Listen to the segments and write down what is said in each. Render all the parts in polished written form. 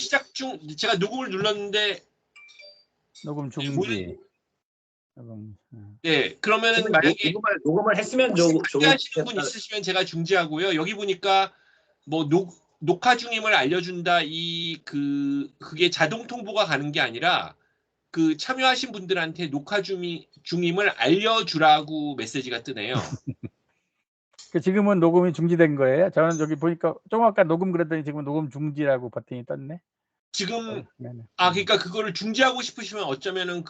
시작 중 제가 녹음을 눌렀는데 녹음 중지. 녹음. 네, 그러면은 만약에 녹음을 했으면 하시는 분 있으시면 제가 중지하고요. 여기 보니까 뭐 녹화 중임을 알려준다 그게 자동 통보가 가는 게 아니라 그 참여하신 분들한테 녹화 중임을 알려주라고 메시지가 뜨네요. 지금은 녹음이 중지된 거예요? 저는 여기 보니까 좀 아까 녹음 그랬더니 지금 녹음 중지라고 버튼이 떴네. 지금 그러니까 그거를 중지하고 싶으시면 어쩌면은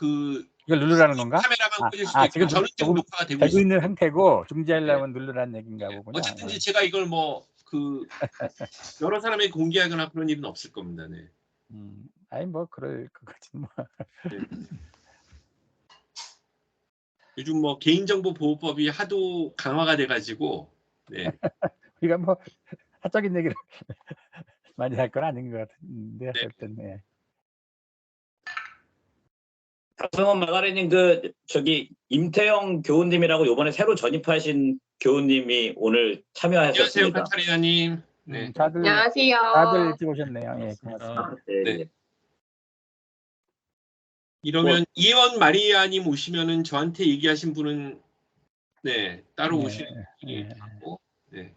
이걸 누르라는 건가? 카메라만 끄실 수도 있고 지금 저는 지금 녹화가 되고 있는 상태고 중지하려면 누르라는 얘기인가 보군요. 어쨌든지 제가 이걸 뭐 여러 사람에게 공개하거나 그런 일은 없을 겁니다. 네. 아니 뭐 그럴 것 같지 뭐. 네. 요즘 뭐 개인정보보호법이 하도 강화가 돼가지고 네. 우리가 뭐 사적인 얘기를 많이 할 건 아닌 것 같은데 어쨌든 네. 박성원 마가리님 저기 임태영 교우님이라고 이번에 새로 전입하신 교우님이 오늘 참여하셨습니다. 안녕하세요, 카타리나님. 네. 안녕하세요. 다들 일찍 오셨네요. 예, 고맙습니다. 네. 이러면 이혜원 마리아님 오시면은 저한테 얘기하신 분은 네 따로 오실 하고 네.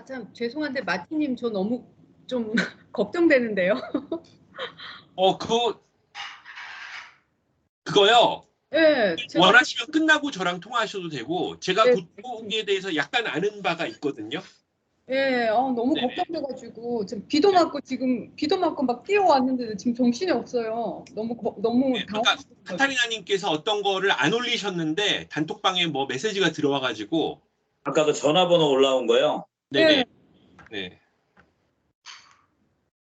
참 죄송한데 마티님 저 너무 좀 걱정되는데요. 그거요. 네. 원하시면 끝나고 저랑 통화하셔도 되고 제가 그쪽에 대해서 약간 아는 바가 있거든요. 네, 너무 걱정돼가지고 지금 비도 맞고 막 뛰어왔는데도 지금 정신이 없어요. 너무 그러니까 카타리나님께서 어떤 거를 안 올리셨는데 단톡방에 뭐 메시지가 들어와가지고 아까 그 전화번호 올라온 거요? 네네. 네.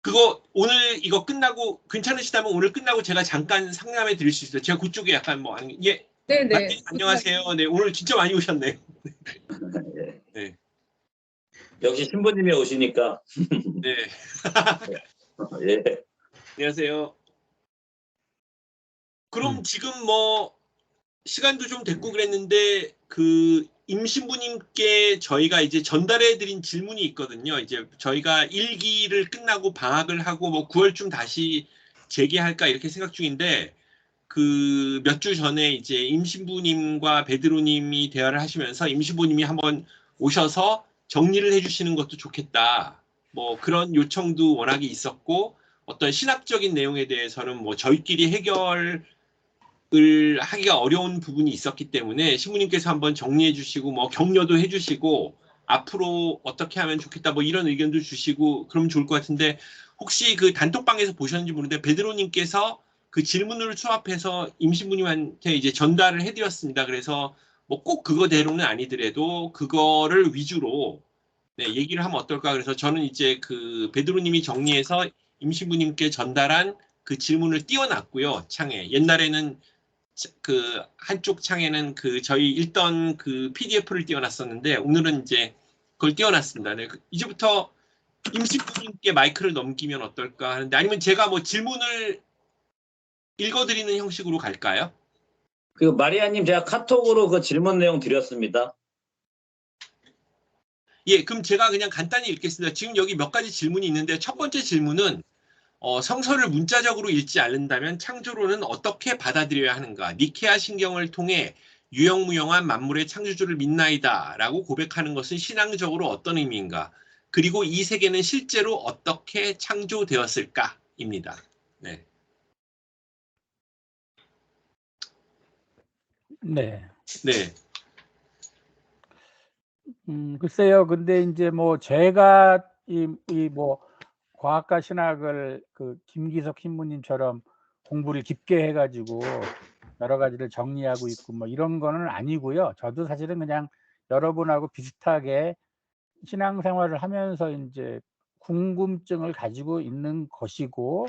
그거 오늘 이거 끝나고 괜찮으시다면 오늘 끝나고 제가 잠깐 상담해 드릴 수 있어요. 제가 그쪽에 약간 뭐 네네. 안녕하세요. 네 오늘 진짜 많이 오셨네요. 네. 역시 신부님이 오시니까. 네. 예. 안녕하세요. 그럼 지금 뭐 시간도 좀 됐고 그랬는데 임신부님께 저희가 이제 전달해 드린 질문이 있거든요. 이제 저희가 1기를 끝나고 방학을 하고 뭐 9월쯤 다시 재개할까 이렇게 생각 중인데 몇 주 전에 이제 임신부님과 베드로님이 대화를 하시면서 임신부님이 한번 오셔서 정리를 해주시는 것도 좋겠다. 뭐 그런 요청도 워낙에 있었고 어떤 신학적인 내용에 대해서는 뭐 저희끼리 해결을 하기가 어려운 부분이 있었기 때문에 신부님께서 한번 정리해 주시고 뭐 격려도 해 주시고 앞으로 어떻게 하면 좋겠다 뭐 이런 의견도 주시고 그러면 좋을 것 같은데 혹시 그 단톡방에서 보셨는지 모르는데 베드로님께서 그 질문을 수합해서 임신부님한테 이제 전달을 해드렸습니다. 그래서 뭐 꼭 그거대로는 아니더라도 그거를 위주로 얘기를 하면 어떨까. 그래서 저는 이제 그 베드로님이 정리해서 임신부님께 전달한 그 질문을 띄워놨고요. 창에. 옛날에는 그 한쪽 창에는 그 저희 읽던 그 PDF를 띄워놨었는데 오늘은 이제 그걸 띄워놨습니다. 네, 이제부터 임신부님께 마이크를 넘기면 어떨까 하는데 아니면 제가 뭐 질문을 읽어드리는 형식으로 갈까요? 마리아님 제가 카톡으로 그 질문 내용 드렸습니다. 예, 그럼 제가 그냥 간단히 읽겠습니다. 지금 여기 몇 가지 질문이 있는데 첫 번째 질문은 성서를 문자적으로 읽지 않는다면 창조론은 어떻게 받아들여야 하는가? 니케아 신경을 통해 유형무형한 만물의 창조주를 믿나이다 라고 고백하는 것은 신앙적으로 어떤 의미인가? 그리고 이 세계는 실제로 어떻게 창조되었을까? 입니다. 네. 네. 네. 글쎄요. 근데 이제 뭐 제가 뭐 과학과 신학을 김기석 신부님처럼 공부를 깊게 해가지고 여러 가지를 정리하고 있고 뭐 이런 거는 아니고요. 저도 사실은 그냥 여러분하고 비슷하게 신앙생활을 하면서 이제 궁금증을 가지고 있는 것이고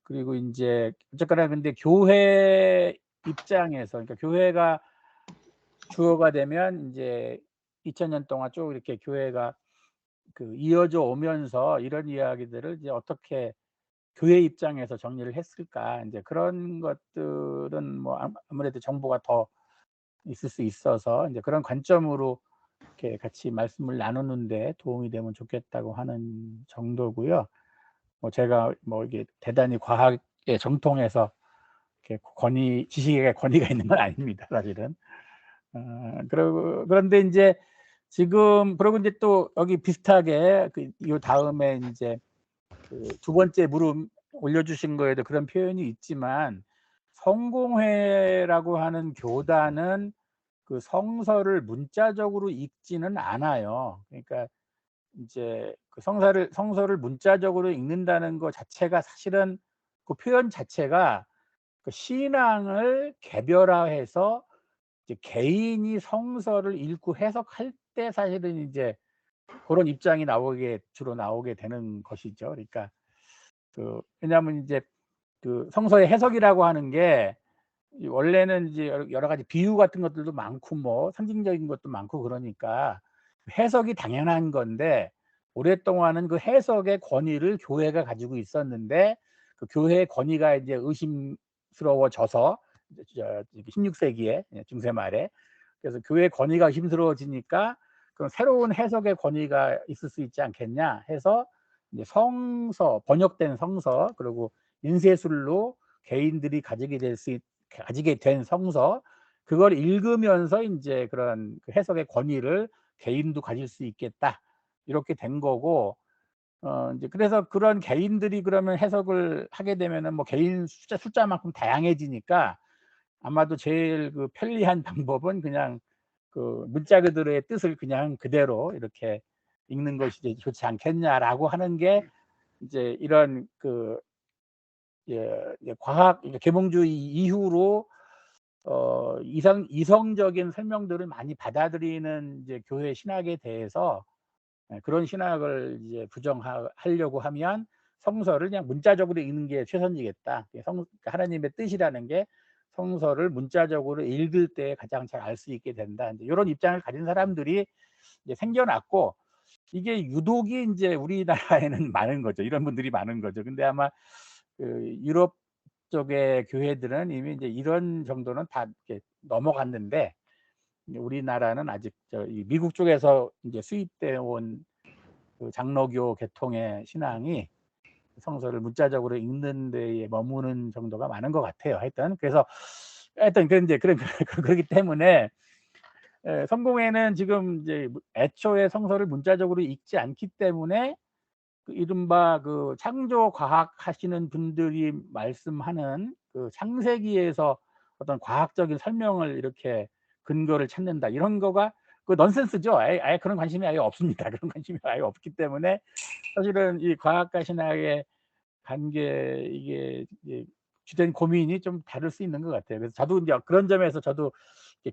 그리고 이제 어쨌거나 근데 교회 입장에서 그러니까 교회가 주어가 되면 이제 2000년 동안 쭉 이렇게 교회가 이어져 오면서 이런 이야기들을 이제 어떻게 교회 입장에서 정리를 했을까 이제 그런 것들은 뭐 아무래도 정보가 더 있을 수 있어서 이제 그런 관점으로 이렇게 같이 말씀을 나누는데 도움이 되면 좋겠다고 하는 정도고요. 뭐 제가 뭐 이게 대단히 과학에 정통해서 이렇게 지식에 권위가 있는 건 아닙니다, 사실은. 그런데 이제 지금 그리고 이제 또 여기 비슷하게 요 다음에 이제 두 번째 물음 올려주신 거에도 그런 표현이 있지만, 성공회라고 하는 교단은 그 성서를 문자적으로 읽지는 않아요. 그러니까 이제 그 성서를 문자적으로 읽는다는 것 자체가 사실은 그 표현 자체가 그 신앙을 개별화해서 이제 개인이 성서를 읽고 해석할 때 사실은 이제 그런 입장이 주로 나오게 되는 것이죠. 그러니까 왜냐하면 이제 그 성서의 해석이라고 하는 게 원래는 이제 여러 가지 비유 같은 것들도 많고 뭐 상징적인 것도 많고 그러니까 해석이 당연한 건데, 오랫동안은 그 해석의 권위를 교회가 가지고 있었는데 그 교회의 권위가 이제 의심스러워져서 16세기에 중세 말에, 그래서 교회의 권위가 의심스러워지니까 그럼 새로운 해석의 권위가 있을 수 있지 않겠냐 해서 이제 번역된 성서, 그리고 인쇄술로 개인들이 가지게 된 성서, 그걸 읽으면서 이제 그런 그 해석의 권위를 개인도 가질 수 있겠다, 이렇게 된 거고, 이제 그래서 그런 개인들이 그러면 해석을 하게 되면은 뭐 개인 숫자만큼 다양해지니까 아마도 제일 그 편리한 방법은 그냥 그 문자 그대로의 뜻을 그냥 그대로 이렇게 읽는 것이 좋지 않겠냐라고 하는 게 이제 이런 과학 계몽주의 이후로 이성적인 설명들을 많이 받아들이는 이제 교회 신학에 대해서, 그런 신학을 이제 부정하려고 하면 성서를 그냥 문자적으로 읽는 게 최선이겠다. 하나님의 뜻이라는 게 성서를 문자적으로 읽을 때 가장 잘 알 수 있게 된다, 이제 이런 입장을 가진 사람들이 이제 생겨났고, 이게 유독이 이제 우리나라에는 많은 거죠. 이런 분들이 많은 거죠. 근데 아마 유럽 쪽의 교회들은 이미 이제 이런 정도는 다 이렇게 넘어갔는데, 우리나라는 아직 이 미국 쪽에서 이제 수입되어 온 그 장로교 계통의 신앙이 성서를 문자적으로 읽는 데에 머무는 정도가 많은 것 같아요. 그래서 이제 그렇기 때문에 성공회는 지금 이제 애초에 성서를 문자적으로 읽지 않기 때문에 이른바 그 창조 과학 하시는 분들이 말씀하는 그 창세기에서 어떤 과학적인 설명을 이렇게 근거를 찾는다, 이런 거가 그 넌센스죠. 아예 그런 관심이 아예 없습니다. 그런 관심이 아예 없기 때문에 사실은 이 과학과 신학의 관계, 이게 주된 고민이 좀 다를 수 있는 것 같아요. 그래서 저도 이제 그런 점에서 저도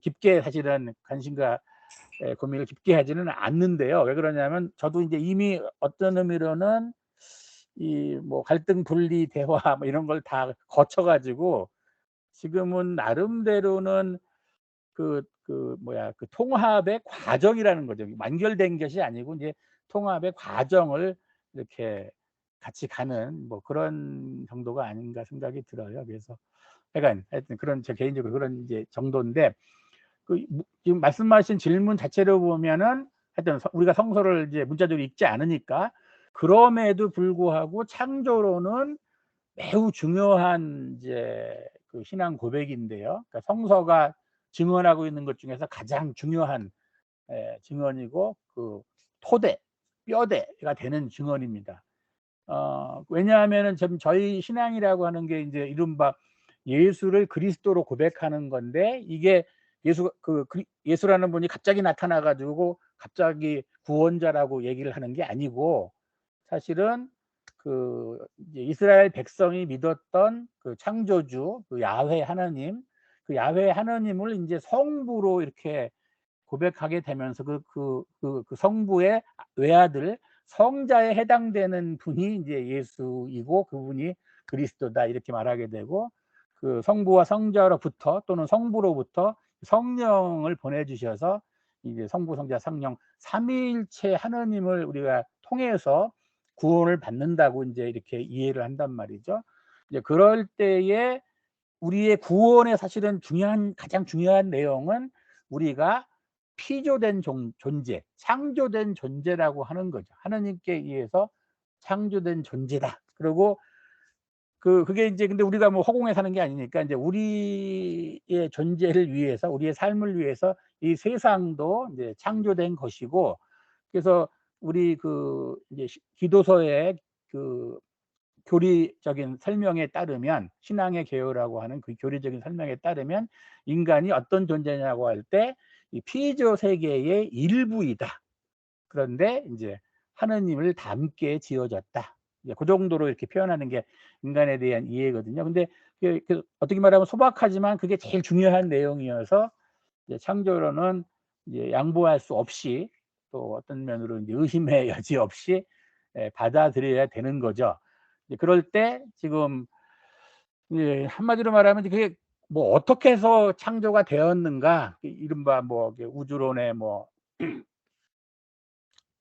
깊게 사실은 관심과 고민을 깊게 하지는 않는데요. 왜 그러냐면 저도 이제 이미 어떤 의미로는 이 뭐 갈등 분리 대화 뭐 이런 걸 다 거쳐 가지고 지금은 나름대로는 그 통합의 과정이라는 거죠. 완결된 것이 아니고 이제 통합의 과정을 이렇게 같이 가는 뭐 그런 정도가 아닌가 생각이 들어요. 그래서 하여튼 그런 제 개인적으로 그런 이제 정도인데, 지금 말씀하신 질문 자체로 보면은 하여튼 우리가 성서를 이제 문자적으로 읽지 않으니까, 그럼에도 불구하고 창조론은 매우 중요한 이제 그 신앙 고백인데요. 그러니까 성서가 증언하고 있는 것 중에서 가장 중요한 증언이고 그 토대, 뼈대가 되는 증언입니다. 왜냐하면은 지금 저희 신앙이라고 하는 게 이제 이른바 예수를 그리스도로 고백하는 건데, 이게 예수라는 분이 갑자기 나타나 가지고 갑자기 구원자라고 얘기를 하는 게 아니고, 사실은 이제 이스라엘 백성이 믿었던 그 창조주, 그 야훼 하나님, 그 야훼 하나님을 이제 성부로 이렇게 고백하게 되면서 그 성부의 외아들 성자에 해당되는 분이 이제 예수이고, 그분이 그리스도다, 이렇게 말하게 되고, 그 성부와 성자로부터 또는 성부로부터 성령을 보내주셔서 이제 성부, 성자, 성령 삼위일체 하나님을 우리가 통해서 구원을 받는다고 이제 이렇게 이해를 한단 말이죠. 이제 그럴 때에 우리의 구원의 사실은 가장 중요한 내용은 우리가 피조된 존재, 창조된 존재라고 하는 거죠. 하나님께 의해서 창조된 존재다. 그리고 그게 이제 근데 우리가 뭐 허공에 사는 게 아니니까 이제 우리의 존재를 위해서, 우리의 삶을 위해서 이 세상도 이제 창조된 것이고, 그래서 우리 이제 기도서의 그 교리적인 설명에 따르면, 신앙의 개요라고 하는 그 교리적인 설명에 따르면 인간이 어떤 존재냐고 할 때 이 피조 세계의 일부이다. 그런데 이제 하느님을 닮게 지어졌다. 이제 그 정도로 이렇게 표현하는 게 인간에 대한 이해거든요. 근데 어떻게 말하면 소박하지만 그게 제일 중요한 내용이어서 이제 창조론은 이제 양보할 수 없이, 또 어떤 면으로 이제 의심의 여지 없이 받아들여야 되는 거죠. 이제 그럴 때 지금 한마디로 말하면 그게 뭐 어떻게 해서 창조가 되었는가, 이른바 뭐 우주론의 뭐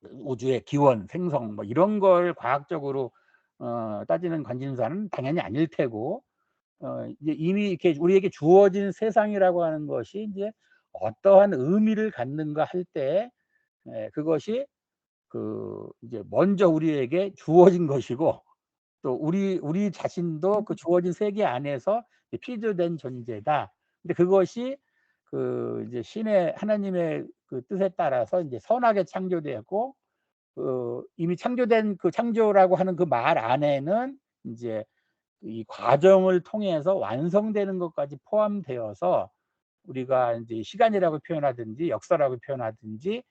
우주의 기원, 생성 뭐 이런 걸 과학적으로 따지는 관심사는 당연히 아닐 테고, 이제 이미 이렇게 우리에게 주어진 세상이라고 하는 것이 이제 어떠한 의미를 갖는가 할 때 그것이 이제 먼저 우리에게 주어진 것이고, 또 우리 자신도 그 주어진 세계 안에서 피조된 존재다. 근데 그것이 이제 신의 하나님의 그 뜻에 따라서 이제 선하게 창조되었고, 이미 창조된 그 창조라고 하는 그 말 안에는 이제 이 과정을 통해서 완성되는 것까지 포함되어서 우리가 이제 시간이라고 표현하든지 역사라고 표현하든지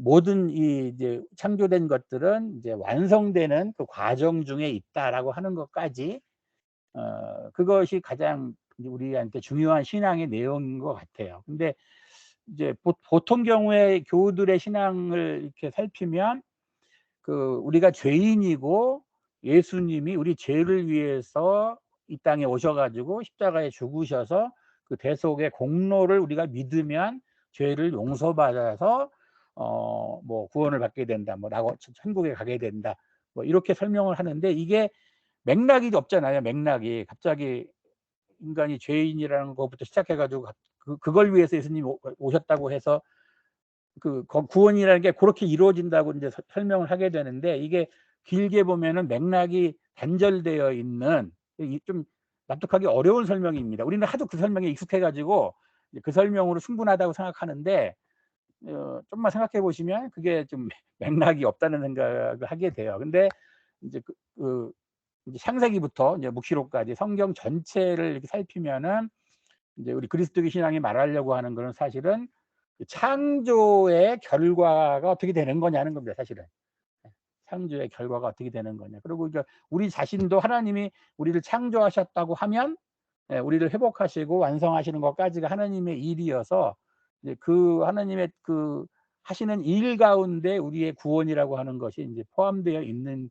모든 이제 창조된 것들은 이제 완성되는 그 과정 중에 있다라고 하는 것까지, 그것이 가장 우리한테 중요한 신앙의 내용인 것 같아요. 근데 이제 보통 경우에 교우들의 신앙을 이렇게 살피면 우리가 죄인이고 예수님이 우리 죄를 위해서 이 땅에 오셔 가지고 십자가에 죽으셔서 그 대속의 공로를 우리가 믿으면 죄를 용서받아서 뭐 구원을 받게 된다, 뭐 라고 천국에 가게 된다, 뭐 이렇게 설명을 하는데, 이게 맥락이 없잖아요. 맥락이 갑자기 인간이 죄인이라는 것부터 시작해 가지고 그걸 위해서 예수님이 오셨다고 해서 구원이라는 게 그렇게 이루어진다고 이제 설명을 하게 되는데, 이게 길게 보면은 맥락이 단절되어 있는 좀 납득하기 어려운 설명입니다. 우리는 하도 그 설명에 익숙해 가지고 그 설명으로 충분하다고 생각하는데, 좀만 생각해 보시면 그게 좀 맥락이 없다는 생각을 하게 돼요. 근데 이제 이제 창세기부터 이제 묵시록까지 성경 전체를 이렇게 살피면은 이제 우리 그리스도교 신앙이 말하려고 하는 것은 사실은 창조의 결과가 어떻게 되는 거냐는 겁니다. 사실은 창조의 결과가 어떻게 되는 거냐. 그리고 이제 우리 자신도 하나님이 우리를 창조하셨다고 하면 우리를 회복하시고 완성하시는 것까지가 하나님의 일이어서, 이제 그 하나님의 하시는 일 가운데 우리의 구원이라고 하는 것이 이제 포함되어 있는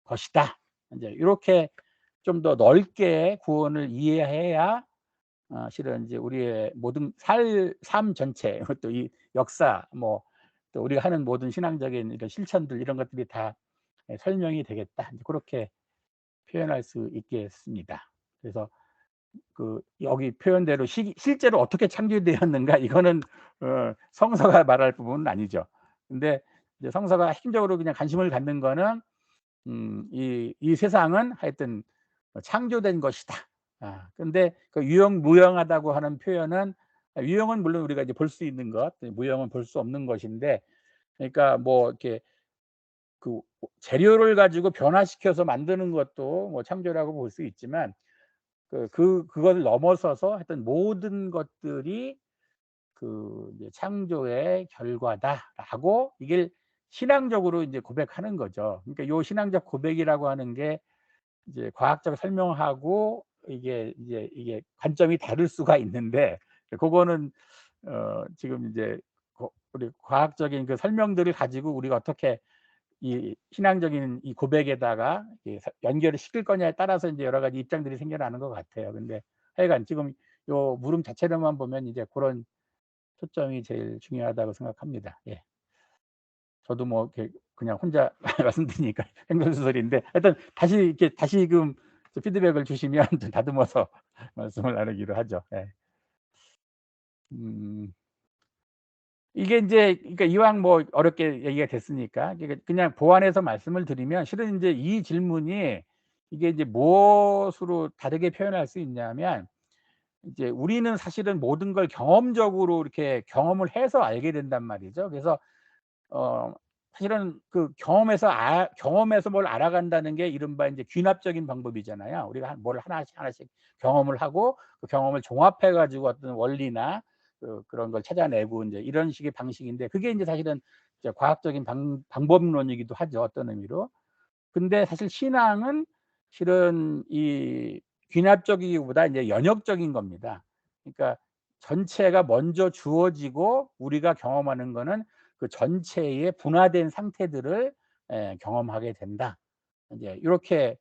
것이다. 이제 이렇게 좀 더 넓게 구원을 이해해야 실은 이제 우리의 모든 삶 전체, 또 이 역사, 뭐 또 우리가 하는 모든 신앙적인 이런 실천들, 이런 것들이 다 설명이 되겠다, 이제 그렇게 표현할 수 있겠습니다. 그래서 여기 표현대로 실제로 어떻게 창조되었는가, 이거는 성서가 말할 부분은 아니죠. 근데 이제 성서가 핵심적으로 그냥 관심을 갖는 거는 이 세상은 하여튼 창조된 것이다. 근데 그 유형무형하다고 하는 표현은, 유형은 물론 우리가 이제 볼 수 있는 것, 무형은 볼 수 없는 것인데, 그러니까 뭐 이렇게 재료를 가지고 변화시켜서 만드는 것도 뭐 창조라고 볼 수 있지만, 그걸 넘어서서 하여튼 모든 것들이 이제 창조의 결과다라고 이게 신앙적으로 이제 고백하는 거죠. 그러니까 요 신앙적 고백이라고 하는 게 이제 과학적 설명하고 이게 관점이 다를 수가 있는데, 그거는 지금 이제 우리 과학적인 그 설명들을 가지고 우리가 어떻게 이 신앙적인 이 고백에다가 연결을 시킬 거냐에 따라서 이제 여러 가지 입장들이 생겨나는 것 같아요. 근데 하여간 지금 요 물음 자체로만 보면 이제 그런 초점이 제일 중요하다고 생각합니다. 예. 저도 뭐 이렇게 그냥 혼자 말씀드리니까 횡설수설인데, 하여튼 다시금 피드백을 주시면 좀 다듬어서 말씀을 나누기로 하죠. 예. 이게 인제 그러니까 이왕 뭐 어렵게 얘기가 됐으니까 그냥 보완해서 말씀을 드리면 실은 인제 이 질문이 이게 이제 무엇으로 다르게 표현할 수 있냐면 이제 우리는 사실은 모든 걸 경험적으로 이렇게 경험을 해서 알게 된단 말이죠. 그래서 어 사실은 그 경험에서 뭘 알아간다는 게 이른바 인제 귀납적인 방법이잖아요. 우리가 뭘 하나씩 경험을 하고 그 경험을 종합해 가지고 어떤 원리나 그런 걸 찾아내고 인제 이런 식의 방식인데 그게 인제 사실은 이제 과학적인 방법론이기도 하죠, 어떤 의미로. 근데 사실 신앙은 실은 이 귀납적이기보다 인제 연역적인 겁니다. 그러니까 전체가 먼저 주어지고 우리가 경험하는 거는 그 전체의 분화된 상태들을 경험하게 된다. 인제 이렇게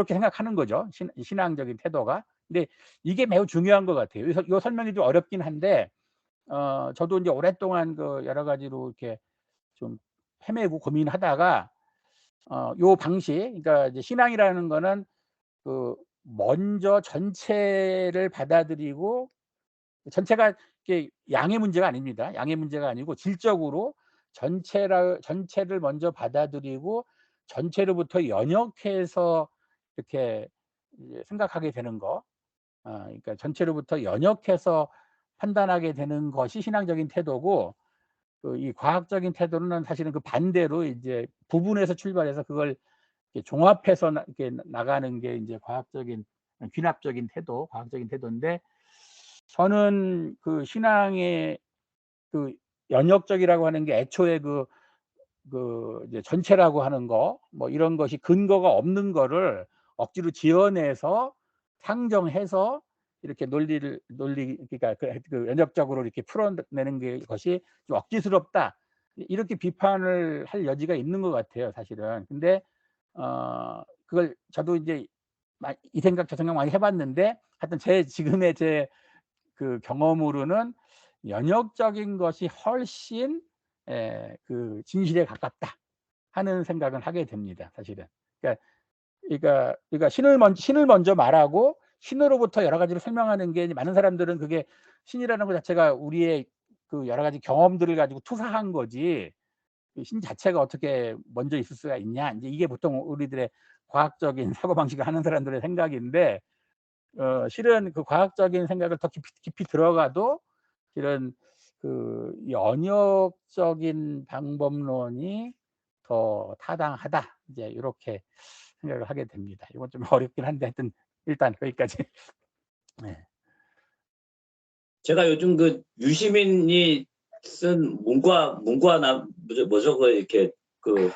생각하는 거죠, 신앙적인 태도가. 근데 이게 매우 중요한 것 같아요. 요 설명이 좀 어렵긴 한데 저도 인제 오랫동안 그 여러 가지로 이렇게 좀 헤매고 고민하다가 요 방식 그러니까 이제 신앙이라는 거는 그 먼저 전체를 받아들이고 전체가 이게 양의 문제가 아닙니다. 양의 문제가 아니고 질적으로 전체를 먼저 받아들이고 전체로부터 연역해서 이렇게 이제 생각하게 되는 거. 그러니까 전체로부터 연역해서 판단하게 되는 것이 신앙적인 태도고 이 과학적인 태도는 사실은 그 반대로 이제 부분에서 출발해서 그걸 이렇게 종합해서 이렇게 나가는 게 인제 귀납적인 태도, 과학적인 태도인데 저는 그 신앙의 그 연역적이라고 하는 게 애초에 이제 전체라고 하는 거 뭐 이런 것이 근거가 없는 거를 억지로 지어내서 상정해서 이렇게 논리 그러니까 그 연역적으로 이렇게 풀어내는 것이 좀 억지스럽다. 이렇게 비판을 할 여지가 있는 것 같아요, 사실은. 근데 그걸 저도 인제 이 생각 저 생각 많이 해 봤는데 하여튼 지금의 제 그 경험으로는 연역적인 것이 훨씬 그 진실에 가깝다 하는 생각은 하게 됩니다, 사실은. 그러니까 신을 먼저 말하고 신으로부터 여러 가지를 설명하는 게 많은 사람들은 그게 신이라는 것 자체가 우리의 그 여러 가지 경험들을 가지고 투사한 거지 이 신 자체가 어떻게 먼저 있을 수가 있냐. 인제 이게 보통 우리들의 과학적인 사고방식을 하는 사람들의 생각인데 실은 그 과학적인 생각을 더 깊이 들어가도 실은 그 연역적인 방법론이 더 타당하다. 이제 요렇게 생각을 하게 됩니다. 이건 좀 어렵긴 한데 하여튼 일단 거기까지. 네. 제가 요즘 그 유시민이 쓴 문과 뭐죠? 그 이렇게 그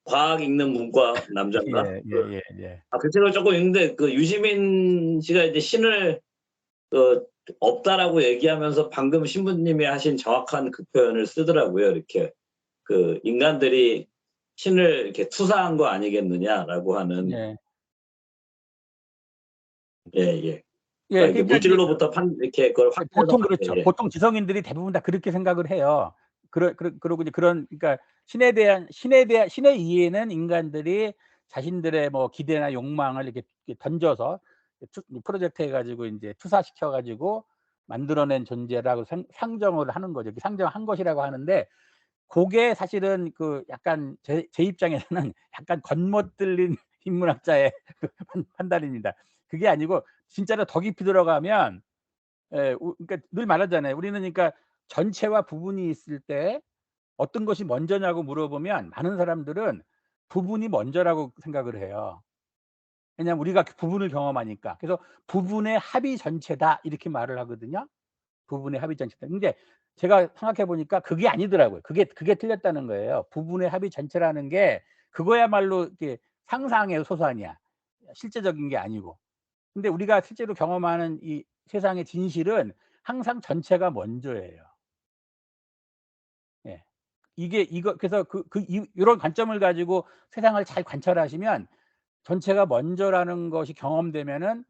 과학 읽는 문과 남자인가? 예예예. 그 책을 조금 읽는데 그 유시민 씨가 이제 신을 그 없다라고 얘기하면서 방금 신부님이 하신 정확한 그 표현을 쓰더라고요. 이렇게 그 인간들이 신을 이렇게 투사한 거 아니겠느냐라고 하는. 예. 예예. 예. 그러니까 이게 그러니까 인제 물질로부터 이렇게 그걸 확대해서 보통 그렇죠. 예. 보통 지성인들이 대부분 다 그렇게 생각을 해요. 그러고 이제 그러니까 신의 이해는 인간들이 자신들의 뭐 기대나 욕망을 이렇게 던져서 프로젝트 해 가지고 인제 투사시켜 가지고 만들어낸 존재라고 상정을 하는 거죠. 상정한 것이라고 하는데 고게 사실은 그 약간 제 입장에서는 약간 겉멋들린 인문학자의 그 판단입니다. 그게 아니고 진짜로 더 깊이 들어가면 그러니까 늘 말하잖아요. 우리는 그러니까 전체와 부분이 있을 때 어떤 것이 먼저냐고 물어보면 많은 사람들은 부분이 먼저라고 생각을 해요. 왜냐하면 우리가 그 부분을 경험하니까. 그래서 "부분의 합이 전체다." 이렇게 말을 하거든요. 부분의 합이 전체다. 근데 제가 생각해 보니까 그게 아니더라고요. 그게 틀렸다는 거예요. 부분의 합이 전체라는 게 그거야말로 이렇게 상상의 소산이야. 실제적인 게 아니고. 근데 우리가 실제로 경험하는 이 세상의 진실은 항상 전체가 먼저예요. 예. 그래서 요런 관점을 가지고 세상을 잘 관찰하시면 전체가 먼저라는 것이 경험되면은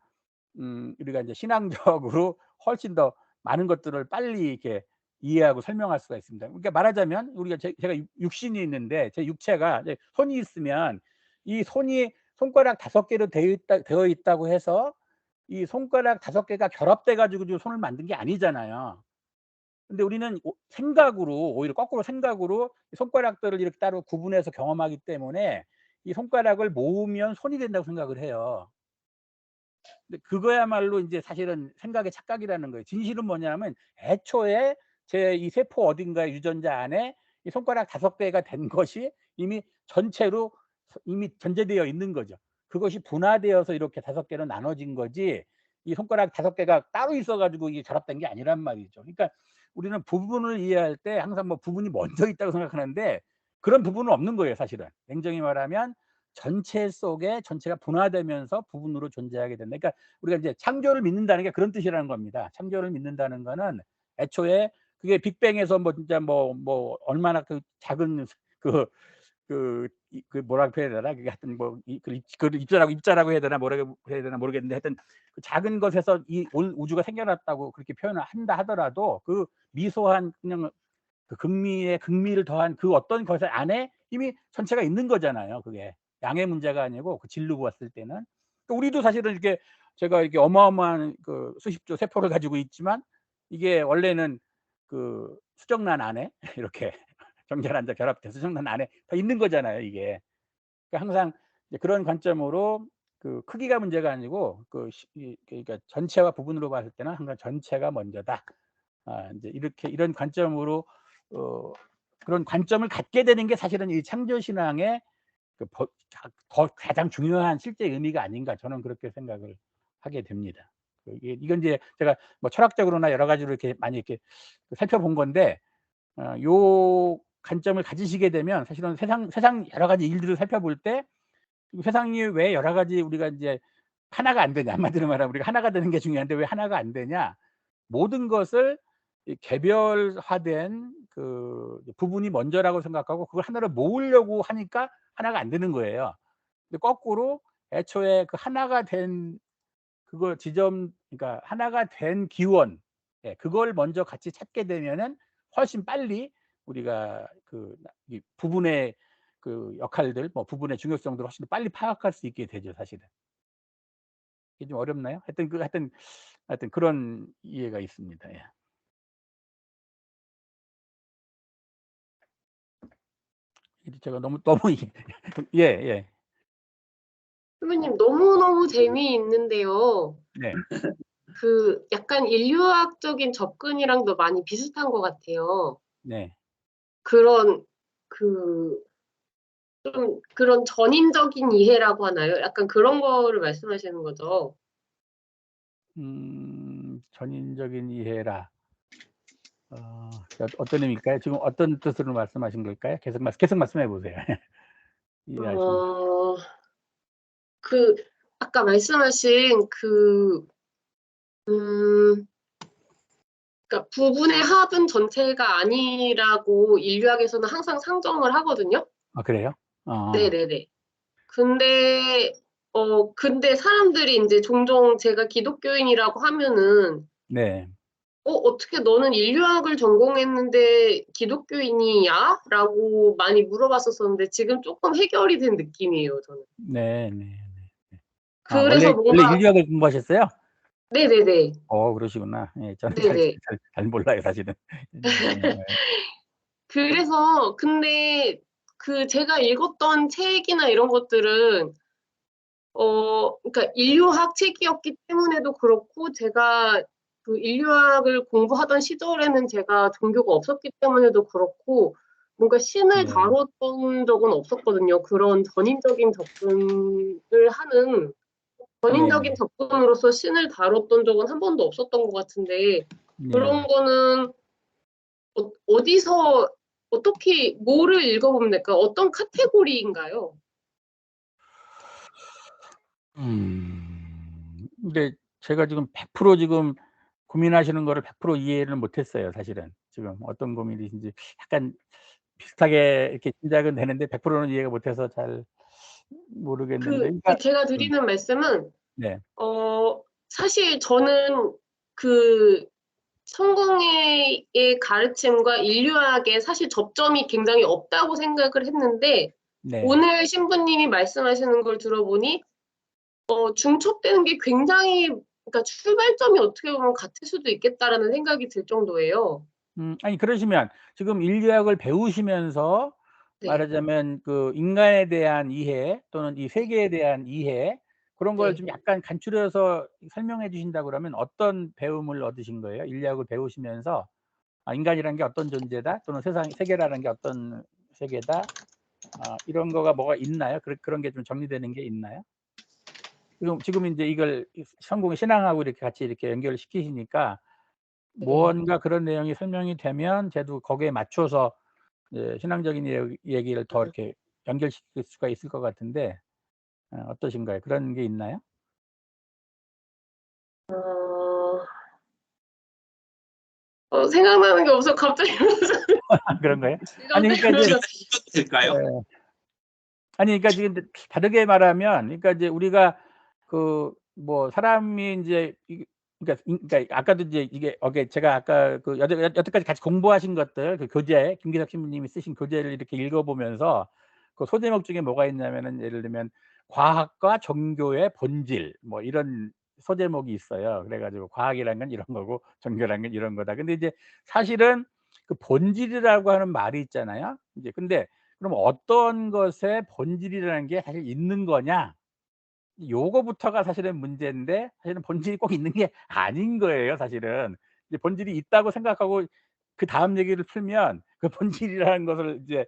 우리가 인제 신앙적으로 훨씬 더 많은 것들을 빨리 이렇게 이해하고 설명할 수가 있습니다. 그러니까 말하자면 우리가 제가 육신이 있는데 제 육체가 이제 손이 있으면 이 손이 손가락 5 개로 되어 있다고 해서 이 손가락 5 개가 결합돼 가지고 지금 손을 만든 게 아니잖아요. 근데 우리는 생각으로 오히려 거꾸로 생각으로 손가락들을 이렇게 따로 구분해서 경험하기 때문에 이 손가락을 모으면 손이 된다고 생각을 해요. 근데 그거야말로 이제 사실은 생각의 착각이라는 거예요. 진실은 뭐냐면 애초에 제 이 세포 어딘가의 유전자 안에 이 손가락 5개가 된 것이 이미 전체로 이미 전제되어 있는 거죠. 그것이 분화되어서 이렇게 5개로 나눠진 거지 이 손가락 5개가 따로 있어 가지고 이게 결합된 게 아니란 말이죠. 그러니까 우리는 부분을 이해할 때 항상 뭐 부분이 먼저 있다고 생각하는데 그런 부분은 없는 거예요, 사실은. 냉정히 말하면 전체 속에 전체가 분화되면서 부분으로 존재하게 된다. 그러니까 우리가 이제 창조를 믿는다는 게 그런 뜻이라는 겁니다. 창조를 믿는다는 거는 애초에 그게 빅뱅에서 뭐 진짜 뭐 얼마나 그 작은 그 뭐라고 해야 되나? 그게 하여튼 뭐 그걸 입자라고 해야 되나 뭐라고 해야 되나 모르겠는데 하여튼 그 작은 것에서 이 온 우주가 생겨났다고 그렇게 표현을 한다 하더라도 그 미소한 그냥 그 극미를 더한 그 어떤 것 안에 이미 전체가 있는 거잖아요, 그게. 양의 문제가 아니고 그 질로 보았을 때는. 또 우리도 사실은 이렇게 제가 이렇게 어마어마한 그 수십조 세포를 가지고 있지만 이게 원래는 그 수정란 안에 이렇게 정제란자 결합돼서 수정란 안에 다 있는 거잖아요, 이게. 그러니까 항상 이제 그런 관점으로 그 크기가 문제가 아니고 그러니까 전체와 부분으로 봤을 때는 항상 전체가 먼저다. 인제 이렇게 이런 관점으로 그런 관점을 갖게 되는 게 사실은 이 창조 신앙의 그 가장 중요한 실제 의미가 아닌가 저는 그렇게 생각을 하게 됩니다. 이건 이제 제가 뭐 철학적으로나 여러 가지로 이렇게 많이 이렇게 살펴본 건데 요 관점을 가지시게 되면 사실은 세상 여러 가지 일들을 살펴볼 때 세상이 왜 여러 가지 우리가 인제 하나가 안 되냐 한마디로 말하면 우리가 하나가 되는 게 중요한데 왜 하나가 안 되냐. 모든 것을 이 개별화된 그 부분이 먼저라고 생각하고 그걸 하나로 모으려고 하니까 하나가 안 되는 거예요. 근데 거꾸로 애초에 그 하나가 된 그거 지점 그러니까 하나가 된 기원 그걸 먼저 같이 찾게 되면은 훨씬 빨리 우리가 이 부분의 그 역할들 뭐 부분의 중요성들을 훨씬 빨리 파악할 수 있게 되죠, 사실은. 이게 좀 어렵나요? 하여튼 그런 이해가 있습니다. 예. 제가 너무 예. 선배님 너무너무 재미있는데요. 네. 그 약간 인류학적인 접근이랑도 많이 비슷한 것 같아요. 네. 그런 좀 그런 전인적인 이해라고 하나요? 약간 그런 거를 말씀하시는 거죠. 전인적인 이해라. 어떤 의미일까요? 지금 어떤 뜻으로 말씀하신 걸까요? 계속 말씀해 보세요. 이해하시면. 그 아까 말씀하신 그러니까 부분의 합은 전체가 아니라고 인류학에서는 항상 상정을 하거든요. 아, 그래요? 네네네. 근데 사람들이 이제 종종 제가 기독교인이라고 하면은 네. 어떻게 너는 인류학을 전공했는데 기독교인이야? 라고 많이 물어봤었었는데 지금 조금 해결이 된 느낌이에요, 저는. 네. 그래서 원래 뭔가 인류학을 공부하셨어요? 네네네. 그러시구나. 예, 저는 네네. 잘 몰라요, 사실은. 그래서 근데 제가 읽었던 책이나 이런 것들은 그러니까 인류학 책이었기 때문에도 그렇고 제가 그 인류학을 공부하던 시절에는 제가 종교가 없었기 때문에도 그렇고 뭔가 신을 네. 다뤘던 적은 없었거든요. 그런 전인적인 접근으로서 신을 다뤘던 적은 한 번도 없었던 것 같은데 그런 거는 어디서 어떻게 뭐를 읽어보면 될까요? 어떤 카테고리인가요? 근데 제가 지금 100% 지금 고민하시는 거를 100% 이해를 못 했어요, 사실은. 지금 어떤 고민이신지 약간 비슷하게 이렇게 짐작은 되는데 100%는 이해가 못 해서 잘 모르겠는데 그러니까 제가 드리는 말씀은 네. 사실 저는 그 성공의 가르침과 인류학의 사실 접점이 굉장히 없다고 생각을 했는데 네. 오늘 신부님이 말씀하시는 걸 들어보니 중첩되는 게 굉장히 그러니까 출발점이 어떻게 보면 같을 수도 있겠다라는 생각이 들 정도예요. 아니 그러시면 지금 인류학을 배우시면서 네. 말하자면 그 인간에 대한 이해 또는 이 세계에 대한 이해 그런 걸 네. 좀 약간 간추려서 설명해 주신다 그러면 어떤 배움을 얻으신 거예요? 인류학을 배우시면서 인간이라는 게 어떤 존재다 또는 세계라는 게 어떤 세계다 이런 거가 뭐가 있나요? 그런 게 좀 정리되는 게 있나요? 지금 인제 이걸 성공의 신앙하고 이렇게 같이 이렇게 연결을 시키시니까 네. 무언가 그런 내용이 설명이 되면 저도 거기에 맞춰서 신앙적인 얘기를 더 이렇게 연결시킬 수가 있을 것 같은데 어떠신가요? 그런 게 있나요? 생각나는 게 없어 갑자기 그런 거예요? 아니 깜짝 그러니까 이제 놀랐어요. 이것도 될까요? 아니 그러니까 지금 다르게 말하면 그러니까 이제 우리가 그 뭐 사람이 인제 그러니까 아까도 이제 이게 제가 아까 그 여태까지 같이 공부하신 것들 그 교재 김기석 신부님이 쓰신 교재를 이렇게 읽어 보면서 그 소제목 중에 뭐가 있냐면은 예를 들면 과학과 종교의 본질 뭐 이런 소제목이 있어요. 그래 가지고 과학이라는 건 이런 거고 종교라는 건 이런 거다. 근데 이제 사실은 그 본질이라고 하는 말이 있잖아요. 이제 근데 그럼 어떤 것의 본질이라는 게 사실 있는 거냐? 요거부터가 사실은 문제인데 사실은 본질이 꼭 있는 게 아닌 거예요, 사실은. 이제 본질이 있다고 생각하고 그다음 얘기를 풀면 그 본질이라는 것을 이제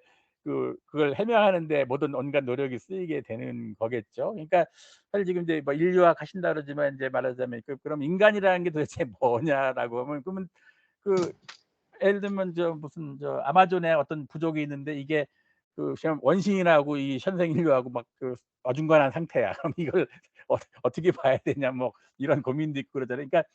그걸 해명하는 데 모든 온갖 노력이 쓰이게 되는 거겠죠. 그러니까 사실 지금 이제 뭐 인류학 하신다 그러지만 인제 말하자면 그럼 인간이라는 게 도대체 뭐냐라고 하면 그러면 그 예를 들면 무슨 아마존에 어떤 부족이 있는데 이게 지금 원시인하고 이 현생인류하고 막 어중간한 상태야. 그럼 이걸 어떻게 봐야 되냐 뭐 이런 고민도 있고 그러잖아요. 그러니까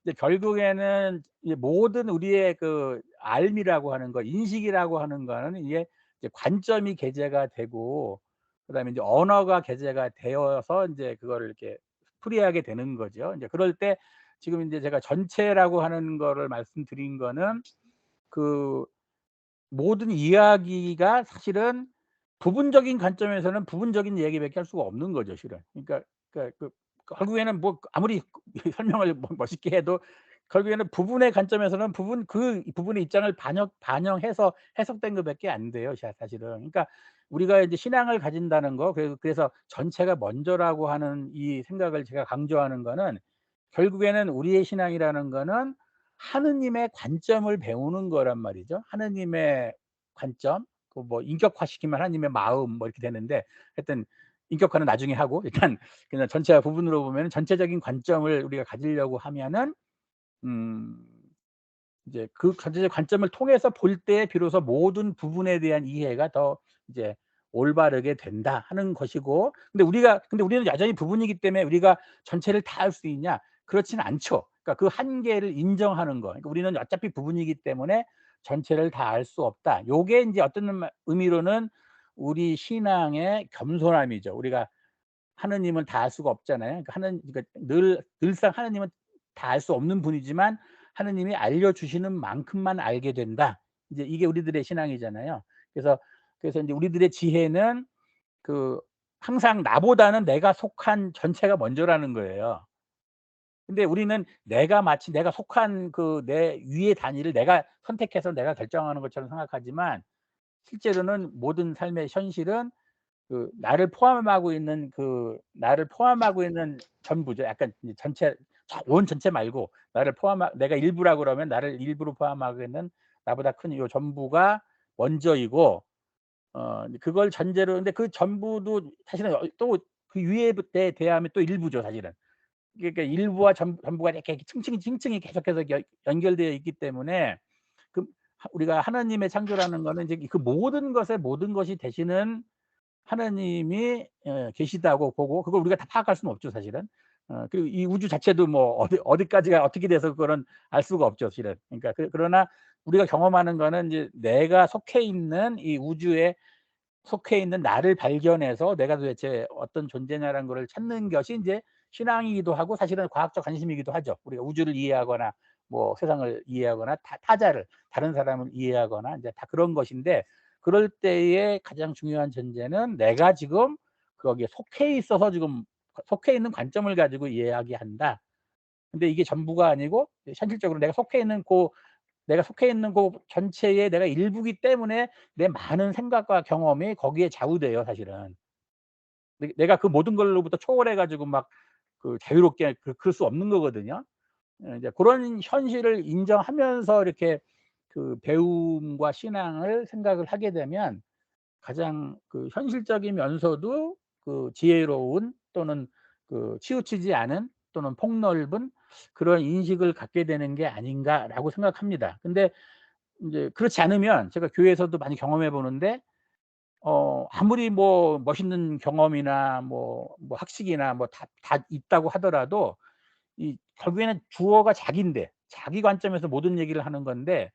이제 결국에는 이 모든 우리의 그 알미라고 하는 거, 인식이라고 하는 거는 이게 이제 관점이 개재가 되고 그다음에 이제 언어가 개재가 되어서 인제 그거를 이렇게 풀이하게 되는 거죠. 인제 그럴 때 지금 인제 제가 전체라고 하는 거를 말씀드린 거는 그 모든 이야기가 사실은 부분적인 관점에서는 부분적인 얘기밖에 할 수가 없는 거죠, 실은. 그러니까 결국에는 뭐 아무리 설명을 멋있게 해도 결국에는 부분의 관점에서는 그 부분의 입장을 반영해서 해석된 것밖에 안 돼요, 사실은. 그러니까 우리가 이제 신앙을 가진다는 거 그래서 전체가 먼저라고 하는 이 생각을 제가 강조하는 거는 결국에는 우리의 신앙이라는 거는 하느님의 관점을 배우는 거란 말이죠. 하느님의 관점, 그 뭐 인격화시키면 하나님의 마음 뭐 이렇게 되는데 하여튼 인격화는 나중에 하고 일단 그냥 전체와 부분으로 보면은 전체적인 관점을 우리가 가지려고 하면은 음 이제 그 전체적 관점을 통해서 볼 때 비로소 모든 부분에 대한 이해가 더 이제 올바르게 된다 하는 것이고 근데 우리는 여전히 부분이기 때문에 우리가 전체를 다 알 수 있냐? 그렇지는 않죠. 그러니까 그 한계를 인정하는 거. 그러니까 우리는 어차피 부분이기 때문에 전체를 다 알 수 없다. 요게 인제 어떤 의미로는 우리 신앙의 겸손함이죠. 우리가 하느님은 다 알 수가 없잖아요. 그러니까 늘상 하느님은 다 알 수 없는 분이지만 하느님이 알려주시는 만큼만 알게 된다. 이제 이게 우리들의 신앙이잖아요. 그래서 인제 우리들의 지혜는 항상 나보다는 내가 속한 전체가 먼저라는 거예요. 근데 우리는 마치 내가 속한 내 위의 단위를 내가 선택해서 내가 결정하는 것처럼 생각하지만 실제로는 모든 삶의 현실은 나를 포함하고 있는 전부죠. 약간 이제 온 전체 말고 내가 일부라고 그러면 나를 일부로 포함하고 있는 나보다 큰 요 전부가 먼저이고 이제 그걸 전제로 근데 그 전부도 사실은 또 그 위에 대하면 또 일부죠, 사실은. 그러니까 일부와 전부가 이렇게 층층이 계속해서 연결되어 있기 때문에 그 우리가 하나님의 창조라는 거는 이제 그 모든 것이 되시는 하나님이 계시다고 보고 그걸 우리가 다 파악할 수는 없죠, 사실은. 그리고 이 우주 자체도 뭐 어디까지가 어떻게 돼서 그거는 알 수가 없죠, 실은. 그러니까 그러나 우리가 경험하는 거는 이제 내가 속해 있는 이 우주에 속해 있는 나를 발견해서 내가 도대체 어떤 존재냐라는 거를 찾는 것이 인제 신앙이기도 하고 사실은 과학적 관심이기도 하죠. 우리가 우주를 이해하거나 뭐 세상을 이해하거나 타자를 다른 사람을 이해하거나 인제 다 그런 것인데 그럴 때의 가장 중요한 전제는 내가 지금 거기에 속해 있어서 지금 속해 있는 관점을 가지고 이야기한다. 근데 이게 전부가 아니고 현실적으로 내가 속해 있는 내가 속해 있는 곳 전체의 내가 일부기 때문에 내 많은 생각과 경험이 거기에 좌우돼요, 사실은. 내가 그 모든 걸로부터 초월해 가지고 막 그 자유롭게 그럴 수 없는 거거든요. 이제 그런 현실을 인정하면서 이렇게 그 배움과 신앙을 생각을 하게 되면 가장 그 현실적이면서도 그 지혜로운 또는 그 치우치지 않은 또는 폭넓은 그런 인식을 갖게 되는 게 아닌가라고 생각합니다. 근데 인제 그렇지 않으면 제가 교회에서도 많이 경험해 보는데 아무리 뭐 멋있는 경험이나 뭐 학식이나 뭐 다 있다고 하더라도 이 결국에는 주어가 자기인데 자기 관점에서 모든 얘기를 하는 건데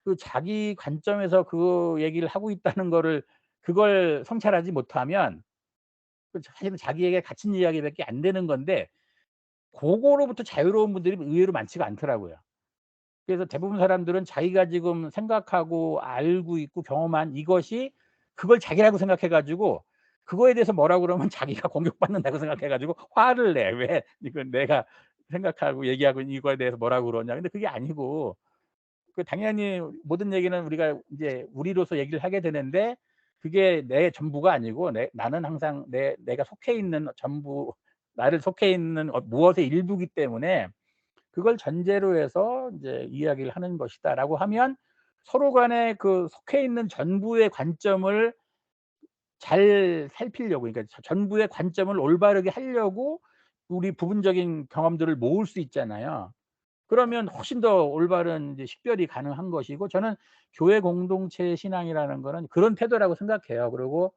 그 자기 관점에서 그 얘기를 하고 있다는 거를 그걸 성찰하지 못하면 그 사실은 자기에게 갇힌 이야기밖에 안 되는 건데 고거로부터 자유로운 분들이 의외로 많지가 않더라고요. 그래서 대부분 사람들은 자기가 지금 생각하고 알고 있고 경험한 이것이 그걸 자기라고 생각해 가지고 그거에 대해서 뭐라 그러면 자기가 공격받는다고 생각해 가지고 화를 내. 왜 이건 내가 생각하고 얘기하고 있는 이거에 대해서 뭐라고 그러냐. 근데 그게 아니고 그 당연히 모든 얘기는 우리가 인제 우리로서 얘기를 하게 되는데 그게 내 전부가 아니고 나는 항상 내가 속해 있는 전부 나를 속해 있는 무엇의 일부기 때문에 그걸 전제로 해서 인제 이야기를 하는 것이다라고 하면 서로 간에 그 속해 있는 전부의 관점을 잘 살피려고 그러니까 전부의 관점을 올바르게 하려고 우리 부분적인 경험들을 모을 수 있잖아요. 그러면 훨씬 더 올바른 이제 식별이 가능한 것이고 저는 교회 공동체 신앙이라는 거는 그런 태도라고 생각해요. 그리고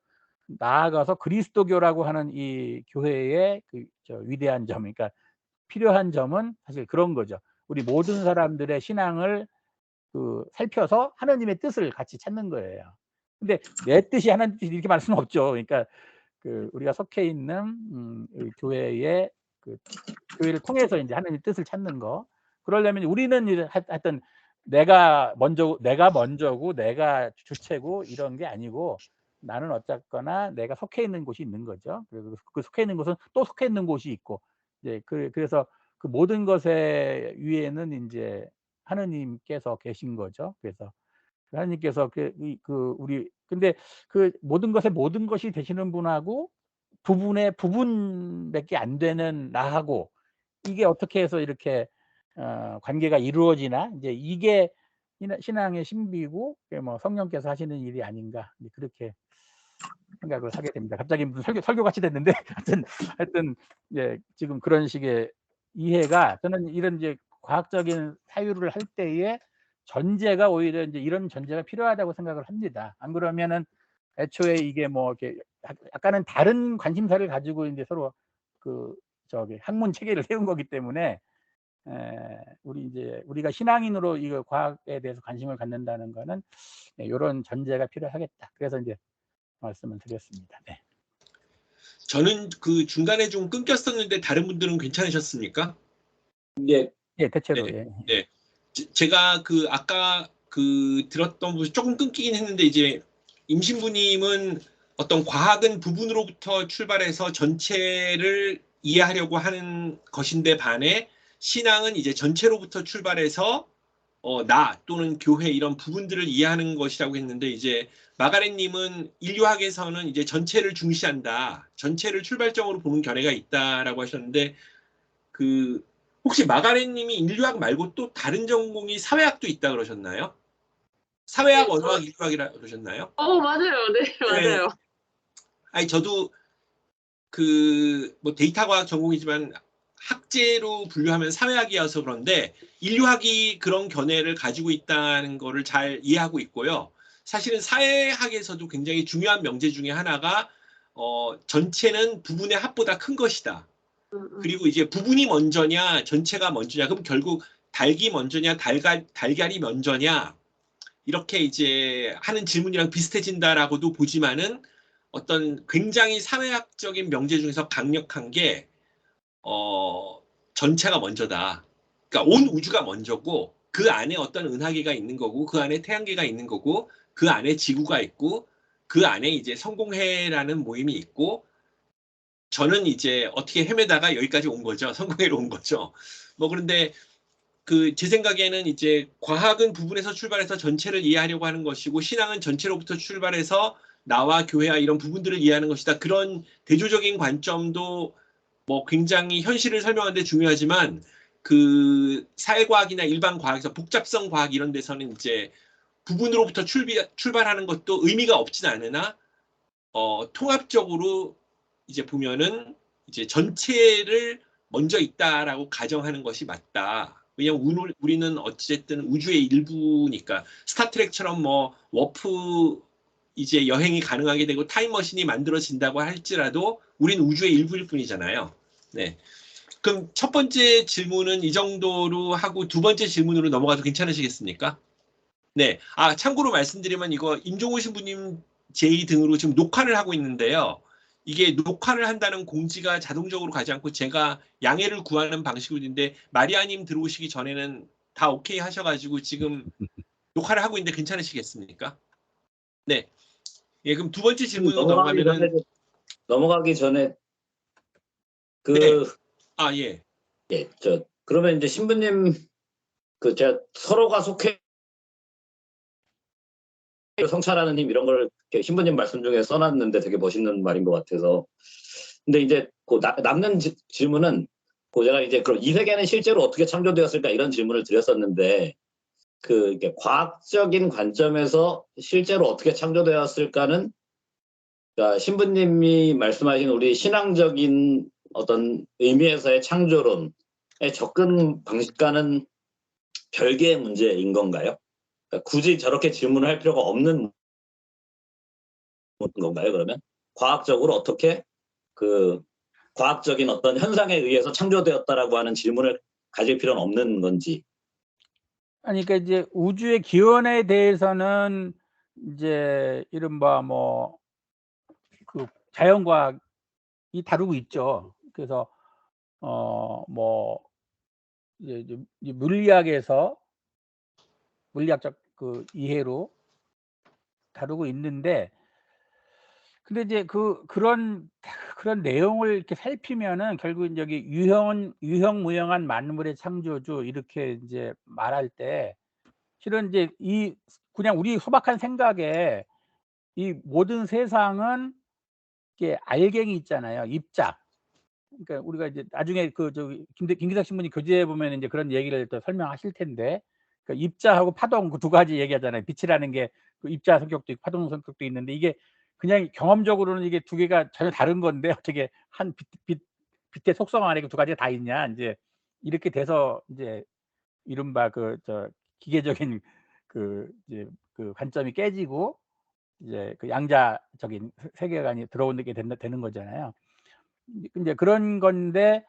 나아가서 그리스도교라고 하는 이 교회의 그 위대한 점 그러니까 필요한 점은 사실 그런 거죠. 우리 모든 사람들의 신앙을 그 살펴서 하나님의 뜻을 같이 찾는 거예요. 근데 내 뜻이 하나님 뜻이 이렇게 말할 수는 없죠. 그러니까 그 우리가 속해 있는 이 교회의 그 교회를 통해서 인제 하나님의 뜻을 찾는 거. 그러려면 우리는 이제 하여튼 내가 먼저고 내가 주체고 이런 게 아니고 나는 어쨌거나 내가 속해 있는 곳이 있는 거죠. 그리고 그 속해 있는 곳은 또 속해 있는 곳이 있고 이제 그래서 그 모든 것의 위에는 인제 하느님께서 계신 거죠. 그래서 하나님께서 그 우리 근데 그 모든 것의 모든 것이 되시는 분하고 부분의 부분밖에 안 되는 나하고 이게 어떻게 해서 이렇게 관계가 이루어지나 인제 이게 신앙의 신비고 그게 뭐 성령께서 하시는 일이 아닌가 이제 그렇게 생각을 하게 됩니다. 갑자기 무슨 설교 같이 됐는데 하여튼 예 지금 그런 식의 이해가 저는 이런 이제 과학적인 사유를 할 때에 전제가 오히려 인제 이런 전제가 필요하다고 생각을 합니다. 안 그러면은 애초에 이게 뭐 이렇게 약간은 다른 관심사를 가지고 인제 서로 그 학문 체계를 세운 거기 때문에 우리 인제 우리가 신앙인으로 이거 과학에 대해서 관심을 갖는다는 거는 예 요런 전제가 필요하겠다. 그래서 인제 말씀을 드렸습니다. 네. 저는 그 중간에 좀 끊겼었는데 다른 분들은 괜찮으셨습니까? 예, 예 대체로 네. 예. 네. 제가 그 아까 그 들었던 부분이 조금 끊기긴 했는데 이제 임신부님은 어떤 과학은 부분으로부터 출발해서 전체를 이해하려고 하는 것인데 반해 신앙은 이제 전체로부터 출발해서 나 또는 교회 이런 부분들을 이해하는 것이라고 했는데 이제 마가렛님은 인류학에서는 이제 전체를 중시한다. 전체를 출발점으로 보는 견해가 있다라고 하셨는데 그 혹시 마가렛님이 인류학 말고 또 다른 전공이 사회학도 있다 그러셨나요? 사회학, 네, 언어학, 인류학이라 그러셨나요? 맞아요. 네, 네. 맞아요. 아니 저도 그 뭐 데이터 과학 전공이지만 학제로 분류하면 사회학이어서 그런데 인류학이 그런 견해를 가지고 있다는 거를 잘 이해하고 있고요. 사실은 사회학에서도 굉장히 중요한 명제 중에 하나가 전체는 부분의 합보다 큰 것이다. 그리고 이제 부분이 먼저냐 전체가 먼저냐 그럼 결국 닭이 먼저냐 달걀이 먼저냐 이렇게 이제 하는 질문이랑 비슷해진다라고도 보지만은 어떤 굉장히 사회학적인 명제 중에서 강력한 게 전체가 먼저다. 그러니까 온 우주가 먼저고 그 안에 어떤 은하계가 있는 거고 그 안에 태양계가 있는 거고 그 안에 지구가 있고 그 안에 이제 성공회라는 모임이 있고 저는 이제 어떻게 헤매다가 여기까지 온 거죠. 성공회로 온 거죠. 뭐 그런데 제 생각에는 이제 과학은 부분에서 출발해서 전체를 이해하려고 하는 것이고 신앙은 전체로부터 출발해서 나와 교회와 이런 부분들을 이해하는 것이다. 그런 대조적인 관점도 뭐 굉장히 현실을 설명하는 데 중요하지만 그 사회과학이나 일반 과학에서 복잡성 과학 이런 데서는 이제 부분으로부터 출발하는 것도 의미가 없진 않으나 통합적으로 이제 보면은 이제 전체를 먼저 있다라고 가정하는 것이 맞다. 왜냐면 우리는 어쨌든 우주의 일부니까 스타트랙처럼 뭐 워프 이제 여행이 가능하게 되고 타임머신이 만들어진다고 할지라도 우린 우주의 일부일 뿐이잖아요. 네. 그럼 첫 번째 질문은 이 정도로 하고 두 번째 질문으로 넘어가도 괜찮으시겠습니까? 네. 아, 참고로 말씀드리면 이거 임종호 신부님 제의 등으로 지금 녹화를 하고 있는데요. 이게 녹화를 한다는 공지가 자동적으로 가지 않고 제가 양해를 구하는 방식으로 있는데 마리아님 들어오시기 전에는 다 오케이 하셔가지고 지금 녹화를 하고 있는데 괜찮으시겠습니까? 네. 예, 그럼 두 번째 질문으로 넘어가면은 넘어가기 전에 네. 아, 예. 예, 그러면 이제 신부님 제가 서로가 속해 성찰하는 힘 이런 걸 이렇게 신부님 말씀 중에 써놨는데 되게 멋있는 말인 것 같아서. 근데 이제 남는 질문은 제가 이제 그럼 이 세계는 실제로 어떻게 창조되었을까 이런 질문을 드렸었는데 이게 과학적인 관점에서 실제로 어떻게 창조되었을까는 그러니까 신부님이 말씀하신 우리 신앙적인 어떤 의미에서의 창조론의 접근 방식과는 별개의 문제인 건가요? 그러니까 굳이 저렇게 질문을 할 필요가 없는 건가요? 그러면 과학적으로 어떻게 과학적인 어떤 현상에 의해서 창조되었다라고 하는 질문을 가질 필요는 없는 건지. 아니, 그러니까 이제 우주의 기원에 대해서는 이제 이른바 뭐 그 자연과학이 다루고 있죠. 그래서 뭐 이제 물리학에서 물리학적 그 이해로 다루고 있는데, 근데 이제 그런 내용을 이렇게 살피면은 결국 여기 유형무형한 만물의 창조주 이렇게 이제 말할 때 실은 이제 그냥 우리 소박한 생각에 이 모든 세상은 이게 알갱이 있잖아요. 입자. 그러니까 우리가 이제 나중에 김기석 신부님 교재에 보면 이제 그런 얘기를 또 설명하실 텐데, 그러니까 입자하고 파동 그 두 가지 얘기하잖아요. 빛이라는 게 그 입자 성격도 있고 파동 성격도 있는데 이게 그냥 경험적으로는 이게 두 개가 전혀 다른 건데 어떻게 한 빛의 속성 안에 그 두 가지가 다 있냐 이제 이렇게 돼서 이제 이른바 기계적인 이제 관점이 깨지고 이제 양자적인 세계관이 들어오게 되는 거잖아요. 이제 그런 건데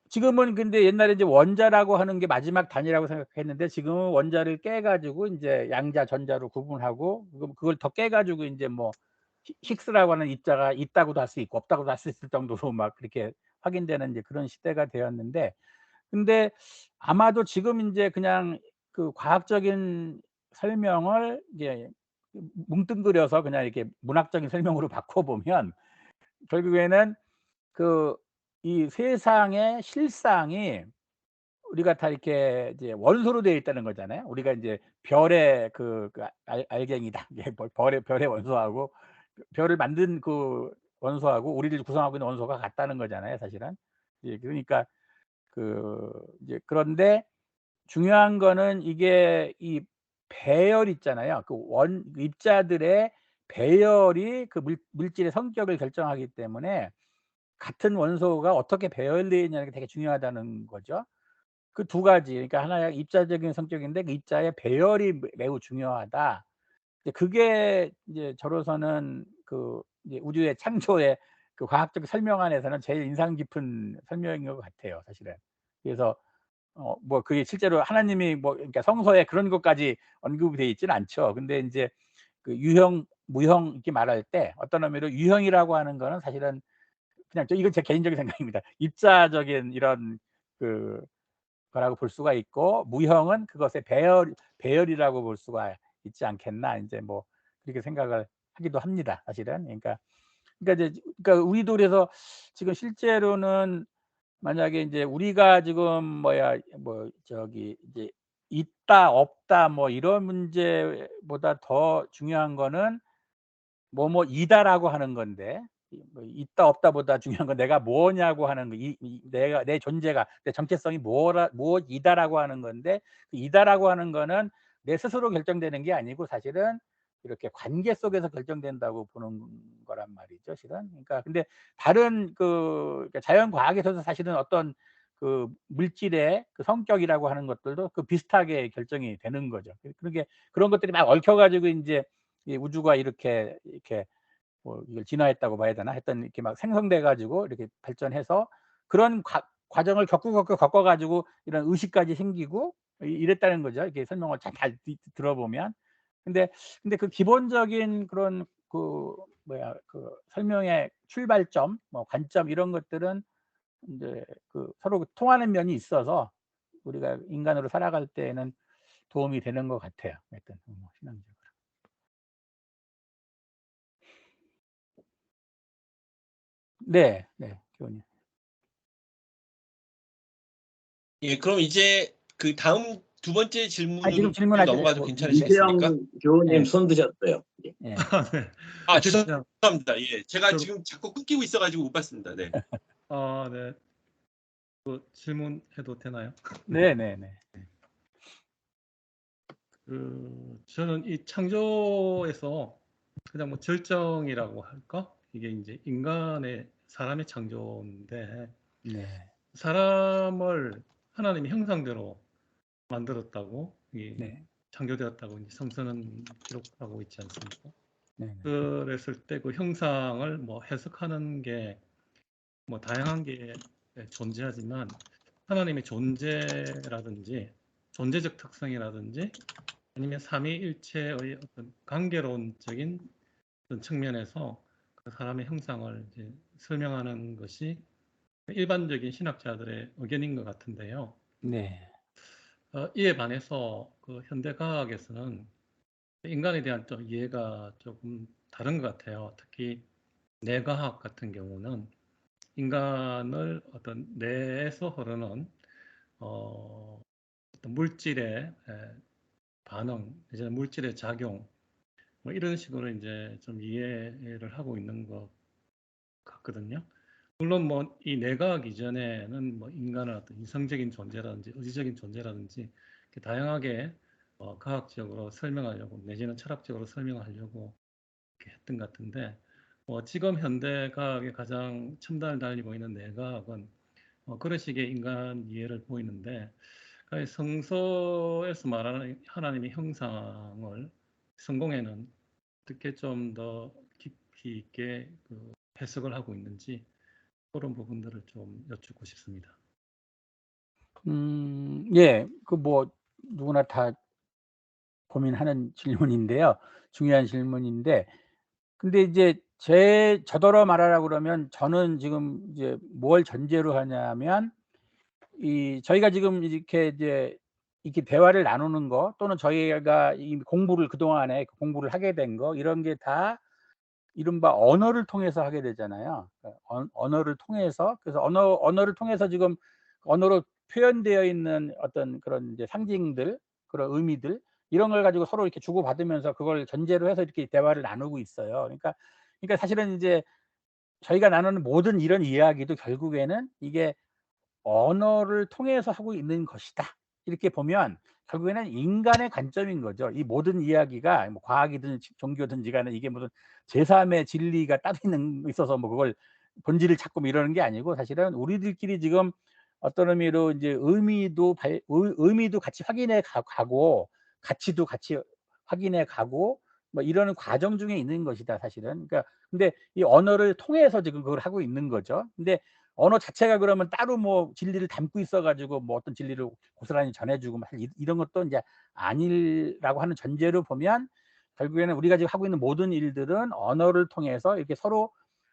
지금은 근데 옛날에 이제 원자라고 하는 게 마지막 단위라고 생각했는데 지금은 원자를 깨가지고 이제 양자, 전자로 구분하고 그걸 더 깨가지고 이제 뭐 힉스라고 하는 입자가 있다고도 할 수 있고 없다고도 할 수 있을 정도로 막 그렇게 확인되는 이제 그런 시대가 되었는데, 근데 아마도 지금 이제 그냥 과학적인 설명을 이제 뭉뚱그려서 그냥 이렇게 문학적인 설명으로 바꿔보면 결국에는 이 세상의 실상이 우리가 다 이렇게 이제 원소로 되어 있다는 거잖아요. 우리가 이제 별의 알갱이다. 별의 원소하고 별을 만든 원소하고 우리를 구성하고 있는 원소가 같다는 거잖아요, 사실은. 예, 그러니까 이제 그런데 중요한 거는 이게 이 배열 있잖아요. 입자들의 배열이 물질의 성격을 결정하기 때문에 같은 원소가 어떻게 배열되어 있냐는 게 되게 중요하다는 거죠. 그 두 가지. 그러니까 하나가 입자적인 성격인데 그 입자의 배열이 매우 중요하다. 그게 이제 저로서는 이제 우주의 창조의 과학적 설명 안에서는 제일 인상 깊은 설명인 것 같아요, 사실은. 그래서 뭐 그게 실제로 하나님이 그러니까 성서에 그런 것까지 언급이 되어 있지는 않죠. 근데 이제 유형, 무형 이렇게 말할 때 어떤 의미로 유형이라고 하는 거는 사실은 그냥 이건 제 개인적인 생각입니다. 입자적인 이런 거라고 볼 수가 있고, 무형은 그것의 배열이라고 볼 수가 있지 않겠나 이제 뭐 그렇게 생각을 하기도 합니다, 사실은. 그러니까 우리도 그래서 지금 실제로는 만약에 이제 우리가 지금 뭐야 뭐 저기 이제 있다 없다 뭐 이런 문제보다 더 중요한 거는 뭐뭐이다라고 하는 건데 뭐 있다 없다보다 중요한 건 내가 뭐냐고 하는 거, 내가 내 존재가 내 정체성이 뭐이다라고 하는 건데 그 이다라고 하는 거는 내 스스로 결정되는 게 아니고 사실은 이렇게 관계 속에서 결정된다고 보는 거란 말이죠, 실은. 그러니까 근데 다른 그러니까 자연 과학에서도 사실은 어떤 그 물질의 그 성격이라고 하는 것들도 그 비슷하게 결정이 되는 거죠. 그런 것들이 막 얽혀가지고 이제 이 우주가 이렇게 뭐 이걸 진화했다고 봐야 되나? 하여튼 이렇게 막 생성돼 가지고 이렇게 발전해서 그런 과정을 겪어 가지고 이런 의식까지 생기고 이랬다는 거죠. 이렇게 설명을 잘 들어보면. 근데 그 기본적인 그런 그 뭐야 그 설명의 출발점, 뭐 관점 이런 것들은 인제 그 서로 통하는 면이 있어서 우리가 인간으로 살아갈 때에는 도움이 되는 것 같아요. 하여튼 뭐 신앙적으로. 네. 네. 교훈이. 예, 그럼 이제 그 다음 두 번째 질문으로 지금 질문하지 넘어가도 뭐 괜찮으시겠습니까? 이세영 교수님 네. 손 드셨어요. 예. 네. 아, 그냥, 죄송합니다. 예, 제가 저- 지금 자꾸 끊기고 있어가지고 못 봤습니다. 네. 네. 그 질문해도 되나요? 네네네. 저는 이 창조에서 그냥 뭐 절정이라고 할까? 이게 이제 사람의 창조인데 네. 사람을 하나님의 형상대로 만들었다고 네. 창조되었다고 이제 성서는 기록하고 있지 않습니까? 네. 그랬을 때 그 형상을 뭐 해석하는 게 뭐 다양한 게 존재하지만 하나님의 존재라든지 존재적 특성이라든지 아니면 삼위일체의 어떤 관계론적인 어떤 측면에서 그 사람의 형상을 이제 설명하는 것이 일반적인 신학자들의 의견인 것 같은데요. 네. 이에 반해서 그 현대과학에서는 인간에 대한 좀 이해가 조금 다른 것 같아요. 특히 뇌과학 같은 경우는 인간을 어떤 뇌에서 흐르는 어떤 물질의 반응, 이제 물질의 작용, 뭐 이런 식으로 이제 좀 이해를 하고 있는 것 같거든요. 물론 뭐 이 뇌과학 이전에는 뭐 인간을 어떤 이성적인 존재라든지 의지적인 존재라든지 이렇게 다양하게 과학적으로 설명하려고 내지는 철학적으로 설명하려고 이렇게 했던 것 같은데 지금 현대 과학의 가장 첨단을 달리고 있는 뇌과학은 그런 식의 인간 이해를 보이는데 성서에서 말하는 하나님의 형상을 성공에는 어떻게 좀 더 깊이 있게 그 해석을 하고 있는지 그런 부분들을 좀 여쭙고 싶습니다. 예. 그 뭐 누구나 다 고민하는 질문인데요. 중요한 질문인데 근데 이제 저더러 말하라고 그러면 저는 지금 이제 뭘 전제로 하냐면 저희가 지금 이렇게 대화를 나누는 거 또는 저희가 이 공부를 그동안에 공부를 하게 된 거 이런 게 다 이른바 언어를 통해서 하게 되잖아요. 그러니까 언어를 통해서 그래서 언어를 통해서 지금 언어로 표현되어 있는 어떤 그런 이제 상징들, 그런 의미들 이런 걸 가지고 서로 이렇게 주고받으면서 그걸 전제로 해서 이렇게 대화를 나누고 있어요. 그러니까 사실은 이제 저희가 나누는 모든 이런 이야기도 결국에는 이게 언어를 통해서 하고 있는 것이다. 이렇게 보면 결국에는 인간의 관점인 거죠. 이 모든 이야기가 뭐 과학이든 종교든지 간에 이게 무슨 제3의 진리가 따로 있어서 뭐 그걸 본질을 찾고 뭐 이러는 게 아니고 사실은 우리들끼리 지금 어떤 의미로 이제 의미도 같이 확인해 가고 가치도 같이 확인해 가고 뭐 이러는 과정 중에 있는 것이다 사실은. 그러니까 근데 이 언어를 통해서 지금 그걸 하고 있는 거죠. 근데 언어 자체가 그러면 따로 뭐 진리를 담고 있어 가지고 뭐 어떤 진리를 고스란히 전해 주고 막 이런 것도 인제 아니라고 하는 전제로 보면 결국에는 우리가 지금 하고 있는 모든 일들은 언어를 통해서 이렇게 서로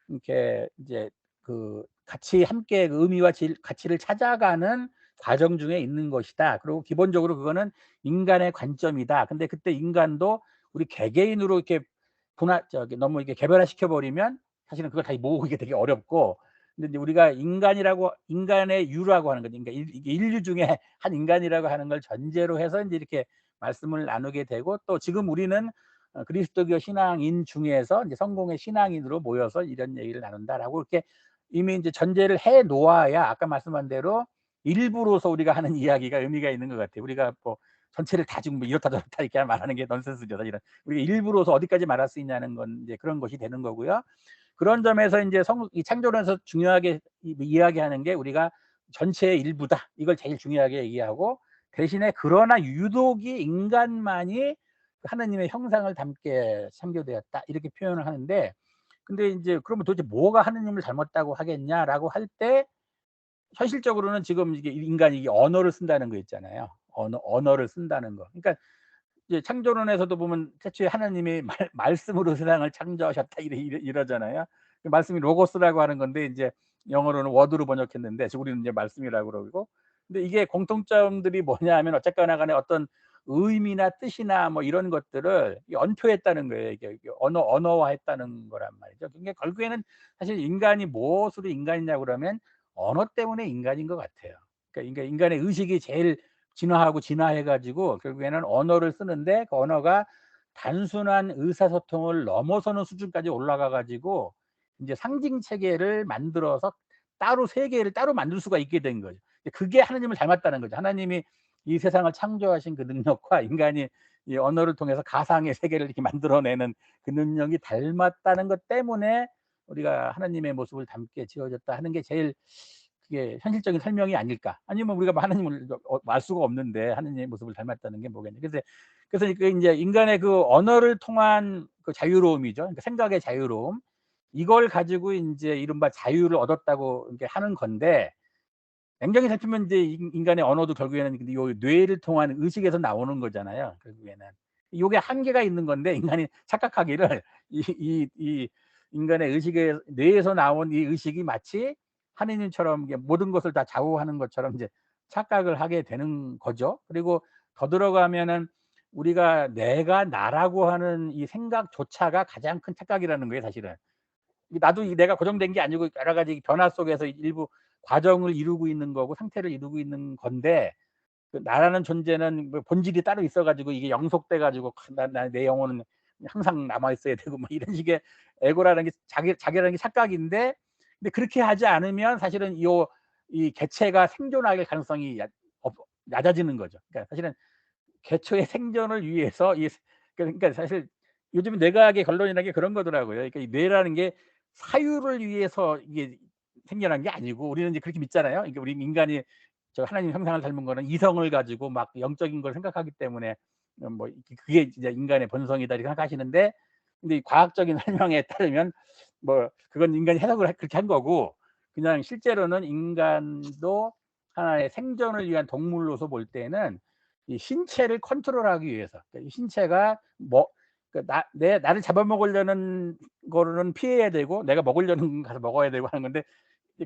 이렇게 이제 그 같이 함께 그 의미와 가치를 찾아가는 과정 중에 있는 것이다. 그리고 기본적으로 그거는 인간의 관점이다. 근데 그때 인간도 우리 개개인으로 이렇게 너무 이렇게 개별화시켜 버리면 사실은 그걸 다 모으기가 되게 어렵고 근데 이제 우리가 인간의 유라고 하는 거죠. 그러니까 이게 인류 중에 한 인간이라고 하는 걸 전제로 해서 이제 이렇게 말씀을 나누게 되고, 또 지금 우리는 그리스도교 신앙인 중에서 이제 성공의 신앙인으로 모여서 이런 얘기를 나눈다라고 이렇게 이미 이제 전제를 해 놓아야 아까 말씀한 대로 일부로서 우리가 하는 이야기가 의미가 있는 것 같아요. 우리가 뭐 전체를 다 지금 뭐 이렇다 저렇다 이렇게 말하는 게 넌센스죠, 사실은. 우리가 일부로서 어디까지 말할 수 있냐는 건 이제 그런 것이 되는 거고요. 그런 점에서 이제 이 창조론에서 중요하게 이야기하는 게 우리가 전체의 일부다. 이걸 제일 중요하게 얘기하고, 대신에 그러나 유독이 인간만이 하나님의 형상을 담게 창조되었다. 이렇게 표현을 하는데, 근데 이제 그러면 도대체 뭐가 하나님을 닮았다고 하겠냐라고 할 때, 현실적으로는 지금 이게 인간이 언어를 쓴다는 거 있잖아요. 언어를 쓴다는 거. 그러니까 이제 창조론에서도 보면 태초에 하나님이 말씀으로 세상을 창조하셨다 이러잖아요. 그 말씀이 로고스라고 하는 건데 이제 영어로는 워드로 번역했는데 우리는 이제 말씀이라고 그러고. 근데 이게 공통점들이 뭐냐하면 어쨌거나 간에 어떤 의미나 뜻이나 뭐 이런 것들을 언표했다는 거예요. 이게 언어화했다는 거란 말이죠. 그러니까 결국에는 사실 인간이 무엇으로 인간이냐고 그러면 언어 때문에 인간인 것 같아요. 그러니까 인간의 의식이 제일 진화해 가지고 결국에는 언어를 쓰는데, 그 언어가 단순한 의사소통을 넘어서는 수준까지 올라가 가지고 이제 상징 체계를 만들어서 따로 세계를 따로 만들 수가 있게 된 거죠. 그게 하나님을 닮았다는 거죠. 하나님이 이 세상을 창조하신 그 능력과 인간이 이 언어를 통해서 가상의 세계를 이렇게 만들어내는 그 능력이 닮았다는 것 때문에 우리가 하나님의 모습을 닮게 지어졌다 하는 게 제일 그게 현실적인 설명이 아닐까. 아니면 우리가 뭐 하나님을 알 수가 없는데 하나님의 모습을 닮았다는 게 뭐겠냐. 그래서 이제 인간의 그 언어를 통한 그 자유로움이죠. 그러니까 생각의 자유로움. 이걸 가지고 이제 이른바 자유를 얻었다고 이렇게 하는 건데, 냉정히 살피면 이제 인간의 언어도 결국에는 요 뇌를 통한 의식에서 나오는 거잖아요. 결국에는 요게 한계가 있는 건데, 인간이 착각하기를 이 인간의 의식에 뇌에서 나온 이 의식이 마치 하느님처럼 이게 모든 것을 다 좌우하는 것처럼 이제 착각을 하게 되는 거죠. 그리고 더 들어가면은 우리가 내가 나라고 하는 이 생각조차가 가장 큰 착각이라는 거예요, 사실은. 나도 내가 고정된 게 아니고 여러 가지 변화 속에서 일부 과정을 이루고 있는 거고 상태를 이루고 있는 건데, 그 나라는 존재는 뭐 본질이 따로 있어 가지고 이게 영속돼 가지고 내 영혼은 항상 남아 있어야 되고 뭐 이런 식의 에고라는 게 자기라는 게 착각인데, 근데 그렇게 하지 않으면 사실은 이 개체가 생존할 가능성이 낮아지는 거죠. 그러니까 사실은 개체의 생존을 위해서 그러니까 사실 요즘 뇌과학의 결론이라는 게 그런 거더라고요. 그러니까 이 뇌라는 게 사유를 위해서 이게 생겨난 게 아니고, 우리는 이제 그렇게 믿잖아요. 그러니까 우리 인간이 저 하나님 형상을 닮은 거는 이성을 가지고 막 영적인 걸 생각하기 때문에 뭐 그게 이제 인간의 본성이다 이렇게 생각하시는데, 근데 이 과학적인 설명에 따르면 뭐 그건 인간이 해석을 그렇게 한 거고, 그냥 실제로는 인간도 하나의 생존을 위한 동물로서 볼 때는 이 신체를 컨트롤하기 위해서, 그러니까 이 신체가 뭐 나를 잡아먹으려는 거는 피해야 되고 내가 먹으려는 가서 먹어야 되고 하는 건데,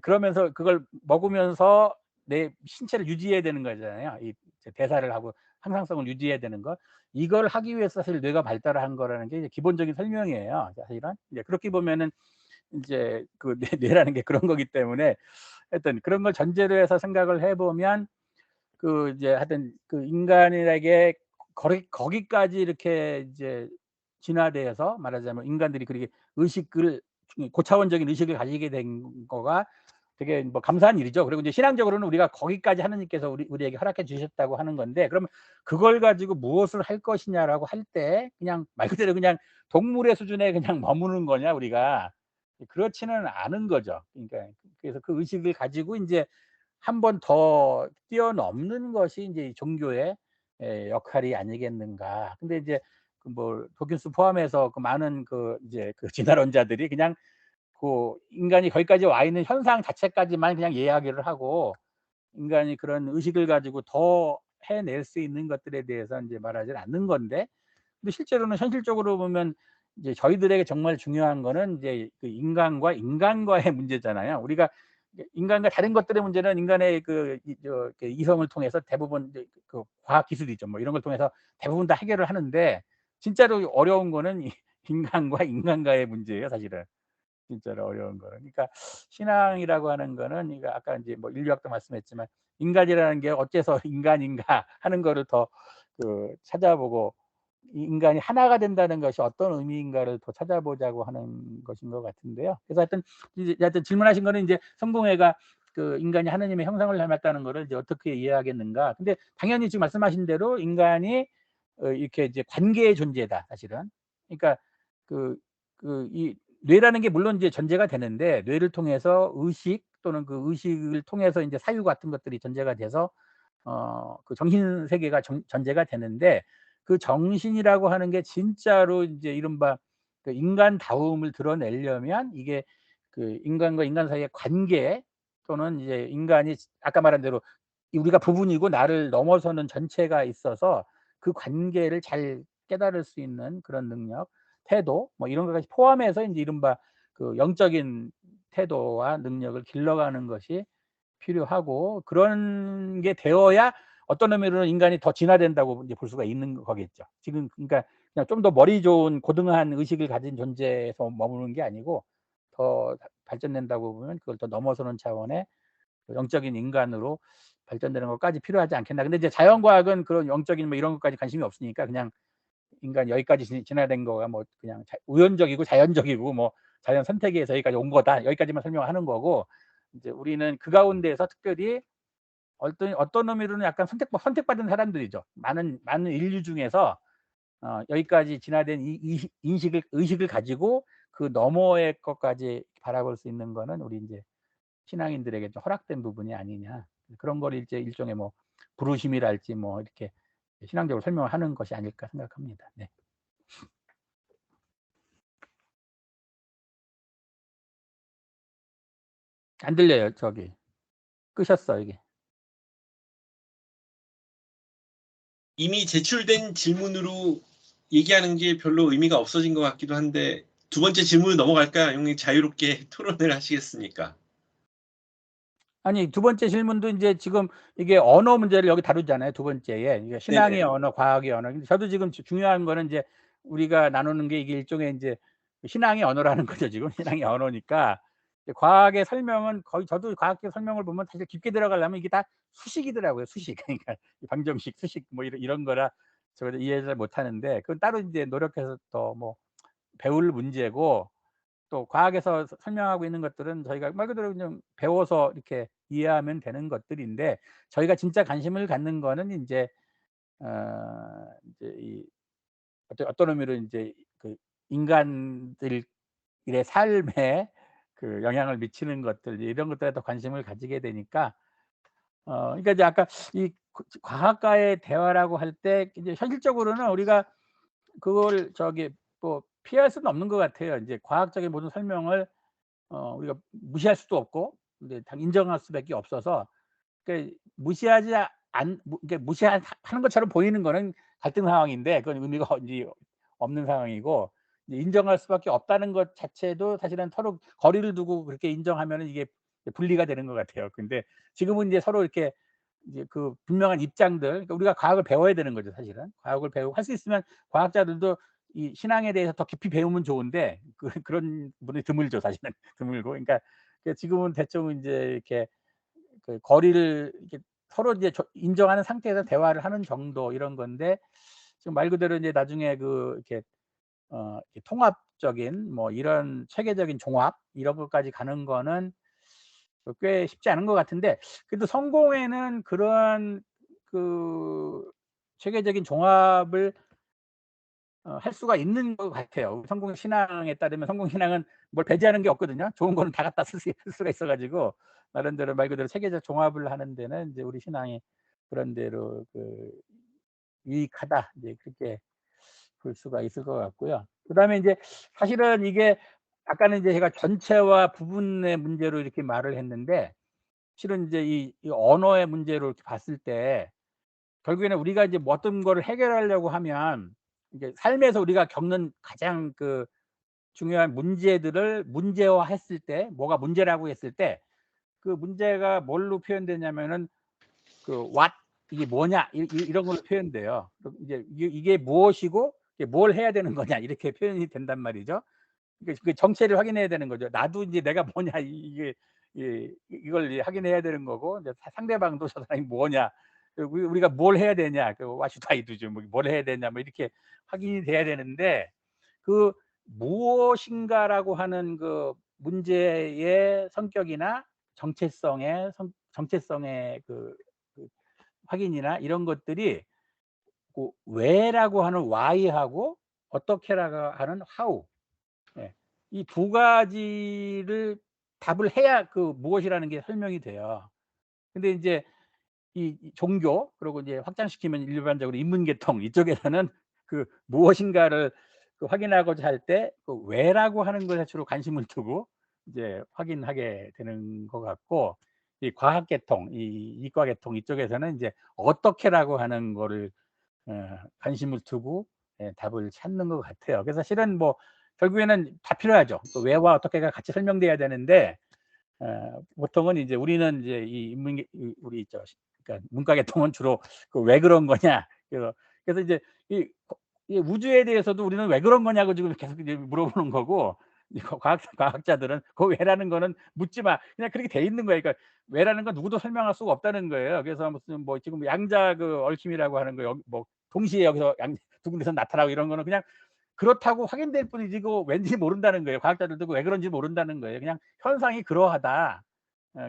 그러면서 그걸 먹으면서 내 신체를 유지해야 되는 거잖아요. 이 대사를 하고 항상성을 유지해야 되는 거. 이걸 하기 위해서 사실 뇌가 발달한 거라는 게 이제 기본적인 설명이에요. 사실은 이제 그렇게 보면은 이제 그 뇌라는 게 그런 거기 때문에, 하여튼 그런 걸 전제로 해서 생각을 해보면 그 이제 하여튼 그 인간에게 거기까지 이렇게 이제 진화돼서 말하자면 인간들이 그렇게 의식을 고차원적인 의식을 가지게 된 거가 되게 뭐 감사한 일이죠. 그리고 이제 신앙적으로는 우리가 거기까지 하느님께서 우리에게 허락해 주셨다고 하는 건데, 그러면 그걸 가지고 무엇을 할 것이냐라고 할 때 그냥 말 그대로 그냥 동물의 수준에 그냥 머무는 거냐 우리가, 그렇지는 않은 거죠. 그러니까 그래서 그 의식을 가지고 이제 한 번 더 뛰어넘는 것이 이제 종교의 역할이 아니겠는가. 근데 이제 그 뭐 도킨스 포함해서 그 많은 그 이제 그 진화론자들이 그냥 그 인간이 거기까지 와 있는 현상 자체까지만 그냥 이야기를 하고, 인간이 그런 의식을 가지고 더 해낼 수 있는 것들에 대해서 이제 말하지 않는 건데, 근데 실제로는 현실적으로 보면 이제 저희들에게 정말 중요한 거는 이제 그 인간과의 문제잖아요. 우리가 인간과 다른 것들의 문제는 인간의 그 이성을 통해서 대부분 이제 그 과학 기술이죠. 뭐 이런 걸 통해서 대부분 다 해결을 하는데, 진짜로 어려운 거는 인간과의 문제예요, 사실은. 진짜로 어려운 거는. 그러니까 신앙이라고 하는 거는 이거 아까 이제 뭐 인류학도 말씀했지만 인간이라는 게 어째서 인간인가 하는 거를 더 찾아보고 이 인간이 하나가 된다는 것이 어떤 의미인가를 더 찾아보자고 하는 것인 것 같은데요. 그래서 하여튼 질문하신 거는 이제 성공회가 그 인간이 하느님의 형상을 닮았다는 거를 이제 어떻게 이해하겠는가. 근데 당연히 지금 말씀하신 대로 인간이 이렇게 이제 관계의 존재다, 사실은. 그러니까 이 뇌라는 게 물론 이제 전제가 되는데 뇌를 통해서 의식 또는 그 의식을 통해서 이제 사유 같은 것들이 전제가 돼서 그 정신 세계가 전제가 되는데 그 정신이라고 하는 게 진짜로 이제 이른바 그 인간다움을 드러내려면 이게 그 인간과 인간 사이의 관계 또는 이제 인간이 아까 말한 대로 우리가 부분이고 나를 넘어서는 전체가 있어서 그 관계를 잘 깨달을 수 있는 그런 능력, 태도 뭐 이런 것까지 포함해서 이제 이른바 그 영적인 태도와 능력을 길러가는 것이 필요하고 그런 게 되어야 어떤 의미로는 인간이 더 진화된다고 이제 볼 수가 있는 거겠죠. 지금 그러니까 그냥 좀 더 머리 좋은 고등한 의식을 가진 존재에서 머무는 게 아니고 더 발전된다고 보면 그걸 더 넘어서는 차원의 영적인 인간으로 발전되는 것까지 필요하지 않겠나. 근데 이제 자연과학은 그런 영적인 뭐 이런 것까지 관심이 없으니까 그냥 인간 여기까지 진화된 거가 뭐 그냥 우연적이고 자연적이고 뭐 자연 선택에 의해서 여기까지 온 거다. 여기까지만 설명하는 거고 이제 우리는 그 가운데에서 특별히 어떤 의미로는 약간 선택받은 사람들이죠. 많은 인류 중에서 여기까지 진화된 이 의식을 가지고 그 너머의 것까지 바라볼 수 있는 거는 우리 이제 신앙인들에게 좀 허락된 부분이 아니냐. 그런 걸 이제 일종의 뭐 부르심이랄지 뭐 이렇게 신앙적으로 설명을 하는 것이 아닐까 생각합니다. 네. 안 들려요, 저기. 끄셨어, 이게. 이미 제출된 질문으로 얘기하는 게 별로 의미가 없어진 것 같기도 한데 두 번째 질문으로 넘어갈까요? 형님 자유롭게 토론을 하시겠습니까? 아니 두 번째 질문도 이제 지금 이게 언어 문제를 여기 다루잖아요. 두 번째에 이게 신앙의 네네. 언어, 과학의 언어. 근데 저도 지금 중요한 거는 이제 우리가 나누는 게 이게 일종의 이제 신앙의 언어라는 거죠. 지금 신앙의 언어니까 과학의 설명은 거의 저도 과학의 설명을 보면 사실 깊게 들어가려면 이게 다 수식이더라고요. 수식. 그러니까 방정식, 수식 뭐 이런 거라 저도 이해 잘 못하는데 그건 따로 이제 노력해서 더 뭐 배울 문제고. 또 과학에서 설명하고 있는 것들은 저희가 말 그대로 그냥 배워서 이렇게 이해하면 되는 것들인데 저희가 진짜 관심을 갖는 거는 인제 이제 이 어떤 의미로 인제 그 인간들의 삶에 그 영향을 미치는 것들 이런 것들에 더 관심을 가지게 되니까 그러니까 이제 아까 이 과학과의 대화라고 할 때 이제 현실적으로는 우리가 그걸 저기 뭐 피할 수는 없는 것 같아요. 인제 과학적인 모든 설명을 우리가 무시할 수도 없고 근데 인정할 수밖에 없어서 그러니까 무시하지 그러니까 하는 것처럼 보이는 거는 갈등 상황인데 그건 의미가 이제 없는 상황이고 이제 인정할 수밖에 없다는 것 자체도 사실은 서로 거리를 두고 그렇게 인정하면은 이게 분리가 되는 것 같아요. 근데 지금은 이제 서로 이렇게 이제 그 분명한 입장들 그러니까 우리가 과학을 배워야 되는 거죠, 사실은. 과학을 배우고 할 수 있으면 과학자들도 이 신앙에 대해서 더 깊이 배우면 좋은데 그런 분이 드물죠, 사실은. 드물고. 그러니까 지금은 대충 인제 이렇게 그 거리를 이렇게 서로 이제 인정하는 상태에서 대화를 하는 정도 이런 건데 지금 말 그대로 이제 나중에 이렇게 이렇게 통합적인 뭐 이런 체계적인 종합 이런 것까지 가는 거는 꽤 쉽지 않은 것 같은데 그래도 성공회는 그런 그 체계적인 종합을 할 수가 있는 것 같아요. 성공 신앙에 따르면 성공 신앙은 뭘 배제하는 게 없거든요. 좋은 거는 다 갖다 쓸 수가 있어 가지고 나름대로 말 그대로 체계적 종합을 하는 데는 이제 우리 신앙이 그런 대로 유익하다. 이제 그렇게 볼 수가 있을 것 같고요. 그다음에 인제 사실은 이게 아까는 이제 제가 전체와 부분의 문제로 이렇게 말을 했는데 실은 이제 이 언어의 문제로 이렇게 봤을 때 결국에는 우리가 이제 뭐 어떤 거를 해결하려고 하면 이제 삶에서 우리가 겪는 가장 중요한 문제들을 문제화했을 때 뭐가 문제라고 했을 때 그 문제가 뭘로 표현되냐면은 what 이게 뭐냐 이런 걸로 표현돼요. 그럼 이제 이게 무엇이고 이게 뭘 해야 되는 거냐 이렇게 표현이 된단 말이죠. 그 정체를 확인해야 되는 거죠. 나도 이제 내가 뭐냐 이걸 확인해야 되는 거고, 이제 상대방도 저 사람이 뭐냐, 우리가 뭘 해야 되냐, 그 what should I do, 뭘 해야 되냐, 뭐 이렇게 확인이 돼야 되는데, 그 무엇인가라고 하는 그 문제의 성격이나 정체성의 그 확인이나 이런 것들이 그 왜라고 하는 why하고 어떻게라고 하는 how, 이 두 가지를 답을 해야 그 무엇이라는 게 설명이 돼요. 근데 이제 이 종교, 그리고 이제 확장시키면 일반적으로 인문계통 이쪽에서는 그 무엇인가를 그 확인하고자 할 때 그 왜라고 하는 것에 주로 관심을 두고 이제 확인하게 되는 것 같고, 이 과학계통, 이 이과계통 이쪽에서는 이제 어떻게라고 하는 거를 관심을 두고 답을 찾는 것 같아요. 그래서 사실은 뭐 결국에는 다 필요하죠. 또 왜와 어떻게가 같이 설명돼야 되는데, 보통은 이제 우리는 이제 이 인문 우리 그러니까 문과계통은 주로 그 왜 그런 거냐. 그래서 이제 이 우주에 대해서도 우리는 왜 그런 거냐고 지금 계속 이제 물어보는 거고, 과학자들은 그 왜라는 거는 묻지 마, 그냥 그렇게 돼 있는 거예요. 그러니까 왜라는 건 누구도 설명할 수가 없다는 거예요. 그래서 무슨 뭐 지금 양자 그 얽힘이라고 하는 거, 뭐 동시에 여기서 두 군데서 나타나고 이런 거는 그냥 그렇다고 확인될 뿐이지 그 왠지 모른다는 거예요. 과학자들도 왜 그런지 모른다는 거예요. 그냥 현상이 그러하다.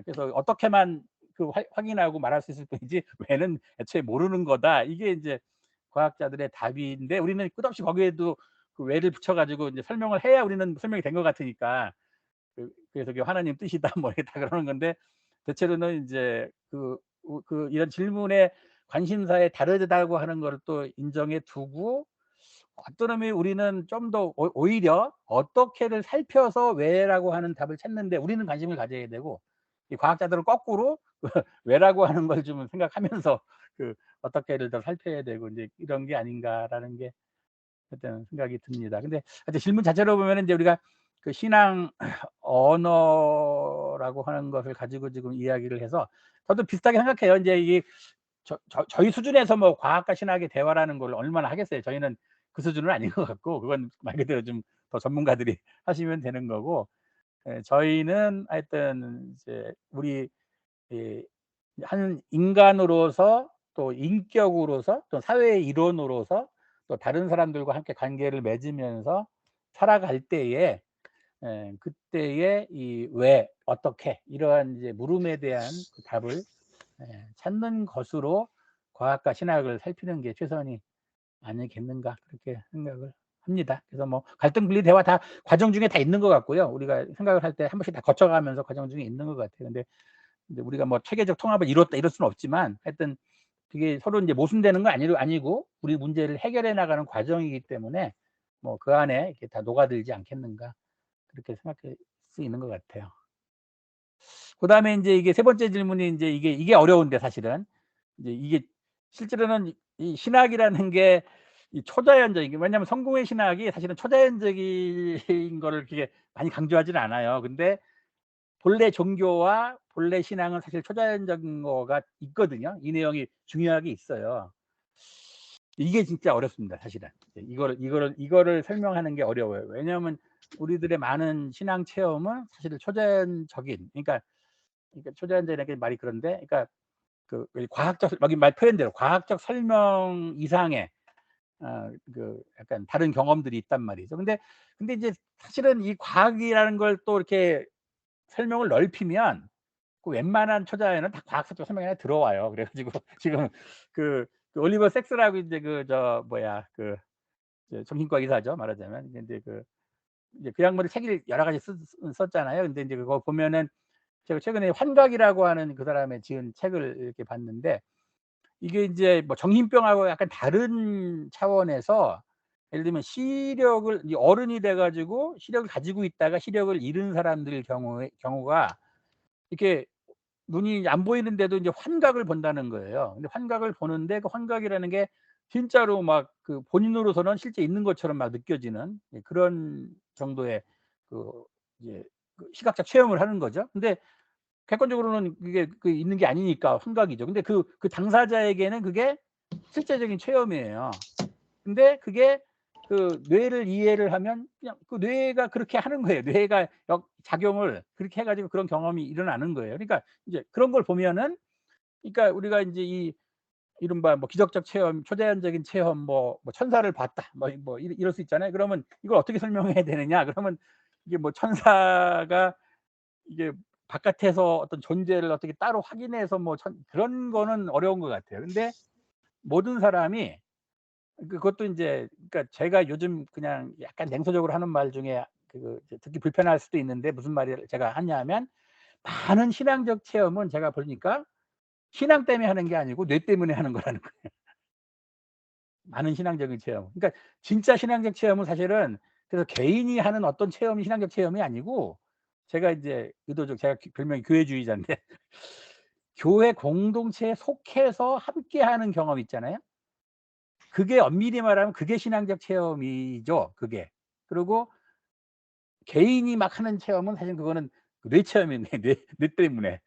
그래서 어떻게만 그 확인하고 말할 수 있을 뿐이지 왜는 애초에 모르는 거다. 이게 이제 과학자들의 답인데, 우리는 끝없이 거기에도 그 왜를 붙여가지고 이제 설명을 해야 우리는 설명이 된 것 같으니까, 그래서 그게 하나님 뜻이다 뭐 이렇게 다 그러는 건데, 대체로는 이제 그 이런 질문에 관심사에 다르다고 하는 거를 또 인정해 두고, 어떤 의미 우리는 좀 더 오히려 어떻게를 살펴서 왜라고 하는 답을 찾는데 우리는 관심을 가져야 되고, 이 과학자들은 거꾸로 왜라고 하는 걸 좀 생각하면서 그 어떻게를 더 살펴야 되고, 이제 이런 게 아닌가라는 게 어떤 생각이 듭니다. 근데 하여튼 질문 자체로 보면 이제 우리가 그 신앙 언어라고 하는 것을 가지고 지금 이야기를 해서, 저도 비슷하게 생각해요. 이제 이게 저희 수준에서 뭐 과학과 신학의 대화라는 걸 얼마나 하겠어요. 저희는 그 수준은 아닌 것 같고, 그건 말 그대로 좀 더 전문가들이 하시면 되는 거고, 저희는 하여튼 이제 우리 한 인간으로서, 또 인격으로서, 또 사회의 일원으로서, 또 다른 사람들과 함께 관계를 맺으면서 살아갈 때에, 그때의 이 왜, 어떻게, 이러한 이제 물음에 대한 그 답을 찾는 것으로 과학과 신학을 살피는 게 최선이 아니겠는가, 그렇게 생각을 합니다. 그래서 뭐 갈등 분리 대화 다 과정 중에 다 있는 것 같고요. 우리가 생각을 할 때 한 번씩 다 거쳐가면서 과정 중에 있는 것 같아요. 근데 우리가 뭐 체계적 통합을 이뤘다 이럴 수는 없지만, 하여튼 그게 서로 이제 모순되는 건 아니고 우리 문제를 해결해 나가는 과정이기 때문에 뭐 그 안에 이렇게 다 녹아들지 않겠는가, 그렇게 생각할 수 있는 것 같아요. 그다음에 이제 이게 세 번째 질문이 이제 이게 어려운데, 사실은 이제 이게 실제로는 이 신학이라는 게 이 초자연적인, 왜냐하면 성공의 신학이 사실은 초자연적인 거를 그렇게 많이 강조하지는 않아요. 근데 본래 종교와 본래 신앙은 사실 초자연적인 거가 있거든요. 이 내용이 중요하게 있어요. 이게 진짜 어렵습니다, 사실은. 이거를 설명하는 게 어려워요. 왜냐하면 우리들의 많은 신앙 체험은 사실 초자연적인, 그러니까 초자연적이라는 말이 그런데, 그러니까 그 과학적, 여기 말 표현대로 과학적 설명 이상의 그 약간 다른 경험들이 있단 말이죠. 근데 이제 사실은 이 과학이라는 걸 또 이렇게 설명을 넓히면 그 웬만한 초자연은 다 과학적 설명 안에 들어와요. 그래가지고 지금 그 올리버 섹스라고 이제 정신과 의사죠, 말하자면. 근데 이제 그 양반이 책을 여러 가지 썼잖아요. 근데 이제 그거 보면은 제가 최근에 환각이라고 하는 그 사람의 지은 책을 이렇게 봤는데, 이게 이제 뭐 정신병하고 약간 다른 차원에서, 예를 들면 시력을, 어른이 돼가지고 시력을 가지고 있다가 시력을 잃은 사람들 경우가 이렇게 눈이 안 보이는데도 이제 환각을 본다는 거예요. 근데 환각을 보는데 그 환각이라는 게 진짜로 막 그 본인으로서는 실제 있는 것처럼 막 느껴지는 그런 정도의 이제 시각적 체험을 하는 거죠. 근데 객관적으로는 그게 있는 게 아니니까 환각이죠. 근데 그 당사자에게는 그게 실제적인 체험이에요. 근데 그게 그 뇌를 이해를 하면 그냥 그 뇌가 그렇게 하는 거예요. 뇌가 작용을 그렇게 해 가지고 그런 경험이 일어나는 거예요. 그러니까 이제 그런 걸 보면은 그러니까 우리가 인제 이 이른바 뭐 기적적 체험, 초자연적인 체험 뭐 천사를 봤다. 이럴 수 있잖아요. 그러면 이걸 어떻게 설명해야 되느냐? 그러면 이게 뭐 천사가 이게 바깥에서 어떤 존재를 어떻게 따로 확인해서 뭐 그런 거는 어려운 것 같아요. 근데 모든 사람이 그것도 인제 그러니까 제가 요즘 그냥 약간 냉소적으로 하는 말 중에 이제 듣기 불편할 수도 있는데 무슨 말을 제가 하냐면 많은 신앙적 체험은 제가 보니까 신앙 때문에 하는 게 아니고 뇌 때문에 하는 거라는 거예요. 많은 신앙적인 체험. 그러니까 진짜 신앙적 체험은 사실은 그래서 개인이 하는 어떤 체험이 신앙적 체험이 아니고 제가 인제 의도적 제가 별명이 교회주의자인데 교회 공동체에 속해서 함께하는 경험 있잖아요. 그게 엄밀히 말하면 그게 신앙적 체험이죠, 그게. 그리고 개인이 막 하는 체험은 사실 그거는 뇌 체험이네. 뇌 때문에.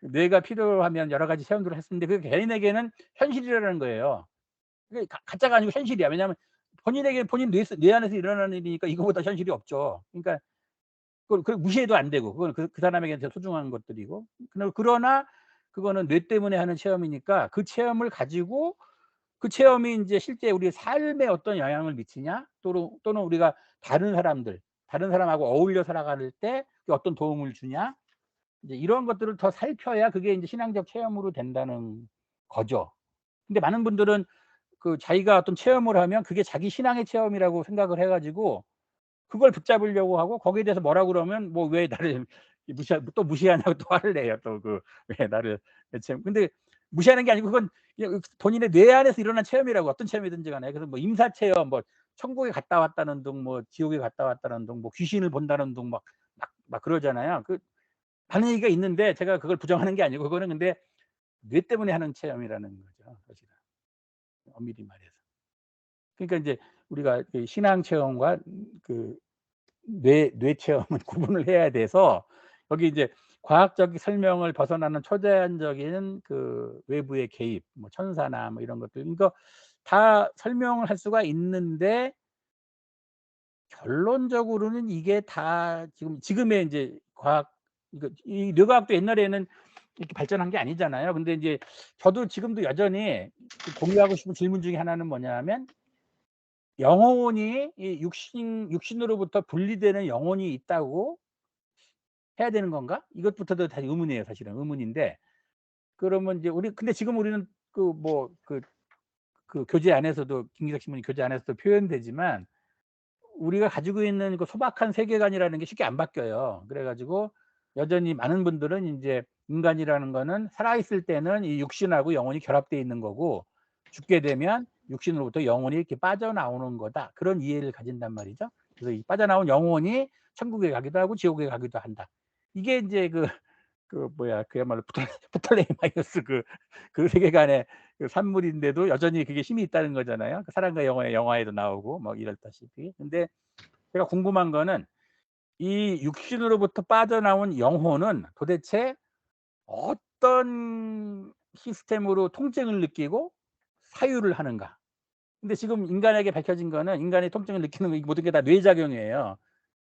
뇌가 필요하면 여러 가지 체험들을 했었는데 그게 개인에게는 현실이라는 거예요. 그게 가짜가 아니고 현실이야. 왜냐하면 본인에게 본인 뇌 안에서 일어나는 일이니까 이거보다 현실이 없죠. 그러니까 그걸 무시해도 안 되고 그건 그 사람에게는 되게 소중한 것들이고 그러나 그거는 뇌 때문에 하는 체험이니까 그 체험을 가지고 그 체험이 인제 실제 우리 삶에 어떤 영향을 미치냐 또는 우리가 다른 사람하고 어울려 살아갈 때 어떤 도움을 주냐 이제 이런 것들을 더 살펴야 그게 인제 신앙적 체험으로 된다는 거죠. 근데 많은 분들은 그 자기가 어떤 체험을 하면 그게 자기 신앙의 체험이라고 생각을 해 가지고 그걸 붙잡으려고 하고 거기에 대해서 뭐라고 그러면 뭐 왜 나를 무시하냐고 또 화를 내요. 또 왜 나를 대체 근데 무시하는 게 아니고 그건 그냥 본인의 뇌 안에서 일어난 체험이라고 어떤 체험이든지 간에. 그래서 뭐 임사 체험 뭐 천국에 갔다 왔다는 둥 뭐 지옥에 갔다 왔다는 둥 뭐 귀신을 본다는 둥 막 그러잖아요. 하는 얘기가 있는데 제가 그걸 부정하는 게 아니고 그거는 근데 뇌 때문에 하는 체험이라는 거죠, 사실은. 엄밀히 말해서. 그러니까 인제 우리가 그 신앙 체험과 그 뇌 체험은 구분을 해야 돼서 여기 이제 과학적 설명을 벗어나는 초자연적인 그 외부의 개입, 뭐 천사나 뭐 이런 것들 이거 다 설명을 할 수가 있는데 결론적으로는 이게 다 지금의 인제 과학 이 뇌과학도 옛날에는 이렇게 발전한 게 아니잖아요. 근데 인제 저도 지금도 여전히 공유하고 싶은 질문 중에 하나는 뭐냐면 영혼이 이 육신으로부터 분리되는 영혼이 있다고 해야 되는 건가? 이것부터도 다시 의문이에요, 사실은. 의문인데 그러면 이제 근데 지금 우리는 그 교재 안에서도 김기석 신부님 교재 안에서도 표현되지만 우리가 가지고 있는 그 소박한 세계관이라는 게 쉽게 안 바뀌어요. 그래 가지고 여전히 많은 분들은 인제 인간이라는 거는 살아 있을 때는 이 육신하고 영혼이 결합되어 있는 거고 죽게 되면 육신으로부터 영혼이 이렇게 빠져나오는 거다. 그런 이해를 가진단 말이죠. 그래서 이 빠져나온 영혼이 천국에 가기도 하고 지옥에 가기도 한다. 이게 인제 그야말로 프톨레마이오스 그 세계관의 그 산물인데도 여전히 그게 힘이 있다는 거잖아요. 그 사랑과 영혼의 영화에도 나오고 뭐 이렇다시피. 근데 제가 궁금한 거는 이 육신으로부터 빠져나온 영혼은 도대체 어떤 시스템으로 통증을 느끼고 사유를 하는가? 근데 지금 인간에게 밝혀진 거는 인간이 통증을 느끼는 거 모든 게 다 뇌작용이에요.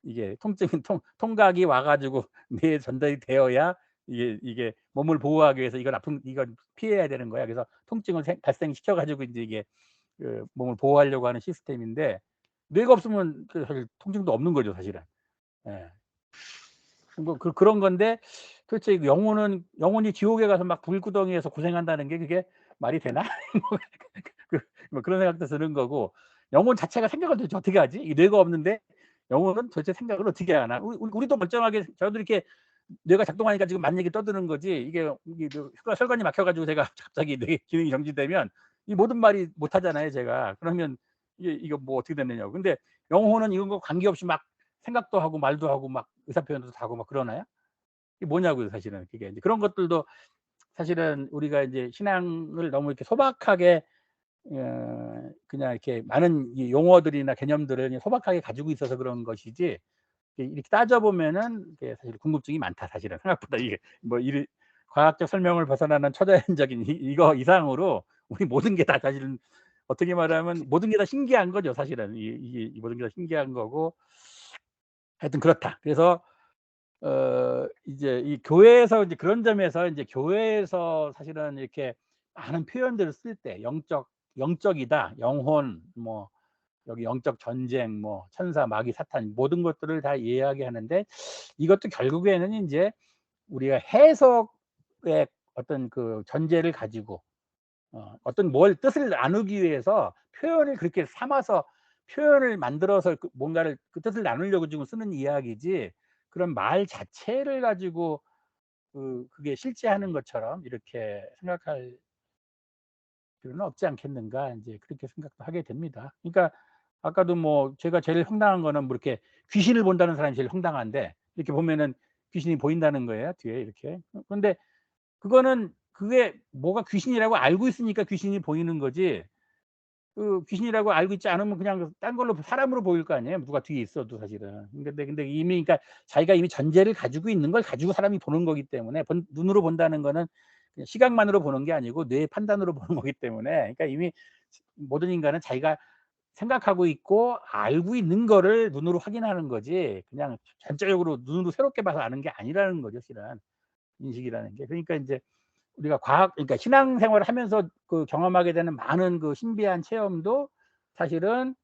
이게 통증은 통각이 와 가지고 뇌에 전달이 되어야 이게 몸을 보호하기 위해서 이건 피해야 되는 거야. 그래서 통증을 발생시켜 가지고 인제 이게 그 몸을 보호하려고 하는 시스템인데 뇌가 없으면 사실 통증도 없는 거죠, 사실은. 예. 뭐 그런 건데 도대체 영혼이 지옥에 가서 막 불구덩이에서 고생한다는 게 그게 말이 되나? 뭐 그런 생각도 드는 거고 영혼 자체가 생각을 도대체 어떻게 하지? 이 뇌가 없는데 영혼은 도대체 생각을 어떻게 하나? 우리도 멀쩡하게 저도 이렇게 뇌가 작동하니까 지금 만 얘기 떠드는 거지 이게 혈관이 막혀 가지고 제가 갑자기 뇌 기능이 정지되면 이 모든 말이 못 하잖아요, 제가. 그러면 이거 뭐 어떻게 됐느냐고. 근데 영혼은 이런 거 관계없이 막 생각도 하고 말도 하고 막 의사 표현도 하고 막 그러나요? 이게 뭐냐고요, 사실은. 그게 이제 그런 것들도 사실은 우리가 이제 신앙을 너무 이렇게 소박하게 그냥 이렇게 많은 이 용어들이나 개념들을 그냥 소박하게 가지고 있어서 그런 것이지 이렇게 따져 보면은 이게 사실 궁금증이 많다, 사실은. 생각보다 이게 과학적 설명을 벗어나는 초자연적인 이거 이상으로 우리 모든 게 다 사실은 어떻게 말하면 모든 게 다 신기한 거죠, 사실은. 이 모든 게 다 신기한 거고 하여튼 그렇다. 그래서 이제 이 교회에서 이제 그런 점에서 이제 교회에서 사실은 이렇게 많은 표현들을 쓸 때 영적이다, 영혼, 뭐 여기 영적 전쟁, 뭐 천사, 마귀, 사탄 모든 것들을 다 이야기하는데 이것도 결국에는 인제 우리가 해석의 어떤 그 전제를 가지고 어떤 뭘 뜻을 나누기 위해서 표현을 그렇게 삼아서 표현을 만들어서 그 뭔가를 그 뜻을 나누려고 지금 쓰는 이야기지 그런 말 자체를 가지고 그게 실제하는 것처럼 이렇게 생각할 필요는 없지 않겠는가 인제 그렇게 생각도 하게 됩니다. 그러니까 아까도 뭐 제가 제일 황당한 거는 뭐 이렇게 귀신을 본다는 사람이 제일 황당한데 이렇게 보면은 귀신이 보인다는 거예요, 뒤에 이렇게. 근데 그거는 그게 뭐가 귀신이라고 알고 있으니까 귀신이 보이는 거지 그 귀신이라고 알고 있지 않으면 그냥 딴 걸로 사람으로 보일 거 아니에요, 누가 뒤에 있어도 사실은. 근데 이미 그러니까 자기가 이미 전제를 가지고 있는 걸 가지고 사람이 보는 거기 때문에 눈으로 본다는 거는 그냥 시각만으로 보는 게 아니고 뇌의 판단으로 보는 거기 때문에 그러니까 이미 모든 인간은 자기가 생각하고 있고 알고 있는 거를 눈으로 확인하는 거지 그냥 전적으로 눈으로 새롭게 봐서 아는 게 아니라는 거죠, 실은. 인식이라는 게. 그러니까 인제 우리가 그러니까 신앙생활을 하면서 그 경험하게 되는 많은 그 신비한 체험도 사실은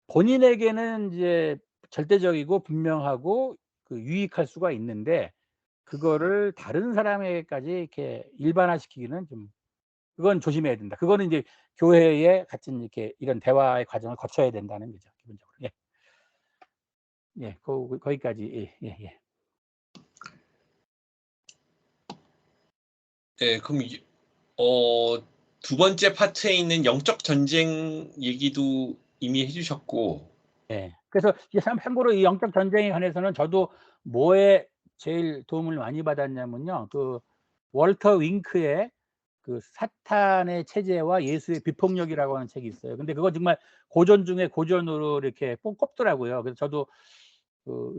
본인에게는 이제 절대적이고 분명하고 그 유익할 수가 있는데 그거를 다른 사람에게까지 이렇게 일반화시키기는 좀 그건 조심해야 된다. 그거는 이제 교회에 같은 이렇게 이런 대화의 과정을 거쳐야 된다는 거죠, 기본적으로. 예. 예. 거기까지. 예. 네, 그럼 두 번째 파트에 있는 영적 전쟁 얘기도 이미 해주셨고, 예. 그래서 이제 참고로 이 영적 전쟁에 관해서는 저도 뭐에 제일 도움을 많이 받았냐면요. 그 월터 윙크의 그 사탄의 체제와 예수의 비폭력이라고 하는 책이 있어요. 근데 그거 정말 고전 중에 고전으로 이렇게 꼽더라고요. 그래서 저도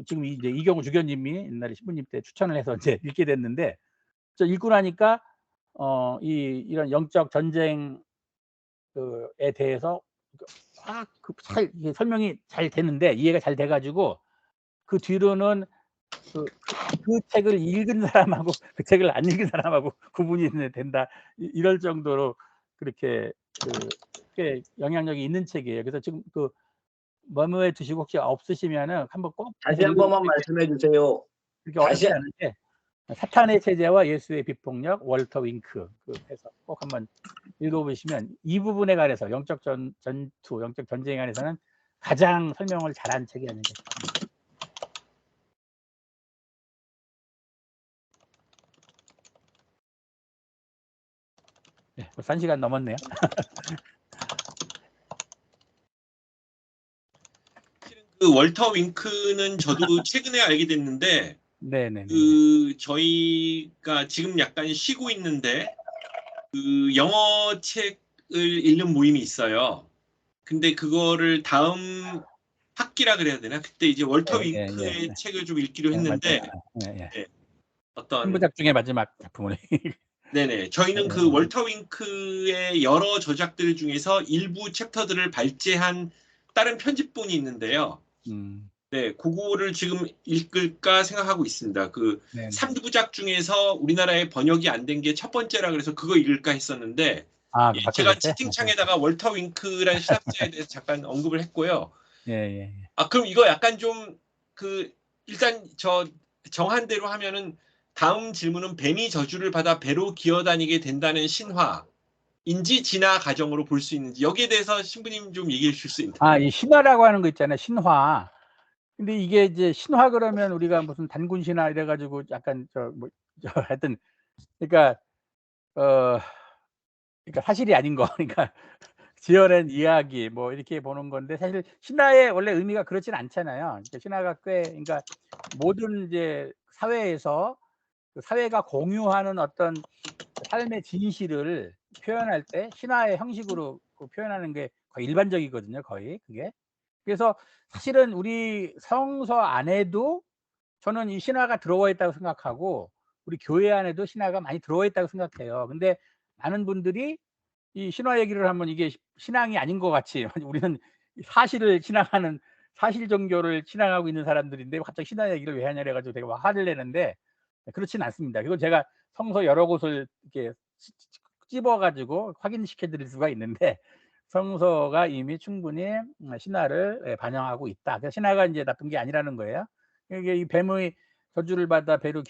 지금 이제 이경우 주교님이 옛날에 신부님 때 추천을 해서 이제 읽게 됐는데 저 읽고 나니까 이런 영적 전쟁 에 대해서 잘 이게 설명이 잘 되는데 이해가 잘 돼 가지고 그 뒤로는 그 책을 읽은 사람하고 그 책을 안 읽은 사람하고 구분이 된다. 이럴 정도로 그렇게 꽤 영향력이 있는 책이에요. 그래서 지금 메모해 두시고 혹시 없으시면은 한번 꼭 다시 한 번만 말씀해 주세요. 그렇게 어렵지 않은데 사탄의 체제와 예수의 비폭력 월터 윙크 해서 꼭 한번 읽어보시면 이 부분에 관해서 영적 전투, 영적 전쟁에 관해서는 가장 설명을 잘한 책이 아닌가 싶습니다. 네, 벌써 1시간 넘었네요. 그 월터 윙크는 저도 최근에 알게 됐는데, 네네. 저희가 지금 약간 쉬고 있는데, 영어 책을 읽는 모임이 있어요. 근데 그거를 다음 학기라 그래야 되나? 그때 이제 월터 윙크의 책을 좀 읽기로 했는데, 어떤 3부작 중에 마지막 작품을. 네네. 저희는 그 월터 윙크의 여러 저작들 중에서 일부 챕터들을 발제한 다른 편집본이 있는데요. 네, 그거를 지금 읽을까 생각하고 있습니다. 그 3부작 중에서 우리나라에 번역이 안 된 게 첫 번째라 그래서 그거 읽을까 했었는데 예, 제가 채팅창에다가 월터 윙크라는 신학자에 대해서 잠깐 언급을 했고요. 그럼 이거 약간 좀 일단 저 정한 대로 하면은 다음 질문은 뱀이 저주를 받아 배로 기어다니게 된다는 신화인지 진화 과정으로 볼 수 있는지 여기에 대해서 신부님 좀 얘기해 주실 수 있나요? 이 신화라고 하는 거 있잖아요. 신화. 근데 이게 이제 신화 그러면 우리가 무슨 단군 신화 이래 가지고 약간 하여튼 그러니까 그러니까 사실이 아닌 거 그러니까 지어낸 이야기 뭐 이렇게 보는 건데 사실 신화의 원래 의미가 그렇진 않잖아요. 그러니까 신화가 그러니까 모든 이제 사회에서 그 사회가 공유하는 어떤 삶의 진실을 표현할 때 신화의 형식으로 표현하는 게 거의 일반적이거든요, 거의 그게. 그래서 사실은 우리 성서 안에도 저는 이 신화가 들어와 있다고 생각하고 우리 교회 안에도 신화가 많이 들어와 있다고 생각해요. 근데 많은 분들이 이 신화 얘기를 하면 이게 신앙이 아닌 것 같이 우리는 사실을 신앙하는 사실 종교를 신앙하고 있는 사람들인데 갑자기 신화 얘기를 왜 하냐 그래 가지고 제가 막 화를 내는데 그렇진 않습니다. 그리고 제가 성서 여러 곳을 이렇게 찝어 가지고 확인시켜 드릴 수가 있는데 성서가 이미 충분히 신화를 예 반영하고 있다. 그래서 신화가 인제 나쁜 게 아니라는 거예요. 이게 이 뱀의 저주를 받아 배로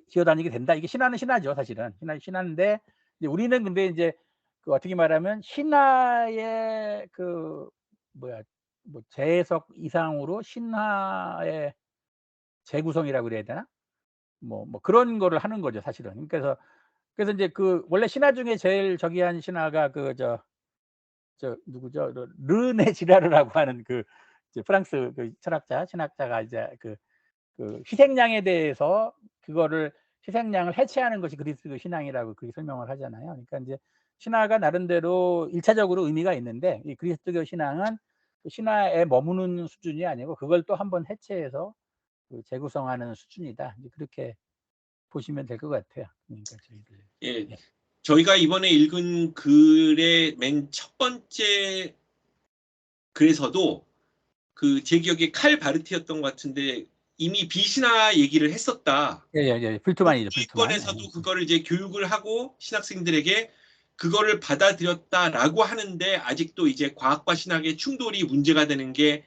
기어다니게 된다. 이게 신화는 신화죠, 사실은. 신화인데 이제 우리는 근데 인제 그 어떻게 말하면 신화의 그 뭐야 뭐 재해석 이상으로 신화의 재구성이라고 그래야 되나? 뭐 그런 거를 하는 거죠, 사실은. 그래서 인제 그 원래 신화 중에 제일 저기한 신화가 그 저 누구죠? 르네 지라르라고 하는 그 이제 프랑스 그 철학자, 신학자가 이제 그 희생양에 대해서 그거를 희생양을 해체하는 것이 그리스도 신앙이라고 그렇게 설명을 하잖아요. 그러니까 인제 신화가 나름대로 일차적으로 의미가 있는데 이 그리스도교 신앙은 그 신화에 머무는 수준이 아니고 그걸 또 한번 해체해서 그 재구성하는 수준이다. 이제 그렇게 보시면 될 것 같아요. 그러니까 저희들. 예, 네. 저희가 이번에 읽은 글의 맨 첫 번째 글에서도 그 제 기억에 칼 바르트였던 것 같은데 이미 비신화 얘기를 했었다. 예예예. 불트만이죠, 불트만. 이권에서도 그거를 이제 교육을 하고 신학생들에게 그거를 받아들였다라고 하는데 아직도 이제 과학과 신학의 충돌이 문제가 되는 게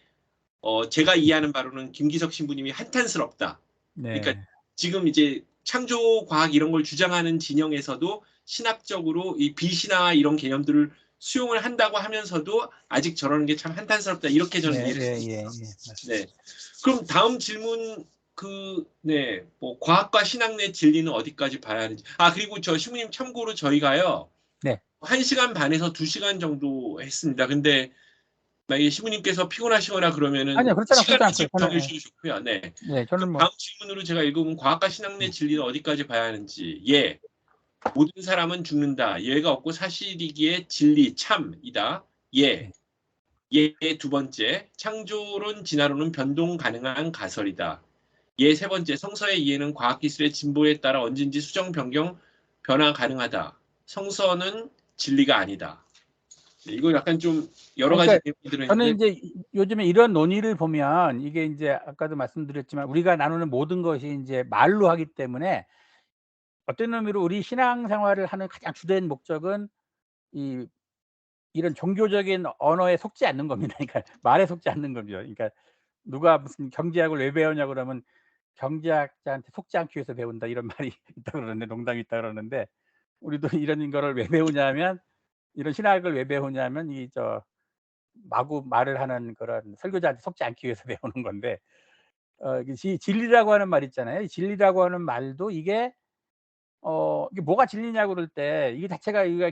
제가 이해하는 바로는 김기석 신부님이 한탄스럽다. 그러니까 네. 지금 이제 창조 과학 이런 걸 주장하는 진영에서도 신학적으로 이 비신화 이런 개념들을 수용을 한다고 하면서도 아직 저러는 게 참 한탄스럽다. 이렇게 저는 이해를 했습니다. 맞습니다. 네. 그럼 다음 질문 뭐 과학과 신학 내 진리는 어디까지 봐야 하는지. 아, 그리고 저 신부님 참고로 저희가요. 네. 1시간 반에서 2시간 정도 했습니다. 근데 만약에 신부님께서 피곤하시거나 그러면은 아니요. 그렇지 시간을 않고요. 저는 정해주시면 좋고요. 네. 네. 그럼 저는 뭐 다음 질문으로 제가 읽어본 과학과 신학 내 진리는 어디까지 봐야 하는지. 예. 모든 사람은 죽는다. 예가 없고 사실이기에 진리 참이다. 예. 예 두 번째. 창조론 진화론은 변동 가능한 가설이다. 예 세 번째. 성서의 이해는 과학기술의 진보에 따라 언제든지 수정 변경 변화 가능하다. 성서는 진리가 아니다. 이거 약간 좀 여러 가지 그러니까 내용이 저는 들어있는데 인제 요즘에 이런 논의를 보면 이게 인제 아까도 말씀드렸지만 우리가 나누는 모든 것이 인제 말로 하기 때문에 어떤 의미로 우리 신앙생활을 하는 가장 주된 목적은 이 이런 종교적인 언어에 속지 않는 겁니다. 그러니까 말에 속지 않는 거죠. 그러니까 누가 무슨 경제학을 왜 배우냐 그러면 "경제학자한테 속지 않기 위해서 배운다." 이런 말이 있다 그러는데 농담이 있다 그러는데 우리도 이런 거를 왜 배우냐면 이런 신학을 왜 배우냐면 이 마구 말을 하는 그런 설교자한테 속지 않기 위해서 배우는 건데 이게 진리라고 하는 말 있잖아요. 이 진리라고 하는 말도 이게 뭐가 진리냐고 그럴 때 이게 자체가 이거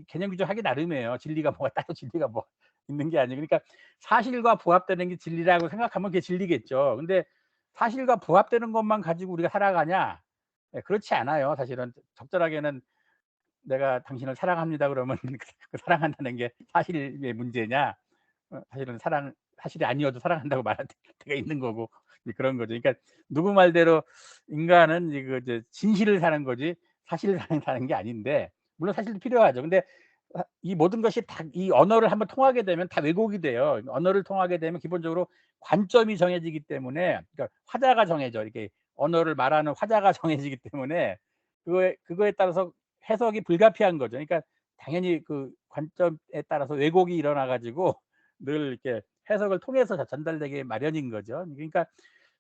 개념 규정하기 나름이에요. 진리가 뭐가 따로 진리가 뭐 있는 게 아니고 그러니까 사실과 부합되는 게 진리라고 생각하면 그게 진리겠죠. 근데 사실과 부합되는 것만 가지고 우리가 살아가냐? 예 그렇지 않아요. 사실은 적절하게는 "내가 당신을 사랑합니다." 그러면 그 사랑한다는 게 사실의 문제냐? 사실은 사실이 아니어도 사랑한다고 말할 때가 있는 거고 이제 그런 거죠. 그러니까 누구 말대로 인간은 이제 진실을 사는 거지 사실을 사는 게 아닌데 물론 사실도 필요하죠. 근데 이 모든 것이 다 이 언어를 한번 통하게 되면 다 왜곡이 돼요. 언어를 통하게 되면 기본적으로 관점이 정해지기 때문에 그러니까 화자가 정해져. 이렇게 언어를 말하는 화자가 정해지기 때문에 그거에 따라서 해석이 불가피한 거죠. 그러니까 당연히 그 관점에 따라서 왜곡이 일어나 가지고 늘 이렇게 해석을 통해서 전달되기 마련인 거죠. 그러니까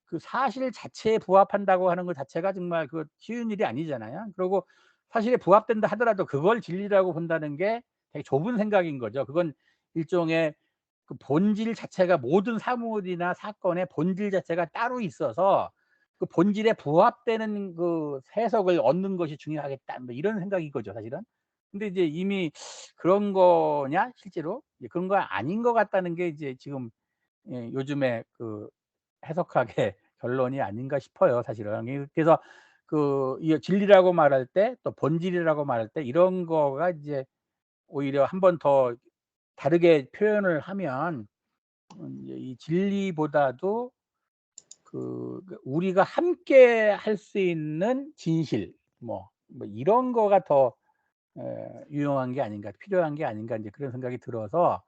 그 사실 자체에 부합한다고 하는 것 자체가 정말 그 쉬운 일이 아니잖아요. 그리고 사실에 부합된다 하더라도 그걸 진리라고 본다는 게 되게 좁은 생각인 거죠. 그건 일종의 그 본질 자체가 모든 사물이나 사건의 본질 자체가 따로 있어서 그 본질에 부합되는 그 해석을 얻는 것이 중요하겠다. 뭐 이런 생각인 거죠, 사실은. 근데 이제 이미 그런 거냐 실제로? 이제 그런 거 아닌 것 같다는 게 이제 지금 요즘에 그 해석학의 결론이 아닌가 싶어요, 사실은. 그래서 이 진리라고 말할 때 또 본질이라고 말할 때 이런 거가 이제 오히려 한 번 더 다르게 표현을 하면 이제 이 진리보다도 우리가 함께 할 수 있는 진실 뭐 이런 거가 더 유용한 게 아닌가, 필요한 게 아닌가 이제 그런 생각이 들어서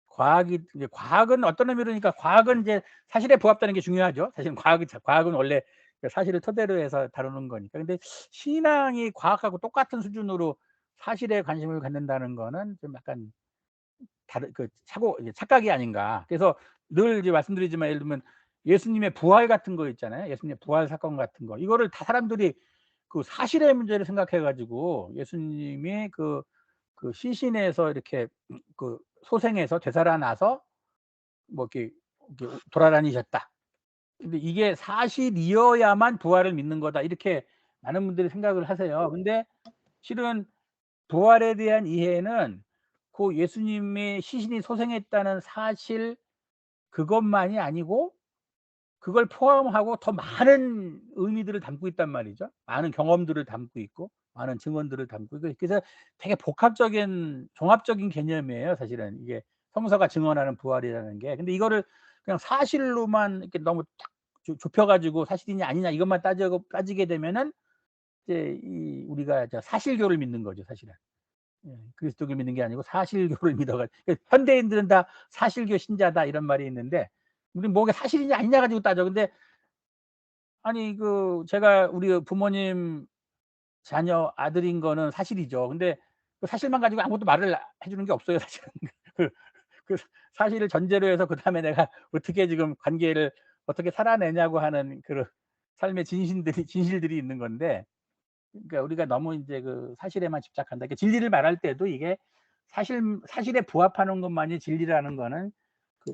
과학은 어떤 의미로니까 과학은 이제 사실에 부합되는 게 중요하죠. 사실은 과학은 원래 사실을 토대로 해서 다루는 거니까. 근데 신앙이 과학하고 똑같은 수준으로 사실에 관심을 갖는다는 거는 좀 약간 다른 착각이 아닌가. 그래서 늘 이제 말씀드리지만 예를 들면 예수님의 부활 같은 거 있잖아요. 예수님의 부활 사건 같은 거. 이거를 다 사람들이 그 사실의 문제를 생각해 가지고 예수님이 그 시신에서 이렇게 소생해서 되살아나서 뭐 이렇게 돌아다니셨다. 근데 이게 사실이어야만 부활을 믿는 거다. 이렇게 많은 분들이 생각을 하세요. 근데 실은 부활에 대한 이해는 그 예수님의 시신이 소생했다는 사실 그것만이 아니고 그걸 포함하고 더 많은 의미들을 담고 있단 말이죠. 많은 경험들을 담고 있고 많은 증언들을 담고 있고 그래서 되게 복합적인 종합적인 개념이에요. 사실은 이게 성서가 증언하는 부활이라는 게. 근데 이거를 그냥 사실로만 이렇게 너무 딱 좁혀 가지고 사실이냐 아니냐 이것만 따지게 되면은 이제 우리가 사실교를 믿는 거죠, 사실은. 그리스도를 믿는 게 아니고 사실교를 믿어가지고 현대인들은 다 사실교 신자다 이런 말이 있는데 우리 뭐가 사실이냐 아니냐 가지고 따져. 근데 아니 제가 우리 부모님 자녀 아들인 거는 사실이죠. 근데 그 사실만 가지고 아무것도 말을 해주는 게 없어요, 사실은. 그 사실을 전제로 해서 그다음에 내가 어떻게 지금 관계를 어떻게 살아내냐고 하는 그 삶의 진실들이 있는 건데. 그러니까 우리가 너무 이제 사실에만 집착한다. 그러니까 진리를 말할 때도 이게 사실에 부합하는 것만이 진리라는 거는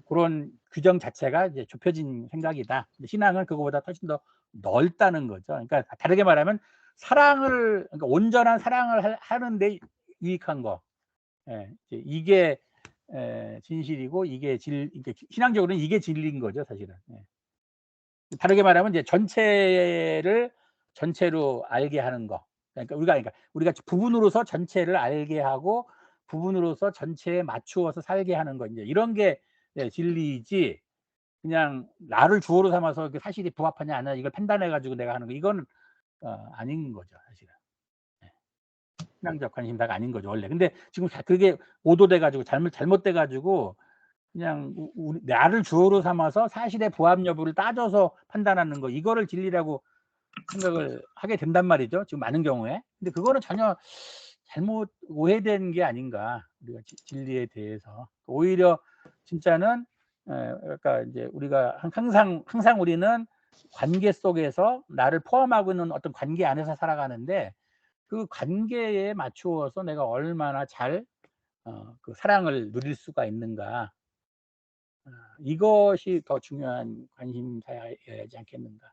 그런 규정 자체가 이제 좁혀진 생각이다. 신앙은 그거보다 훨씬 더 넓다는 거죠. 그러니까 다르게 말하면 그러니까 온전한 사랑을 하는데 유익한 거. 이게 진실이고 이게 신앙적으로는 이게 진리인 거죠, 사실은. 다르게 말하면 이제 전체로 알게 하는 거. 그러니까 우리가 부분으로서 전체를 알게 하고 부분으로서 전체에 맞추어서 살게 하는 거. 이제 이런 게 진리이지. 그냥 나를 주어로 삼아서 사실이 부합하냐 안 하냐 이걸 판단해 가지고 내가 하는 거 이건 아닌 거죠, 사실은. 신앙적 관심사가 아닌 거죠, 원래. 근데 지금 그게 오도돼 가지고 잘못돼 가지고 그냥 나를 주어로 삼아서 사실의 부합 여부를 따져서 판단하는 거 이거를 진리라고 생각을 하게 된단 말이죠, 지금 많은 경우에. 근데 그거는 전혀 잘못 오해된 게 아닌가, 우리가 진리에 대해서. 오히려 진짜는 그러니까 이제 우리가 항상 우리는 관계 속에서 나를 포함하고 있는 어떤 관계 안에서 살아가는데 그 관계에 맞추어서 내가 얼마나 잘 그 사랑을 누릴 수가 있는가. 이것이 더 중요한 관심사여야지 않겠는가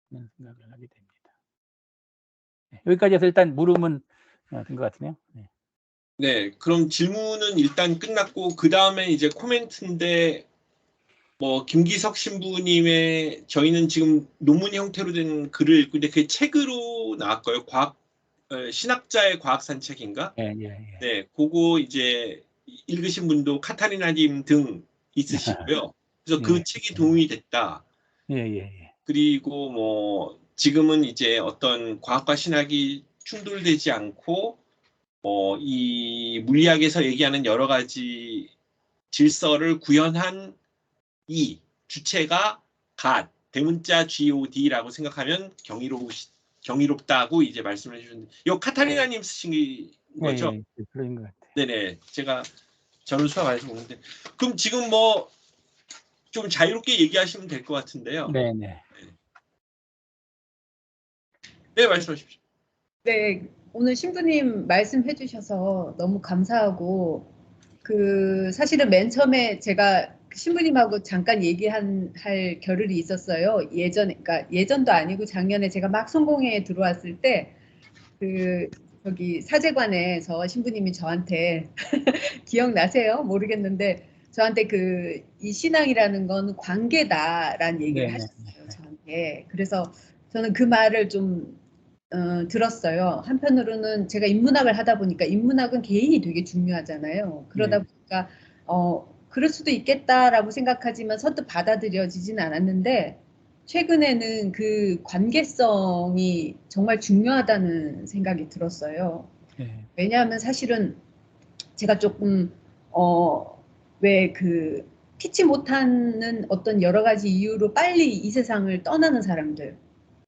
그런 생각을 하게 됩니다. 여기까지 해서 일단 물음은 된 것 같으네요. 네, 그럼 질문은 일단 끝났고 그 다음에 이제 코멘트인데 뭐 김기석 신부님의 저희는 지금 논문 형태로 된 글을 읽고 있는데 그게 책으로 나왔고요. 신학자의 과학 산책인가? 네, 그거 이제 읽으신 분도 카타리나님 등 있으시고요. 그래서 그 책이 도움이 됐다. 그리고 뭐 지금은 이제 어떤 과학과 신학이 충돌되지 않고 이 물리학에서 얘기하는 여러 가지 질서를 구현한 이 주체가 God, 대문자 GOD라고 생각하면 경이롭다고 이제 말씀을 해주셨는데, 이 카타리나님 쓰신 거죠? 그런 것 같아요. 네네, 저는 수업 안 해서 보는데, 그럼 지금 뭐 좀 자유롭게 얘기하시면 될 것 같은데요. 네네. 네, 말씀하십시오. 네, 오늘 신부님 말씀해 주셔서 너무 감사하고 사실은 맨 처음에 제가 신부님하고 잠깐 할 겨를이 있었어요. 그러니까 예전도 아니고 작년에 제가 막 성공회에 들어왔을 때 저기 사제관에서 신부님이 저한테 기억나세요? 모르겠는데 저한테 이 신앙이라는 건 관계다라는 얘기를 하셨어요, 저한테. 그래서 저는 그 말을 좀 들었어요. 한편으로는 제가 인문학을 하다 보니까 인문학은 개인이 되게 중요하잖아요. 그러다 보니까 그럴 수도 있겠다라고 생각하지만 선뜻 받아들여지진 않았는데 최근에는 그 관계성이 정말 중요하다는 생각이 들었어요. 예. 왜냐하면 사실은 제가 조금 왜 그 피치 못하는 어떤 여러 가지 이유로 빨리 이 세상을 떠나는 사람들,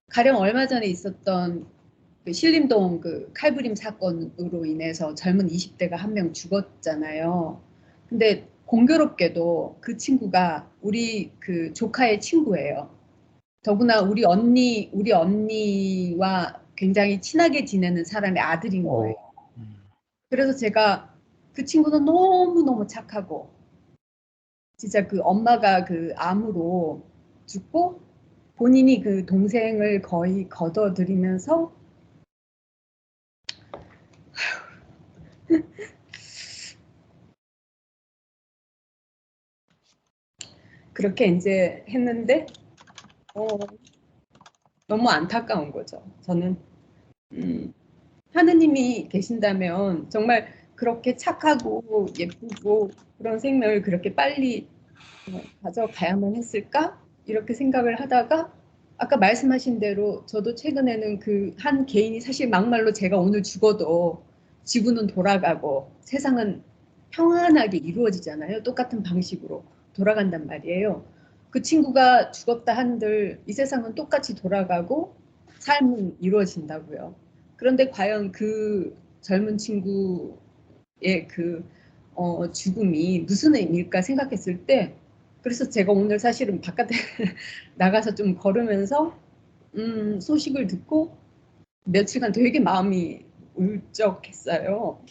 가령 얼마 전에 있었던 그 신림동 그 칼부림 사건으로 인해서 젊은 20대가 한 명 죽었잖아요. 근데 공교롭게도 그 친구가 우리 그 조카의 친구예요. 더구나 우리 언니와 굉장히 친하게 지내는 사람의 아들인 거예요. 그래서 제가 그 친구는 너무너무 착하고 진짜 그 엄마가 그 암으로 죽고 본인이 그 동생을 거의 걷어들이면서 그렇게 이제 했는데 너무 안타까운 거죠. 저는 하느님이 계신다면 정말 그렇게 착하고 예쁘고 그런 생명을 그렇게 빨리 가져가야만 했을까? 이렇게 생각을 하다가 아까 말씀하신 대로 저도 최근에는 그 한 개인이 사실 막말로 제가 오늘 죽어도 지구는 돌아가고 세상은 평안하게 이루어지잖아요. 똑같은 방식으로 돌아간단 말이에요. 그 친구가 죽었다 한들 이 세상은 똑같이 돌아가고 삶은 이루어진다고요. 그런데 과연 그 젊은 친구의 그 죽음이 무슨 의미일까 생각했을 때 그래서 제가 오늘 사실은 바깥에 나가서 좀 걸으면서 소식을 듣고 며칠간 되게 마음이 울적했어요.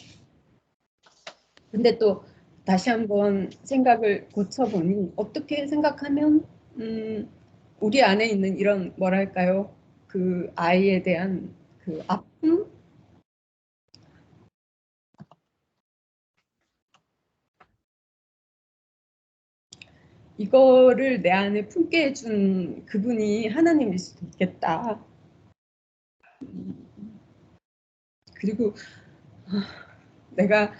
근데 또 다시 한번 생각을 고쳐보니 어떻게 생각하면 우리 안에 있는 이런 뭐랄까요 그 아이에 대한 그 아픔 이거를 내 안에 품게 해준 그분이 하나님일 수도 있겠다. 그리고 내가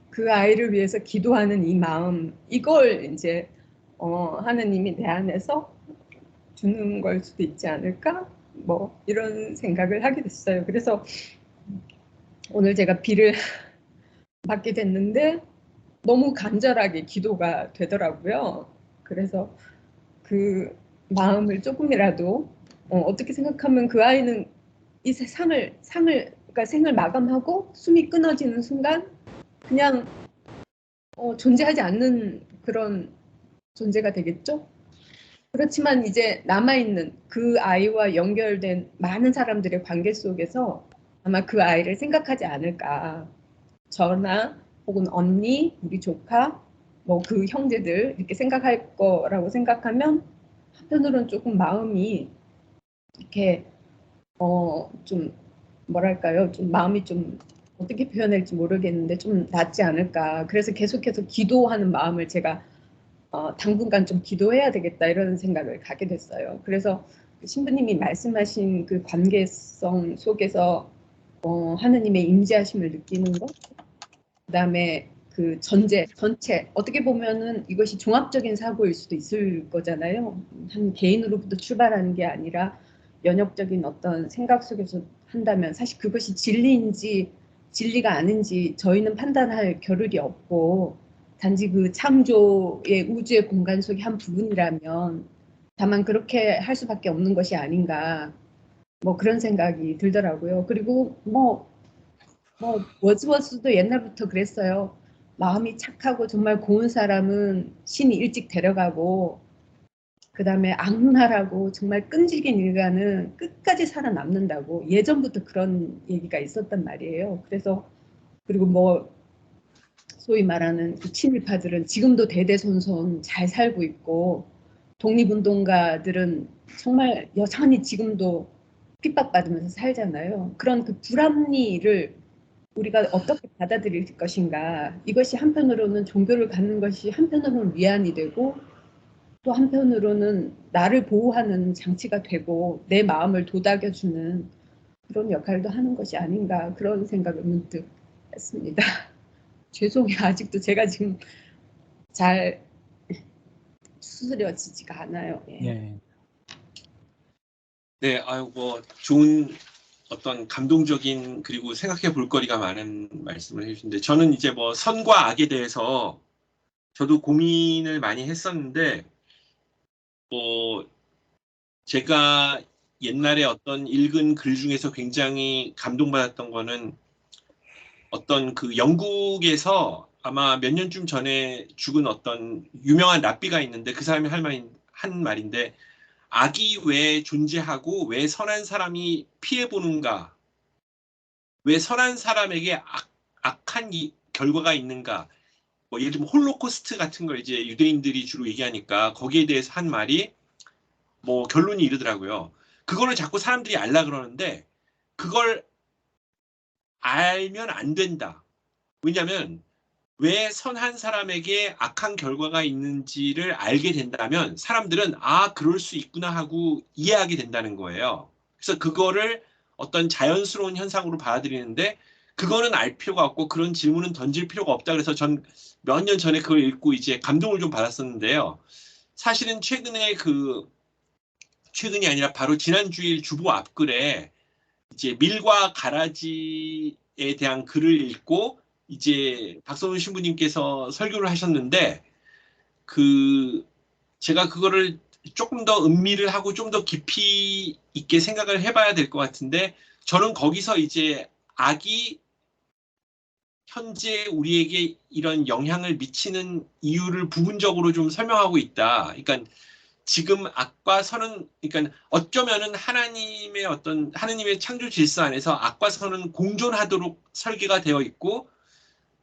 그 아이를 위해서 기도하는 이 마음 이걸 이제 하느님이 내 안에서 주는 걸 수도 있지 않을까? 뭐 이런 생각을 하게 됐어요. 그래서 오늘 제가 비를 맞게 됐는데 너무 간절하게 기도가 되더라고요. 그래서 그 마음을 조금이라도 어떻게 생각하면 그 아이는 이 상을 그러니까 생을 마감하고 숨이 끊어지는 순간 그냥 존재하지 않는 그런 존재가 되겠죠. 그렇지만 이제 남아있는 그 아이와 연결된 많은 사람들의 관계 속에서 아마 그 아이를 생각하지 않을까. 저나 혹은 언니, 우리 조카, 뭐 그 형제들 이렇게 생각할 거라고 생각하면 한편으로는 조금 마음이 이렇게 좀 뭐랄까요? 좀 마음이 좀 어떻게 표현할지 모르겠는데 좀 낫지 않을까. 그래서 계속해서 기도하는 마음을 제가 당분간 좀 기도해야 되겠다 이런 생각을 갖게 됐어요. 그래서 그 신부님이 말씀하신 그 관계성 속에서 하느님의 임재하심을 느끼는 것, 그다음에 그 전체 어떻게 보면은 이것이 종합적인 사고일 수도 있을 거잖아요. 한 개인으로부터 출발하는 게 아니라 연역적인 어떤 생각 속에서 한다면 사실 그것이 진리인지 진리가 아닌지 저희는 판단할 겨를이 없고 단지 그 창조의 우주의 공간 속의 한 부분이라면 다만 그렇게 할 수밖에 없는 것이 아닌가 뭐 그런 생각이 들더라고요. 그리고 뭐 워즈워스도 옛날부터 그랬어요. 마음이 착하고 정말 고운 사람은 신이 일찍 데려가고 그 다음에 악랄하고 정말 끈질긴 인간은 끝까지 살아남는다고 예전부터 그런 얘기가 있었단 말이에요. 그래서 그리고 뭐 소위 말하는 그 친일파들은 지금도 대대손손 잘 살고 있고 독립운동가들은 정말 여전히 지금도 핍박받으면서 살잖아요. 그런 그 불합리를 우리가 어떻게 받아들일 것인가. 이것이 한편으로는 종교를 갖는 것이 한편으로는 위안이 되고 또 한편으로는 나를 보호하는 장치가 되고 내 마음을 도닥여주는 그런 역할도 하는 것이 아닌가 그런 생각을 문득 했습니다. 죄송해요. 아직도 제가 지금 잘 추스려지지가 않아요. 예. 예. 네, 아유 뭐 좋은 어떤 감동적인 그리고 생각해 볼 거리가 많은 말씀을 해주신데 저는 이제 뭐 선과 악에 대해서 저도 고민을 많이 했었는데 뭐 제가 옛날에 어떤 읽은 글 중에서 굉장히 감동받았던 거는 어떤 그 영국에서 아마 몇 년쯤 전에 죽은 어떤 유명한 랍비가 있는데 그 사람이 한 말인데 악이 왜 존재하고 왜 선한 사람이 피해보는가? 왜 선한 사람에게 악한 결과가 있는가? 뭐 예를 들면 홀로코스트 같은 걸 이제 유대인들이 주로 얘기하니까 거기에 대해서 한 말이 뭐 결론이 이르더라고요. 그거를 자꾸 사람들이 알라 그러는데 그걸 알면 안 된다. 왜냐하면 왜 선한 사람에게 악한 결과가 있는지를 알게 된다면 사람들은 아, 그럴 수 있구나 하고 이해하게 된다는 거예요. 그래서 그거를 어떤 자연스러운 현상으로 받아들이는데 그거는 알 필요가 없고 그런 질문은 던질 필요가 없다. 그래서 전 몇 년 전에 그걸 읽고 이제 감동을 좀 받았었는데요. 사실은 최근이 아니라 바로 지난주일 주보 앞글에 이제 밀과 가라지에 대한 글을 읽고 이제 박선우 신부님께서 설교를 하셨는데 제가 그거를 조금 더 음미를 하고 좀 더 깊이 있게 생각을 해봐야 될 것 같은데 저는 거기서 이제 악이 현재 우리에게 이런 영향을 미치는 이유를 부분적으로 좀 설명하고 있다. 그러니까 지금 악과 선은 그러니까 어쩌면은 하나님의 창조 질서 안에서 악과 선은 공존하도록 설계가 되어 있고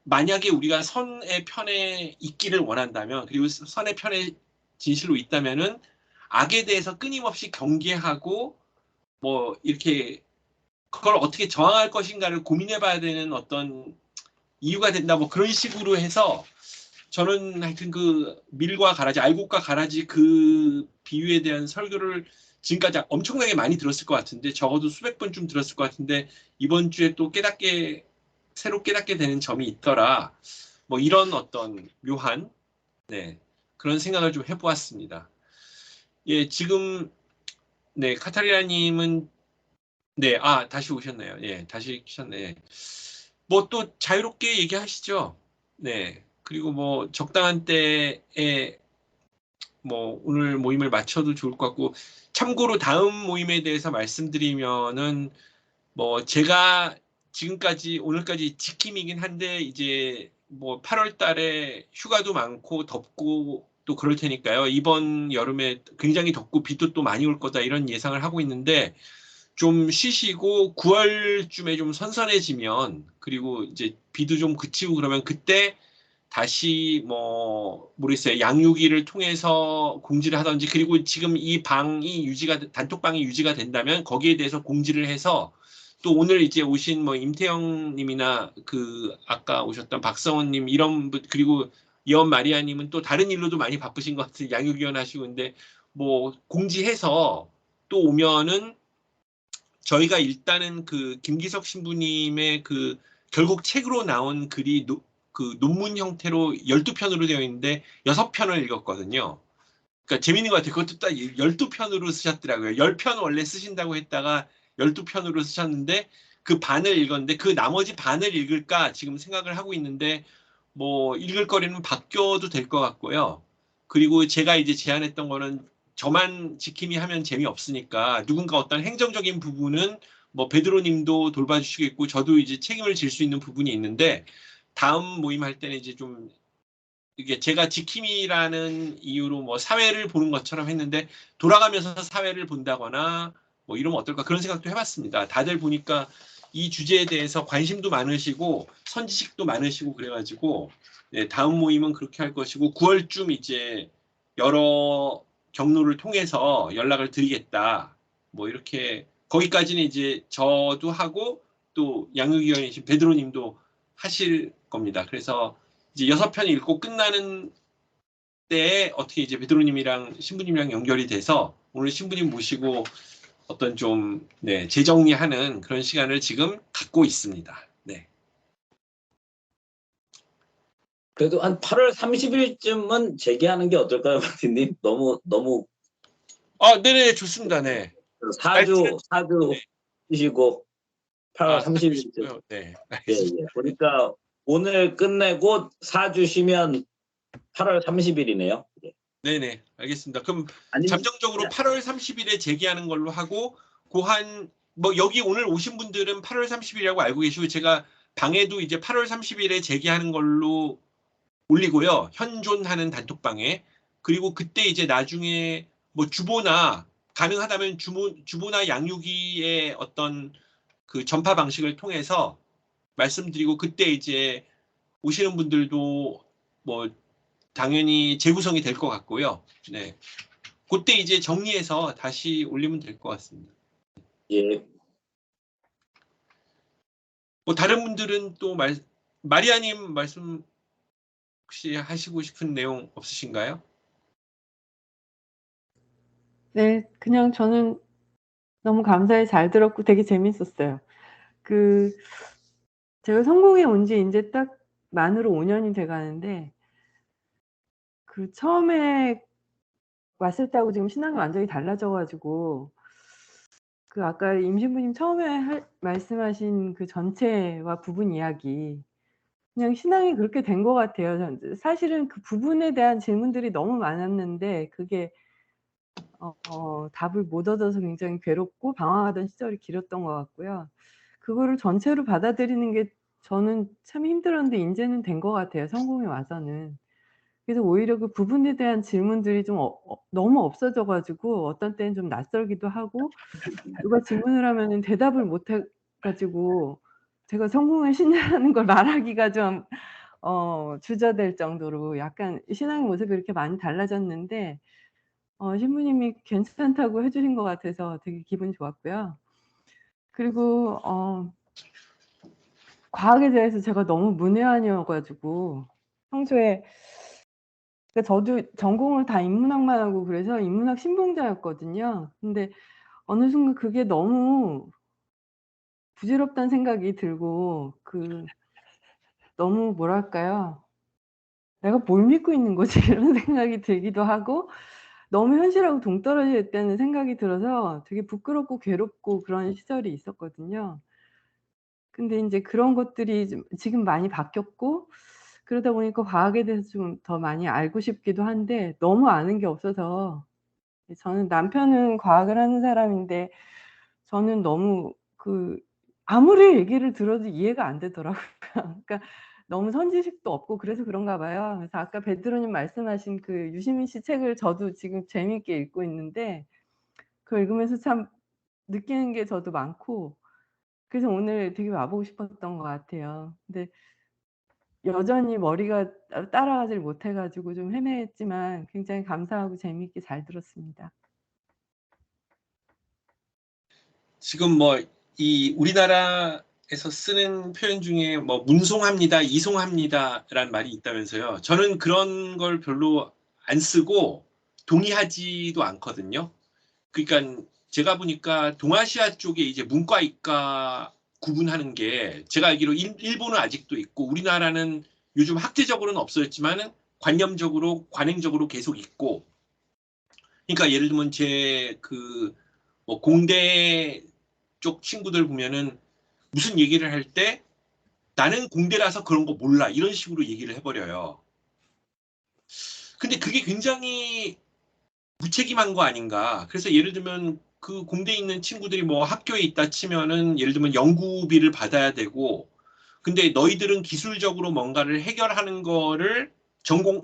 만약에 우리가 선의 편에 있기를 원한다면 그리고 선의 편에 진실로 있다면은 악에 대해서 끊임없이 경계하고 뭐 이렇게 그걸 어떻게 저항할 것인가를 고민해봐야 되는 어떤 이유가 된다 뭐 그런 식으로 해서 저는 하여튼 그 밀과 가라지, 알곡과 가라지 그 비유에 대한 설교를 지금까지 엄청나게 많이 들었을 것 같은데 적어도 수백 번쯤 들었을 것 같은데 이번 주에 또 새로 깨닫게 되는 점이 있더라. 뭐 이런 어떤 묘한 그런 생각을 좀 해보았습니다. 예, 지금 카타리나님은 다시 오셨나요? 예, 다시 오셨네. 뭐 또 자유롭게 얘기하시죠. 네. 그리고 뭐 적당한 때에 뭐 오늘 모임을 마쳐도 좋을 것 같고 참고로 다음 모임에 대해서 말씀드리면은 뭐 제가 오늘까지 지킴이긴 한데 이제 뭐 8월 달에 휴가도 많고 덥고 또 그럴 테니까요. 이번 여름에 굉장히 덥고 비도 또 많이 올 거다 이런 예상을 하고 있는데 좀 쉬시고 9월쯤에 좀 선선해지면 그리고 이제 비도 좀 그치고 그러면 그때 다시 뭐 모르겠어요. 양육위를 통해서 공지를 하든지 그리고 지금 이 단톡방이 유지가 된다면 거기에 대해서 공지를 해서 또 오늘 이제 오신 뭐 임태영 님이나 그 아까 오셨던 박성원 님 이런 분 그리고 이원 마리아 님은 또 다른 일로도 많이 바쁘신 것 같아요. 양육위원 하시고 근데 뭐 공지해서 또 오면은 저희가 일단은 그 김기석 신부님의 그 결국 책으로 나온 글이 그 논문 형태로 12편으로 되어 있는데 6편을 읽었거든요. 그러니까 재밌는 것 같아요. 그것도 딱 12편으로 쓰셨더라고요. 10편 원래 쓰신다고 했다가 12편으로 쓰셨는데 그 반을 읽었는데 그 나머지 반을 읽을까 지금 생각을 하고 있는데 뭐 읽을 거리는 바뀌어도 될 것 같고요. 그리고 제가 이제 제안했던 거는 저만 지킴이 하면 재미없으니까 누군가 어떤 행정적인 부분은 뭐 베드로님도 돌봐주시겠고 저도 이제 책임을 질 수 있는 부분이 있는데 다음 모임 할 때는 이제 좀 이게 제가 지킴이라는 이유로 뭐 사회를 보는 것처럼 했는데 돌아가면서 사회를 본다거나 뭐 이러면 어떨까 그런 생각도 해봤습니다. 다들 보니까 이 주제에 대해서 관심도 많으시고 선지식도 많으시고 그래가지고 다음 모임은 그렇게 할 것이고 9월쯤 이제 여러 경로를 통해서 연락을 드리겠다. 뭐 이렇게 거기까지는 이제 저도 하고 또 양육위원이신 베드로님도 하실 겁니다. 그래서 이제 6편 읽고 끝나는 때에 어떻게 이제 베드로님이랑 신부님이랑 연결이 돼서 오늘 신부님 모시고 어떤 좀 재정리하는 그런 시간을 지금 갖고 있습니다. 네. 그래도 한 8월 30일쯤은 재개하는 게 어떨까요, 마틴님? 너무 네네 좋습니다. 네. 4주 네. 쉬시고 8월 30일. 네. 예, 예. 보니까 오늘 끝내고 4주 쉬면 8월 30일이네요. 예. 네네, 알겠습니다. 그럼 아니, 잠정적으로 8월 30일에 제기하는 걸로 하고, 고한 뭐 여기 오늘 오신 분들은 8월 30일이라고 알고 계시고, 제가 방에도 이제 8월 30일에 제기하는 걸로 올리고요. 현존하는 단톡방에. 그리고 그때 이제 나중에 뭐 주보나 가능하다면 주보나 양육위의 어떤 그 전파 방식을 통해서 말씀드리고, 그때 이제 오시는 분들도 뭐 당연히 재구성이 될 것 같고요. 네. 그때 이제 정리해서 다시 올리면 될 것 같습니다. 예. 뭐 다른 분들은 또 마리아님 말씀 혹시 하시고 싶은 내용 없으신가요? 네, 그냥 저는 너무 감사히 잘 들었고 되게 재밌었어요. 제가 성공에 온 지 이제 딱 만으로 5년이 돼 가는데, 처음에 왔을 때하고 지금 신앙이 완전히 달라져 가지고, 아까 임신부님 처음에 말씀하신 그 전체와 부분 이야기, 그냥 신앙이 그렇게 된 것 같아요. 사실은 그 부분에 대한 질문들이 너무 많았는데, 그게 답을 못 얻어서 굉장히 괴롭고 방황하던 시절이 길었던 것 같고요. 그거를 전체로 받아들이는 게 저는 참 힘들었는데 인제는 된 것 같아요, 성공에 와서는. 그래서 오히려 그 부분에 대한 질문들이 좀 너무 없어져 가지고 어떤 때는 좀 낯설기도 하고, 누가 질문을 하면은 대답을 못 해 가지고 제가 성공의 신이라는 걸 말하기가 좀 주저될 정도로 약간 신앙의 모습이 이렇게 많이 달라졌는데, 신부님이 괜찮다고 해 주신 것 같아서 되게 기분이 좋았고요. 그리고 과학에 대해서 제가 너무 문외한이어 가지고 평소에, 그러니까 저도 전공을 다 인문학만 하고 그래서 인문학 신봉자였거든요. 근데 어느 순간 그게 너무 부질없다는 생각이 들고, 너무 뭐랄까요? '내가 뭘 믿고 있는 거지?' 이런 생각이 들기도 하고, 너무 현실하고 동떨어져 있다는 생각이 들어서 되게 부끄럽고 괴롭고 그런 시절이 있었거든요. 근데 인제 그런 것들이 좀 지금 많이 바뀌었고, 그러다 보니까 과학에 대해서 좀 더 많이 알고 싶기도 한데 너무 아는 게 없어서, 저는 남편은 과학을 하는 사람인데 저는 너무 아무리 얘기를 들어도 이해가 안 되더라고요. 그러니까 너무 선지식도 없고 그래서 그런가 봐요. 그래서 아까 베드로님 말씀하신 유시민 씨 책을 저도 지금 재미있게 읽고 있는데, 그거 읽으면서 참 느끼는 게 저도 많고, 그래서 오늘 되게 와 보고 싶었던 것 같아요. 근데 여전히 머리가 따라가질 못해 가지고 좀 헤매했지만 굉장히 감사하고 재미있게 잘 들었습니다. 지금 뭐 이 우리나라에서 쓰는 표현 중에 뭐 문송합니다, 이송합니다라는 말이 있다면서요. 저는 그런 걸 별로 안 쓰고 동의하지도 않거든요. 그러니까 제가 보니까 동아시아 쪽에 이제 문과 이과 구분하는 게, 제가 알기로 일본은 아직도 있고 우리나라는 요즘 학제적으로는 없어졌지만 관념적으로 관행적으로 계속 있고, 그러니까 예를 들면 제 뭐 공대 쪽 친구들 보면은 무슨 얘기를 할 때 나는 공대라서 그런 거 몰라 이런 식으로 얘기를 해버려요. 근데 그게 굉장히 무책임한 거 아닌가. 그래서 예를 들면 그 공대에 있는 친구들이 뭐 학교에 있다 치면은 예를 들면 연구비를 받아야 되고, 근데 너희들은 기술적으로 뭔가를 해결하는 거를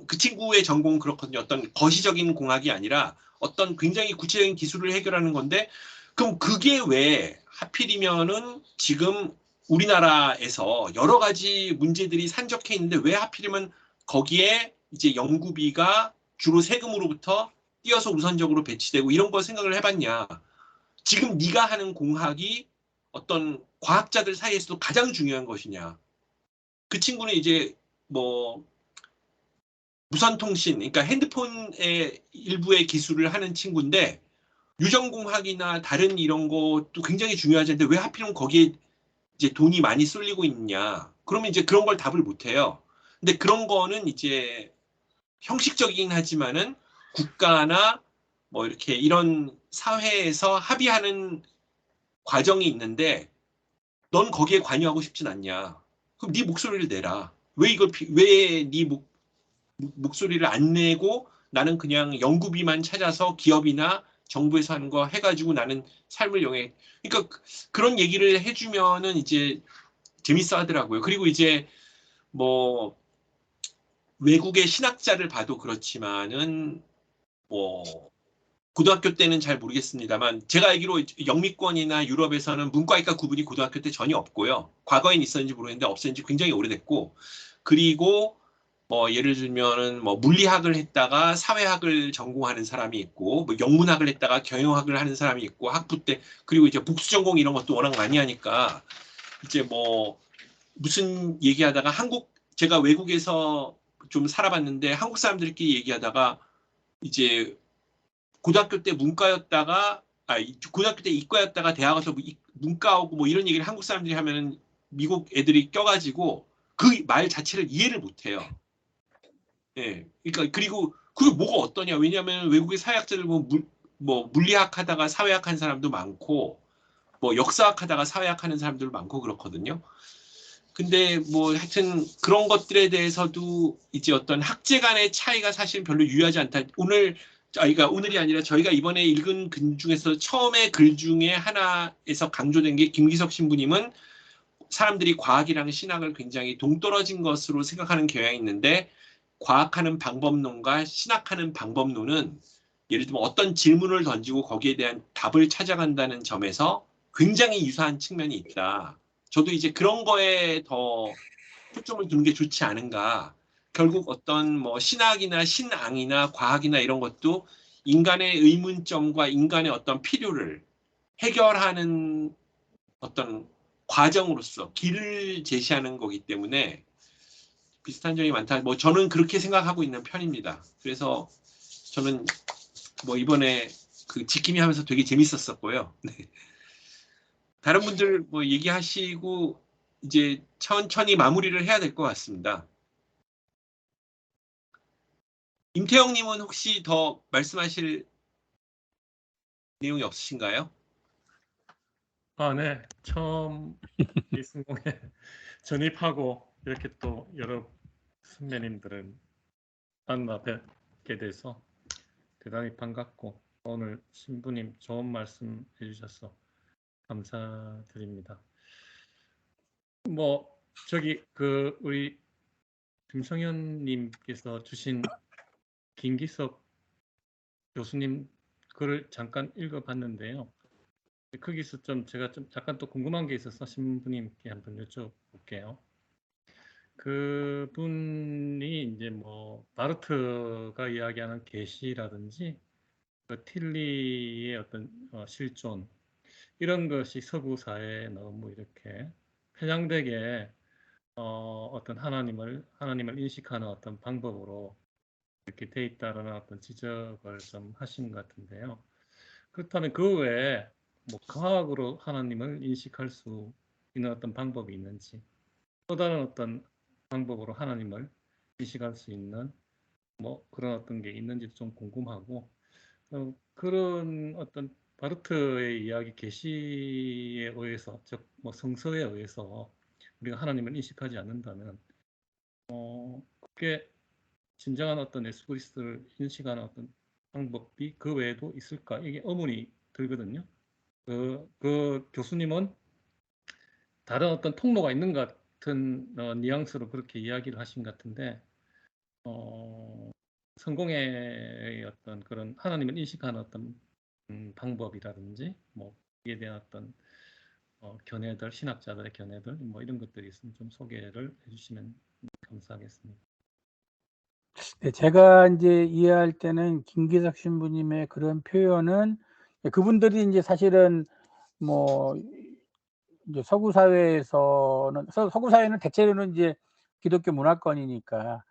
그 친구의 전공은 그렇거든요. 어떤 거시적인 공학이 아니라 어떤 굉장히 구체적인 기술을 해결하는 건데, 그럼 그게 왜 하필이면은 지금 우리나라에서 여러 가지 문제들이 산적해 있는데 왜 하필이면 거기에 이제 연구비가 주로 세금으로부터 띄어서 우선적으로 배치되고, 이런 걸 생각을 해봤냐. 지금 네가 하는 공학이 어떤 과학자들 사이에서도 가장 중요한 것이냐. 그 친구는 이제 뭐 무선통신, 그러니까 핸드폰의 일부의 기술을 하는 친구인데, 유전공학이나 다른 이런 것도 굉장히 중요하지. 근데 왜 하필이면 거기에 이제 돈이 많이 쏠리고 있냐. 그러면 이제 그런 걸 답을 못 해요. 근데 그런 거는 이제 형식적이긴 하지만은 국가나 뭐 이렇게 이런 사회에서 합의하는 과정이 있는데 넌 거기에 관여하고 싶진 않냐? 그럼 네 목소리를 내라. 왜네 목소리를 안 내고 나는 그냥 연구비만 찾아서 기업이나 정부에서 하는 거 해가지고 나는 삶을 영해. 그러니까 그런 얘기를 해주면은 이제 재밌어 하더라고요. 그리고 이제 뭐 외국의 신학자를 봐도 그렇지만은 뭐 고등학교 때는 잘 모르겠습니다만 제가 알기로 영미권이나 유럽에서는 문과이과 구분이 고등학교 때 전혀 없고요. 과거엔 있었는지 모르겠는데 없앤 지 굉장히 오래됐고 그리고 뭐 예를 들면은 뭐 물리학을 했다가 사회학을 전공하는 사람이 있고 뭐 영문학을 했다가 경영학을 하는 사람이 있고 학부 때 그리고 이제 복수 전공 이런 것도 워낙 많이 하니까 이제 뭐 무슨 얘기하다가 제가 외국에서 좀 살아봤는데 한국 사람들끼리 얘기하다가 이제 고등학교 때 문과였다가 고등학교 때 이과였다가 대학 가서 문과하고 뭐 이런 얘기를 한국 사람들이 하면은 미국 애들이 껴가지고 그 말 자체를 이해를 못해요. 예, 그러니까 그리고 그게 뭐가 어떠냐? 왜냐하면 외국의 사회학자들 보면 뭐 물리학 하다가 사회학 한 사람도 많고 뭐 역사학 하다가 사회학 하는 사람들 많고 그렇거든요. 근데 뭐 하여튼 그런 것들에 대해서도 이제 어떤 학제 간의 차이가 사실 별로 유의하지 않다. 그러니까 오늘이 아니라 저희가 이번에 읽은 글 중에서 처음에 글 중에 하나에서 강조된 게 김기석 신부님은 사람들이 과학이랑 신학을 굉장히 동떨어진 것으로 생각하는 경향이 있는데 과학하는 방법론과 신학하는 방법론은 예를 들면 어떤 질문을 던지고 거기에 대한 답을 찾아간다는 점에서 굉장히 유사한 측면이 있다. 저도 이제 그런 거에 더 초점을 두는 게 좋지 않은가. 결국 어떤 뭐 신학이나 신앙이나 과학이나 이런 것도 인간의 의문점과 인간의 어떤 필요를 해결하는 어떤 과정으로서 길을 제시하는 거기 때문에 비슷한 점이 많다. 뭐 저는 그렇게 생각하고 있는 편입니다. 그래서 저는 뭐 이번에 그 지킴이 하면서 되게 재밌었었고요. 네. 다른 분들 뭐 얘기하시고 이제 천천히 마무리를 해야 될 것 같습니다. 임태영님은 혹시 더 말씀하실 내용이 없으신가요? 네. 처음 이 승공에 전입하고 이렇게 또 여러 선배님들을 만나 뵙게 돼서 대단히 반갑고 오늘 신부님 좋은 말씀 해주셔서 감사드립니다. 뭐 저기 그 우리 김성현님께서 주신 김기석 교수님 글을 잠깐 읽어봤는데요. 거기서 좀 제가 좀 잠깐 또 궁금한 게 있어서 신부님께 한번 여쭤볼게요. 그분이 이제 뭐 바르트가 이야기하는 계시라든지 그 틸리의 어떤 실존 이런 것이 서구 사회에 너무 이렇게 편향되게 어떤 하나님을 인식하는 어떤 방법으로 이렇게 돼 있다라는 어떤 지적을 좀 하신 것 같은데요. 그렇다면 그 외에 뭐 과학으로 하나님을 인식할 수 있는 어떤 방법이 있는지 또 다른 어떤 방법으로 하나님을 인식할 수 있는 뭐 그런 어떤 게 있는지도 좀 궁금하고 그런 어떤 바르트의 이야기 계시에 의해서 즉 뭐 성서에 의해서 우리가 하나님을 인식하지 않는다면 그게 진정한 어떤 예수 그리스도를 인식하는 어떤 방법이 그 외에도 있을까? 이게 의문이 들거든요. 그 교수님은 다른 어떤 통로가 있는 것 같은 뉘앙스로 그렇게 이야기를 하신 것 같은데 성공의 어떤 그런 하나님을 인식하는 어떤 방법이라든지 뭐 이에 대한 어떤 견해들, 신학자들의 견해들 뭐 이런 것들이 있으면 좀 소개를 해주시면 감사하겠습니다. 네, 제가 이제 이해할 때는 김기석 신부님의 그런 표현은 그분들이 이제 사실은 뭐 이제 서구 사회에서는 서구 사회는 대체로는 이제 기독교 문화권이니까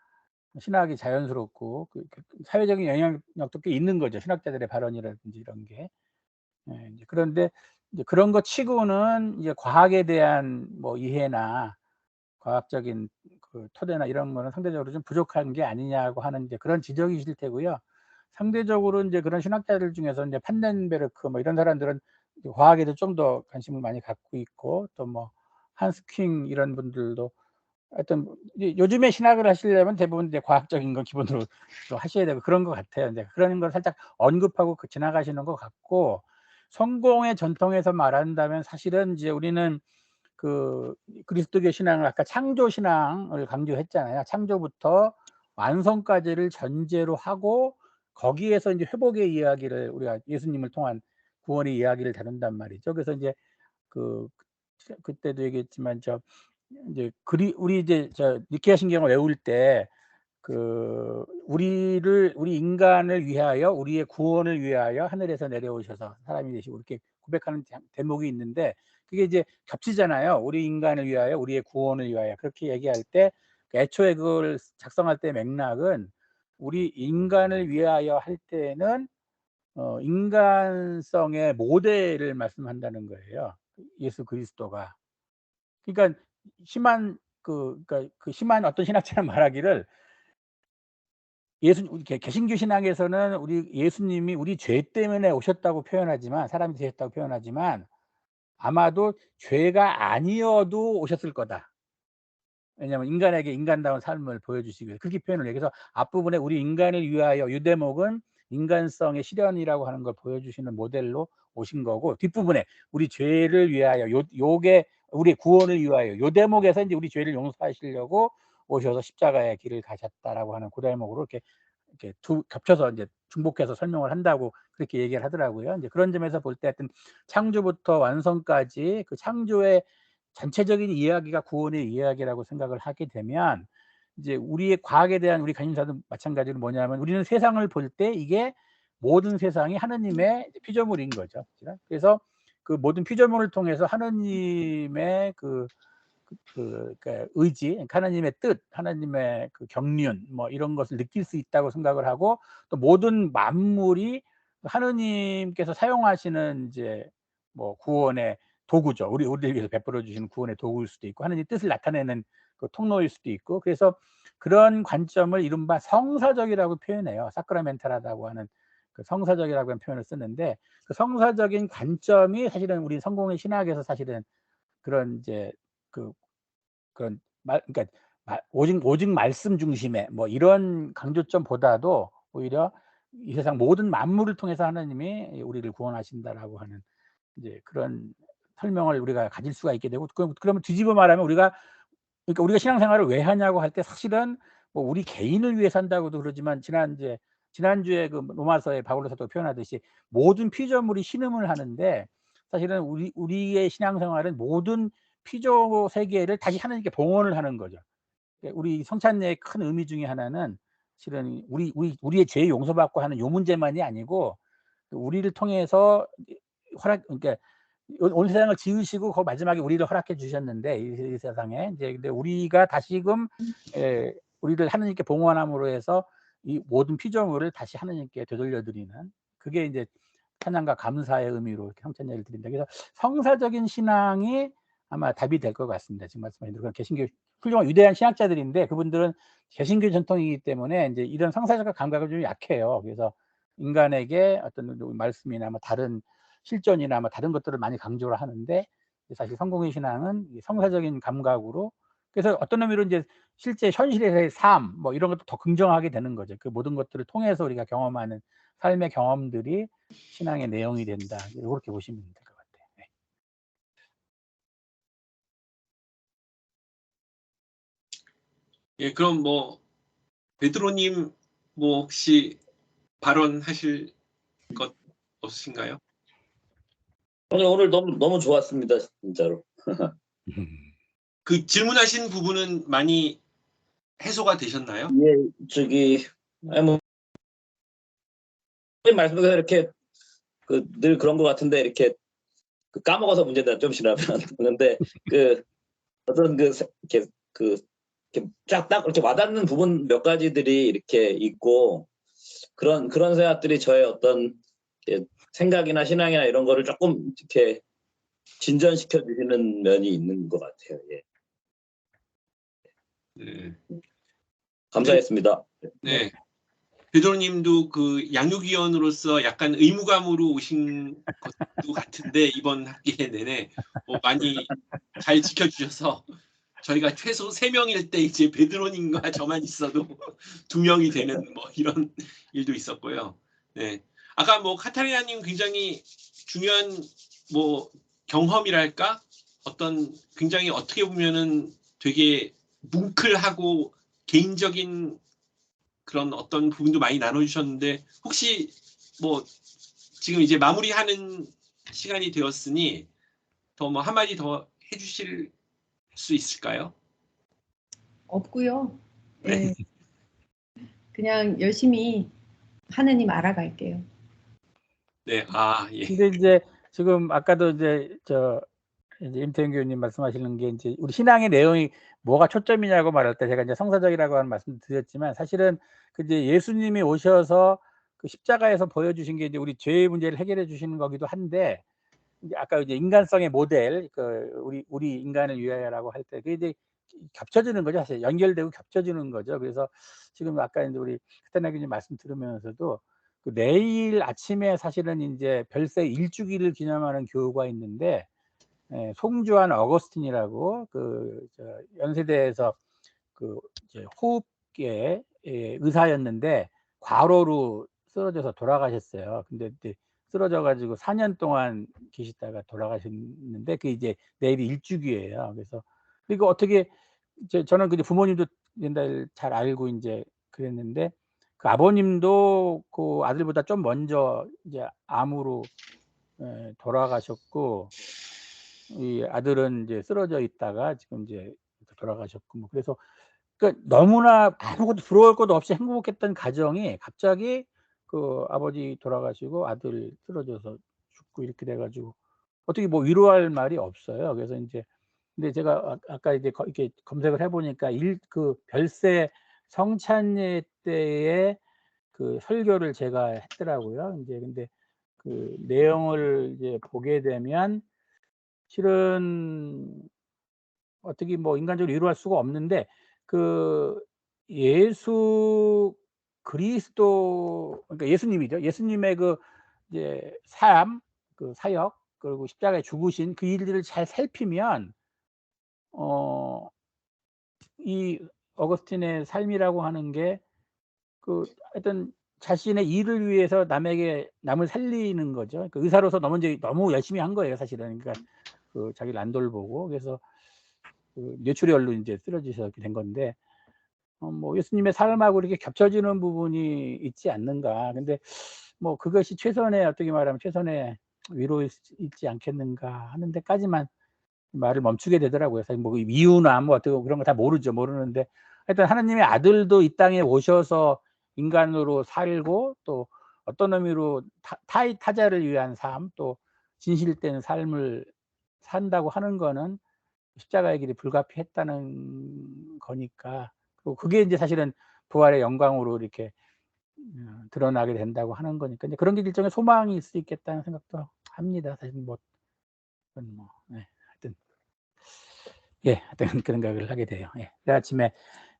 신학이 자연스럽고 그 사회적인 영향력도 꽤 있는 거죠. 신학자들의 발언이라든지 이런 게. 예, 이제 그런데 이제 그런 것 치고는 이제 과학에 대한 뭐 이해나 과학적인 그 토대나 이런 거는 상대적으로 좀 부족한 게 아니냐고 하는 이제 그런 지적이실 테고요. 상대적으로 이제 그런 신학자들 중에서 이제 판넨베르크 뭐 이런 사람들은 과학에도 좀 더 관심을 많이 갖고 있고, 또 뭐 한스킹 이런 분들도 하여튼 요즘에 신학을 하시려면 대부분 이제 과학적인 건 기본으로 또 하셔야 되고 그런 것 같아요. 이제 그런 걸 살짝 언급하고 지나가시는 것 같고, 성공의 전통에서 말한다면 사실은 이제 우리는 그 그리스도교 신앙을 아까 창조 신앙을 강조했잖아요. 창조부터 완성까지를 전제로 하고 거기에서 이제 회복의 이야기를 우리가 예수님을 통한 구원의 이야기를 다룬단 말이죠. 그래서 이제 그때도 얘기했지만 우리 이제 니케아 신경을 외울 때 우리 인간을 위하여 우리의 구원을 위하여 하늘에서 내려오셔서 사람이 되시고 이렇게 고백하는 대목이 있는데 그게 이제 겹치잖아요. 우리 인간을 위하여 우리의 구원을 위하여 그렇게 얘기할 때 애초에 그걸 작성할 때 맥락은 우리 인간을 위하여 할 때는 인간성의 모델을 말씀한다는 거예요. 예수 그리스도가. 그러니까 심한 그러니까 심한 어떤 신학자는 말하기를 개신교 신앙에서는 우리 예수님이 우리 죄 때문에 오셨다고 표현하지만 사람이 되셨다고 표현하지만 아마도 죄가 아니어도 오셨을 거다. 왜냐하면 인간에게 인간다운 삶을 보여주시기 위해서 그렇게 표현을 해요. 그래서 앞부분에 우리 인간을 위하여 이 대목은 인간성의 실현이라고 하는 걸 보여주시는 모델로 오신 거고, 뒷부분에 우리 죄를 위하여 요게 우리 구원을 위하여 요 대목에서 이제 우리 죄를 용서하시려고 오셔서 십자가의 길을 가셨다라고 하는 그 대목으로 이렇게 겹쳐서 이제 중복해서 설명을 한다고 그렇게 얘기를 하더라고요. 이제 그런 점에서 볼 때 하여튼 창조부터 완성까지 그 창조의 전체적인 이야기가 구원의 이야기라고 생각을 하게 되면 이제 우리의 과학에 대한 우리 관심사도 마찬가지로 뭐냐면 우리는 세상을 볼 때 이게 모든 세상이 하느님의 피조물인 거죠. 그래서 그 모든 피조물을 통해서 하느님의 그러니까 의지, 그러니까 하나님의 뜻, 하나님의 그 경륜 뭐 이런 것을 느낄 수 있다고 생각을 하고, 또 모든 만물이 하느님께서 사용하시는 이제 뭐 구원의 도구죠. 우리를 위해서 베풀어 주시는 구원의 도구일 수도 있고 하느님 뜻을 나타내는 그 통로일 수도 있고, 그래서 그런 관점을 이른바 성사적이라고 표현해요. 사크라멘탈하다고 하는 그 성사적이라고 하는 표현을 쓰는데, 그 성사적인 관점이 사실은 우리 성공의 신학에서 사실은 그런 이제 그런 그러니까 오직 말씀 중심의 뭐 이런 강조점보다도 오히려 이 세상 모든 만물을 통해서 하나님이 우리를 구원하신다라고 하는 이제 그런 설명을 우리가 가질 수가 있게 되고, 그러면 뒤집어 말하면 그러니까 우리가 신앙생활을 왜 하냐고 할 때 사실은 뭐 우리 개인을 위해 산다고도 그러지만 지난주에 그 로마서의 바울로 사도가 표현하듯이 모든 피조물이 신음을 하는데, 사실은 우리의 신앙생활은 모든 피조 세계를 다시 하나님께 봉헌을 하는 거죠. 우리 성찬례의 큰 의미 중에 하나는 실은 우리의 죄 용서받고 하는 요 문제만이 아니고 우리를 통해서 그러니까 온 세상을 지으시고 그 마지막에 우리를 허락해 주셨는데 이 세상에 이제 근데 우리가 다시금 우리를 하나님께 봉헌함으로 해서 이 모든 피조물을 다시 하나님께 되돌려 드리는, 그게 이제 찬양과 감사의 의미로 이렇게 성찬례를 드린다. 그래서 성사적인 신앙이 아마 답이 될 것 같습니다. 지금 말씀하신 대로 개신교 훌륭한 위대한 신학자들인데 그분들은 개신교 전통이기 때문에 이제 이런 성사적 감각을 좀 약해요. 그래서 인간에게 어떤 말씀이나 뭐 다른 실존이나 뭐 다른 것들을 많이 강조를 하는데, 사실 성공의 신앙은 성사적인 감각으로, 그래서 어떤 의미로 이제 실제 현실에서의 삶 뭐 이런 것도 더 긍정하게 되는 거죠. 그 모든 것들을 통해서 우리가 경험하는 삶의 경험들이 신앙의 내용이 된다. 이렇게 보시면 될 것 같아요. 네. 예, 그럼 뭐 베드로님 뭐 혹시 발언하실 것 없으신가요? 오늘 너무 좋았습니다, 진짜로. 그 질문하신 부분은 많이 해소가 되셨나요? 예, 뭐 말씀드린 이렇게 늘 그런 것 같은데 이렇게 까먹어서 문제다 좀 지나면 그런데 어떤 이렇게 딱 이렇게 와닿는 부분 몇 가지들이 이렇게 있고, 그런 생각들이 저의 어떤 생각이나 신앙이나 이런 거를 조금 이렇게 진전시켜 주시는 면이 있는 것 같아요. 예. 네. 감사했습니다. 네. 베드로님도 그 양육위원으로서 약간 의무감으로 오신 것도 같은데 이번 학기 내내 많이 잘 지켜주셔서 저희가 최소 3명일 때 이제 베드로님과 저만 있어도 2명이 되는 뭐 이런 일도 있었고요. 네. 아까 뭐 카타리나님 굉장히 중요한 뭐 경험이랄까 어떤 굉장히 어떻게 보면은 되게 뭉클하고 개인적인 그런 어떤 부분도 많이 나눠주셨는데 혹시 뭐 지금 이제 마무리하는 시간이 되었으니 더 뭐 한마디 더 해주실 수 있을까요? 없고요. 네. 예, 그냥 열심히 하느님 알아갈게요. 네, 예. 근데 이제 지금 아까도 이제 이제 임태영 교수님 말씀하시는 게 이제 우리 신앙의 내용이 뭐가 초점이냐고 말할 때 제가 이제 성사적이라고 하는 말씀 드렸지만 사실은 그 이제 예수님이 오셔서 그 십자가에서 보여주신 게 이제 우리 죄의 문제를 해결해 주시는 거기도 한데 이제 아까 이제 인간성의 모델 그 우리 인간을 위하여라고 할 때 그게 이제 겹쳐지는 거죠. 사실 연결되고 겹쳐지는 거죠. 그래서 지금 아까 이제 우리 카타리나 교수님 말씀 들으면서도 그 내일 아침에 사실은 이제 별세 일주기를 기념하는 교우가 있는데 송주환 어거스틴이라고 연세대에서 그 이제 호흡계 의사였는데 과로로 쓰러져서 돌아가셨어요. 근데 이제 쓰러져 가지고 4년 동안 계시다가 돌아가셨는데 그 이제 내일이 일주기예요. 그래서 이거 어떻게 저는 그 부모님도 옛날 잘 알고 이제 그랬는데 그 아버님도 그 아들보다 좀 먼저 이제 암으로 돌아가셨고 이 아들은 이제 쓰러져 있다가 지금 이제 돌아가셨고 뭐 그래서 그러니까 너무나 아무것도 부러울 것도 없이 행복했던 가정이 갑자기 그 아버지 돌아가시고 아들 쓰러져서 죽고 이렇게 돼 가지고 어떻게 뭐 위로할 말이 없어요. 그래서 인제 근데 제가 아까 이제 이렇게 검색을 해 보니까 그 별세 성찬예 때에 그 설교를 제가 했더라고요. 인제 근데 그 내용을 이제 보게 되면 실은 어떻게 뭐 인간적으로 위로할 수가 없는데 그 예수 그리스도 그러니까 예수님이죠. 예수님의 그 이제 삶, 그 사역 그리고 십자가에 죽으신 그 일들을 잘 살피면 이 어거스틴의 삶이라고 하는 게 그 하여튼 자신의 일을 위해서 남을 살리는 거죠. 그 의사로서 너무 열심히 한 거예요, 사실은. 그러니까 그 자기를 안 돌보고 그래서 그 뇌출혈로 인제 쓰러지셨게 된 건데 뭐 예수님의 삶하고 이렇게 겹쳐지는 부분이 있지 않는가. 근데 뭐 그것이 어떻게 말하면 최선의 위로이지 않겠는가 하는 데까지만 말을 멈추게 되더라고요. 사실 뭐 이유나 뭐 어떻게 그런 거 다 모르는데 하여튼 하나님의 아들도 이 땅에 오셔서 인간으로 살고 또 어떤 의미로 타자를 위한 삶 또 진실된 삶을 산다고 하는 거는 십자가의 길이 불가피했다는 거니까 그리고 그게 인제 사실은 부활의 영광으로 이렇게 드러나게 된다고 하는 거니까 이제 그런 게 일종의 소망이 있을 수 있겠다는 생각도 합니다. 사실 뭐 그건 뭐 하여튼 하여튼 그런 생각을 하게 돼요. 내일 아침에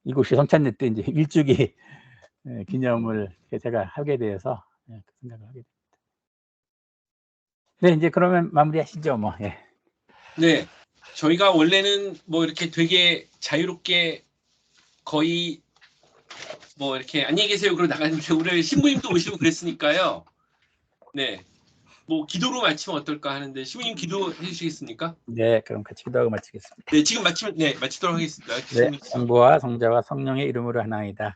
이곳이 성찬례 때 인제 일주기 기념을 제가 하게 돼서 그 생각을 하게 됩니다. 네, 인제 그러면 마무리하시죠 뭐. 네. 저희가 원래는 뭐 이렇게 되게 자유롭게 거의 뭐 이렇게 안녕히 계세요 그러고 나갔는데 오늘 신부님도 오시고 그랬으니까요. 네. 뭐 기도로 마치면 어떨까 하는데 신부님 기도해 주시겠습니까? 네, 그럼 같이 기도하고 마치겠습니다. 네, 지금 마치도록 하겠습니다. 네, 성부와 성자와 성령의 이름으로 하나이다.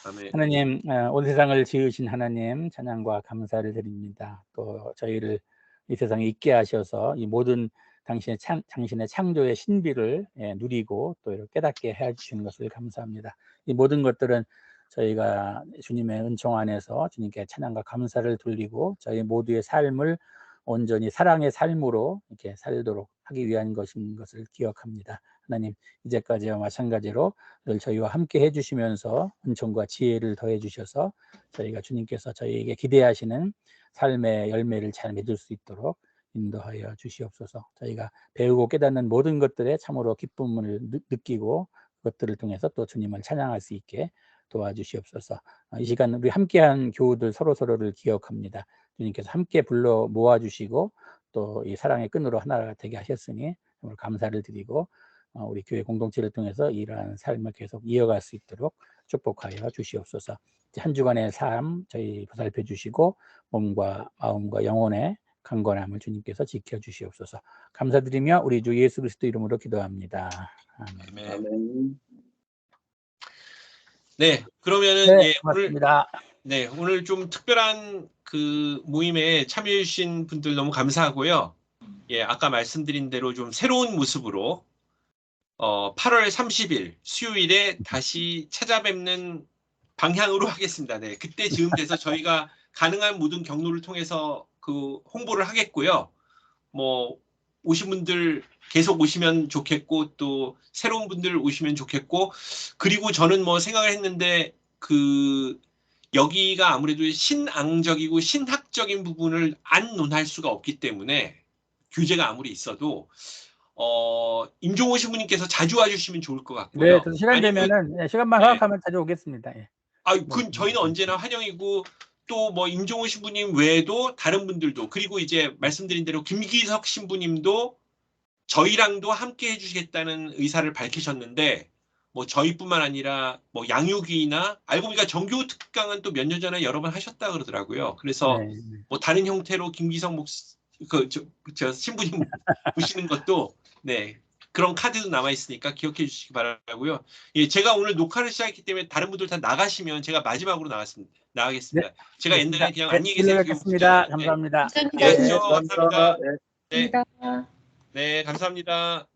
아멘. 하나님, 온 세상을 지으신 하나님 찬양과 감사를 드립니다. 또 저희를 이 세상에 있게 하셔서 이 모든 당신의 창조의 신비를 누리고 또 이렇게 깨닫게 해 주시는 것을 감사합니다. 이 모든 것들은 저희가 주님의 은총 안에서 주님께 찬양과 감사를 돌리고 저희 모두의 삶을 온전히 사랑의 삶으로 이렇게 살도록 하기 위한 것인 것을 기억합니다. 하나님, 이제까지와 마찬가지로 늘 저희와 함께 해주시면서 은총과 지혜를 더해 주셔서 저희가 주님께서 저희에게 기대하시는 삶의 열매를 잘 맺을 수 있도록 인도하여 주시옵소서. 저희가 배우고 깨닫는 모든 것들에 참으로 기쁨을 느끼고 그것들을 통해서 또 주님을 찬양할 수 있게 도와주시옵소서. 이 시간 우리 함께한 교우들 서로서로를 기억합니다. 주님께서 함께 불러 모아주시고 또 이 사랑의 끈으로 하나가 되게 하셨으니 정말 감사를 드리고 우리 교회 공동체를 통해서 이러한 삶을 계속 이어갈 수 있도록 축복하여 주시옵소서. 한 주간의 삶 저희 보살펴 주시고 몸과 마음과 영혼의 강건함을 주님께서 지켜주시옵소서. 감사드리며 우리 주 예수 그리스도 이름으로 기도합니다. 아멘. 아멘. 네, 그러면은 네, 예, 고맙습니다. 오늘 좀 특별한 그 모임에 참여해 주신 분들 너무 감사하고요. 예, 아까 말씀드린 대로 좀 새로운 모습으로 8월 30일 수요일에 다시 찾아뵙는 방향으로 하겠습니다. 네, 그때 즈음 돼서 저희가 가능한 모든 경로를 통해서 그 홍보를 하겠고요. 뭐 오신 분들 계속 오시면 좋겠고 또 새로운 분들 오시면 좋겠고 그리고 저는 뭐 생각을 했는데 그 여기가 아무래도 신앙적이고 신학적인 부분을 안 논할 수가 없기 때문에 규제가 아무리 있어도 임종호 신부님께서 자주 와주시면 좋을 것 같고요. 네, 또 시간 되면은 시간만 네. 허락하면 자주 오겠습니다. 예. 그 저희는 언제나 환영이고 또 뭐 임종호 신부님 외에도 다른 분들도 그리고 이제 말씀드린 대로 김기석 신부님도 저희랑도 함께 해주시겠다는 의사를 밝히셨는데 뭐 저희뿐만 아니라 뭐 양육위나 알고 보니까 정교 특강은 또 몇 년 전에 여러 번 하셨다 그러더라고요. 그래서 네. 뭐 다른 형태로 김기성 저 신부님 보시는 것도 네 그런 카드도 남아 있으니까 기억해 주시기 바라고요. 예, 제가 오늘 녹화를 시작했기 때문에 다른 분들 다 나가시면 제가 마지막으로 나가겠습니다. 제가 옛날에 그냥 안녕히 계세요. 겠습니다. 감사합니다. 안녕히 네, 가십시오. 감사합니다. 네. 네, 네, 감사합니다.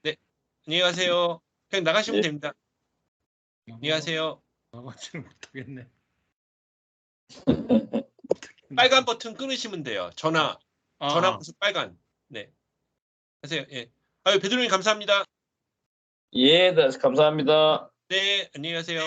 네, 안녕히 가세요. 그냥 나가시면 네. 됩니다. 안녕히 가세요. 나가지를 못하겠네. 빨간 버튼 끊으시면 돼요. 전화 무슨 빨간. 네. 하세요. 예. 아유, 베드로님 감사합니다. 예, 네, 감사합니다. 네, 안녕히 가세요.